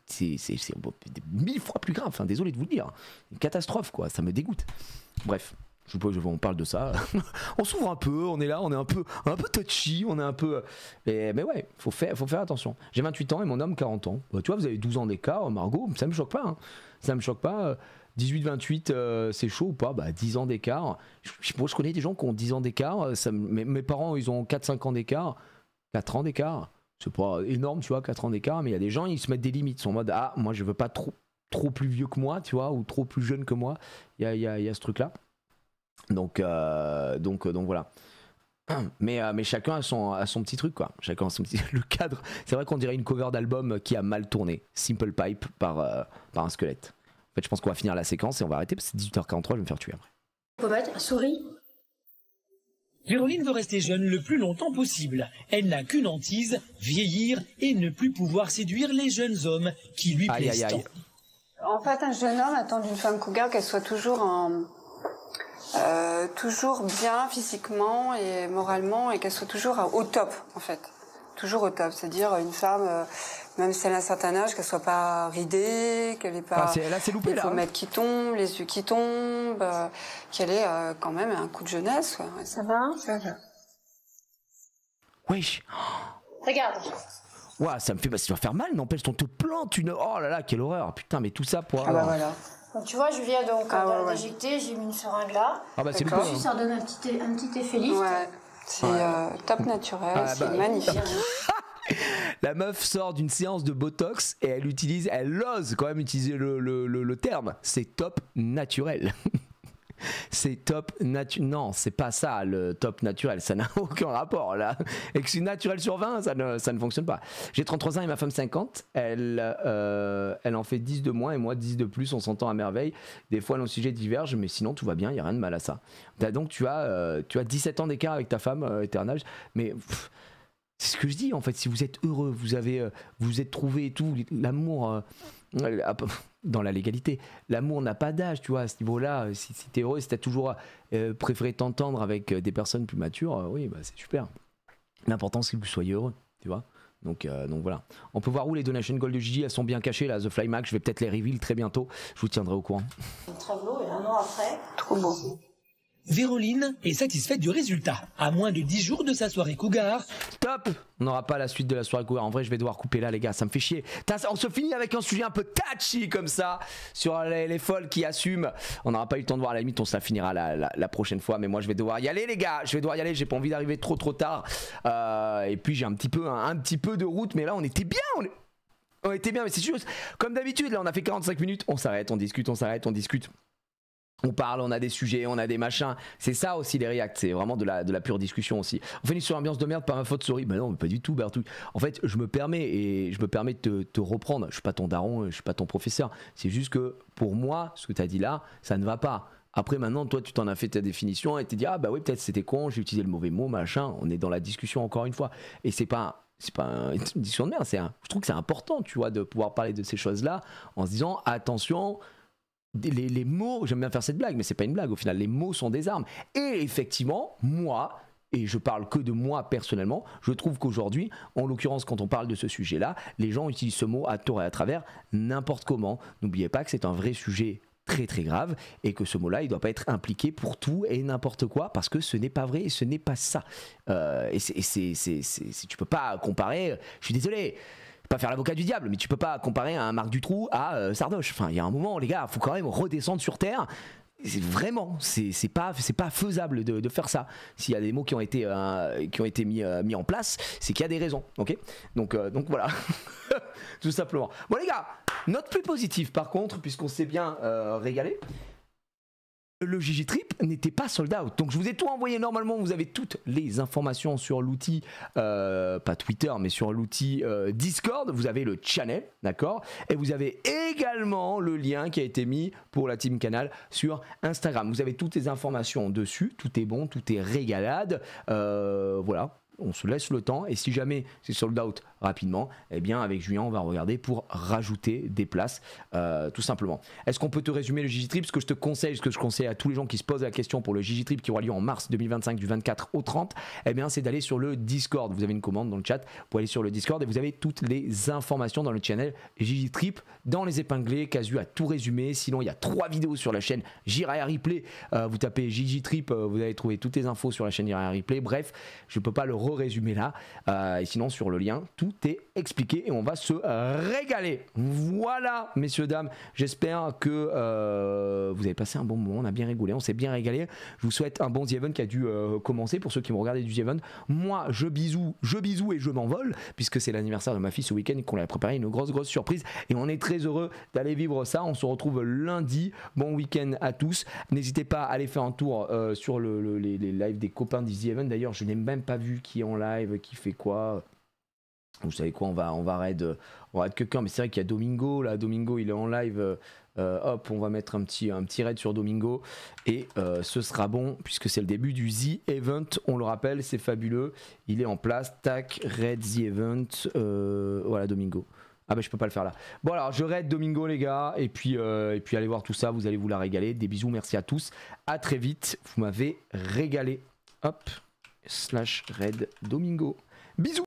1000 fois plus grave, enfin, désolé de vous le dire. Une catastrophe, quoi, ça me dégoûte. Bref. On parle de ça, on s'ouvre un peu, on est là, on est un peu touchy, on est un peu... Mais ouais, faut faire attention. J'ai 28 ans et mon homme 40 ans. Bah, tu vois, vous avez 12 ans d'écart, Margot, ça me choque pas. Hein. Ça me choque pas. 18-28, c'est chaud ou pas? Bah 10 ans d'écart. Moi, je connais des gens qui ont 10 ans d'écart. Mes parents, ils ont 4-5 ans d'écart. 4 ans d'écart. C'est pas énorme, tu vois, 4 ans d'écart, mais il y a des gens, ils se mettent des limites. Ils sont en mode, ah, moi, je veux pas trop plus vieux que moi, tu vois, ou trop plus jeune que moi. Il y a ce truc-là. Donc voilà. Mais chacun a son petit truc, quoi. Chacun a son petit... Le cadre, c'est vrai qu'on dirait une cover d'album qui a mal tourné. Simple Pipe par un squelette. En fait, je pense qu'on va finir la séquence et on va arrêter parce que c'est 18h43, je vais me faire tuer après. Pommade, souris. Véroline veut rester jeune le plus longtemps possible. Elle n'a qu'une hantise, vieillir et ne plus pouvoir séduire les jeunes hommes qui lui plaisent tant. En fait, un jeune homme attend d'une femme cougar qu'elle soit toujours toujours bien physiquement et moralement et qu'elle soit toujours au top, en fait. Toujours au top. C'est-à-dire une femme, même si elle a un certain âge, qu'elle soit pas ridée, qu'elle ait pas... là, c'est loupé, là. Les pommettes qui tombent, les yeux qui tombent, qu'elle ait quand même un coup de jeunesse. Ouais. Ça va? Ça va. Wesh. Regarde. Ouah, ça me fait... Bah, ça doit faire mal, n'empêche, on te plante une... Oh là là, quelle horreur. Putain, mais tout ça pour... Ah bah voilà. Donc tu vois, je viens donc d'injecter, j'ai mis une seringue là. Ah bah c'est loupé. Ensuite, ça donne un petit effet lift. Ouais, c'est top naturel, c'est magnifique. La meuf sort d'une séance de Botox et elle ose quand même utiliser le terme. C'est top naturel. C'est top naturel. Non, c'est pas ça le top naturel. Ça n'a aucun rapport là. Et que c'est naturel sur 20, ça ne fonctionne pas. J'ai 33 ans et ma femme 50. Elle en fait 10 de moins et moi 10 de plus. On s'entend à merveille. Des fois, nos sujets divergent, mais sinon tout va bien. Il n'y a rien de mal à ça. Donc tu as 17 ans d'écart avec ta femme, éternage. Mais c'est ce que je dis en fait. Si vous êtes heureux, vous êtes trouvé et tout, l'amour. Dans la légalité, l'amour n'a pas d'âge, tu vois, à ce niveau-là. Si t'es heureux, si t'as toujours préféré t'entendre avec des personnes plus matures, oui, bah, c'est super. L'important, c'est que vous soyez heureux, tu vois. Donc voilà. On peut voir où les donations gold de Gigi, elles sont bien cachées, là, The Fly Mac. Je vais peut-être les reveal très bientôt. Je vous tiendrai au courant. Très beau, et un an après. Trop beau. Véroline est satisfaite du résultat. À moins de 10 jours de sa soirée cougar. Top! On n'aura pas la suite de la soirée cougar. En vrai, je vais devoir couper là, les gars. Ça me fait chier. On se finit avec un sujet un peu touchy comme ça. Sur les folles qui assument. On n'aura pas eu le temps de voir. À la limite, on se la finira la prochaine fois. Mais moi, je vais devoir y aller, les gars. Je vais devoir y aller. J'ai pas envie d'arriver trop tard. Et puis, j'ai un petit peu de route. Mais là, on était bien. On était bien. Mais c'est juste comme d'habitude. Là, on a fait 45 minutes. On s'arrête, on discute, on s'arrête, on discute. On parle, on a des sujets, on a des machins. C'est ça aussi les reacts, c'est vraiment de la pure discussion aussi. On finit sur l'ambiance de merde par ma faute, sorry. Mais non, pas du tout, Bertou. En fait, je me permets de te reprendre. Je suis pas ton daron, je suis pas ton professeur. C'est juste que pour moi, ce que tu as dit là, ça ne va pas. Après, maintenant, toi, tu t'en as fait ta définition et tu dit, ah bah oui, peut-être c'était con, j'ai utilisé le mauvais mot, machin. On est dans la discussion encore une fois. Et c'est pas une discussion de merde. Je trouve que c'est important, tu vois, de pouvoir parler de ces choses-là en se disant, attention. Les mots, j'aime bien faire cette blague, mais c'est pas une blague au final, les mots sont des armes. Et effectivement, moi, et je parle que de moi personnellement, je trouve qu'aujourd'hui, en l'occurrence quand on parle de ce sujet-là, les gens utilisent ce mot à tort et à travers n'importe comment. N'oubliez pas que c'est un vrai sujet très très grave et que ce mot-là, il doit pas être impliqué pour tout et n'importe quoi parce que ce n'est pas vrai et ce n'est pas ça. Tu peux pas comparer, je suis désolé. Pas faire l'avocat du diable, mais tu peux pas comparer un Marc Dutroux à Sardoche. Enfin, il y a un moment, les gars, faut quand même redescendre sur terre. C'est pas faisable de faire ça. S'il y a des mots qui ont été mis en place, c'est qu'il y a des raisons, ok. Donc voilà, tout simplement. Bon les gars, note plus positive par contre, puisqu'on s'est bien régalé. Le Gigi Trip n'était pas sold out. Donc je vous ai tout envoyé. Normalement, vous avez toutes les informations sur l'outil, pas Twitter, mais sur l'outil Discord. Vous avez le channel, d'accord? Et vous avez également le lien qui a été mis pour la Team Canal sur Instagram. Vous avez toutes les informations dessus. Tout est bon, tout est régalade. Voilà. On se laisse le temps et si jamais c'est sold out, rapidement, eh bien avec Julien on va regarder pour rajouter des places tout simplement. Est-ce qu'on peut te résumer le Gigi Trip? Ce que je te conseille, ce que je conseille à tous les gens qui se posent la question pour le Gigi Trip qui aura lieu en mars 2025 du 24 au 30, eh bien c'est d'aller sur le Discord. Vous avez une commande dans le chat pour aller sur le Discord et vous avez toutes les informations dans le channel Gigi Trip dans les épinglés. Casu a tout résumé. Sinon il y a 3 vidéos sur la chaîne Jiraya Replay. Vous tapez Gigi Trip, vous allez trouver toutes les infos sur la chaîne Jiraya Replay. Bref, je peux pas le résumer là. Et sinon sur le lien tout est expliqué et on va se régaler. Voilà messieurs dames, j'espère que vous avez passé un bon moment, on a bien rigolé, on s'est bien régalé. Je vous souhaite un bon The Event qui a dû commencer pour ceux qui m'ont regardé du The Event. Moi je bisous et je m'envole puisque c'est l'anniversaire de ma fille ce week-end et qu'on lui a préparé une grosse surprise et on est très heureux d'aller vivre ça. On se retrouve lundi. Bon week-end à tous. N'hésitez pas à aller faire un tour sur les lives des copains du The Event. D'ailleurs je n'ai même pas vu qui est en live, qui fait quoi. Vous savez quoi, on va raid quelqu'un, mais c'est vrai qu'il y a Domingo, là, Domingo il est en live, hop, on va mettre un petit raid sur Domingo, et ce sera bon, puisque c'est le début du The Event, on le rappelle, c'est fabuleux, il est en place, tac, raid The Event, voilà Domingo. Ah bah je peux pas le faire là. Bon alors je raid Domingo les gars, et puis allez voir tout ça, vous allez vous la régaler, des bisous, merci à tous, à très vite, vous m'avez régalé, hop, /raid Domingo, bisous.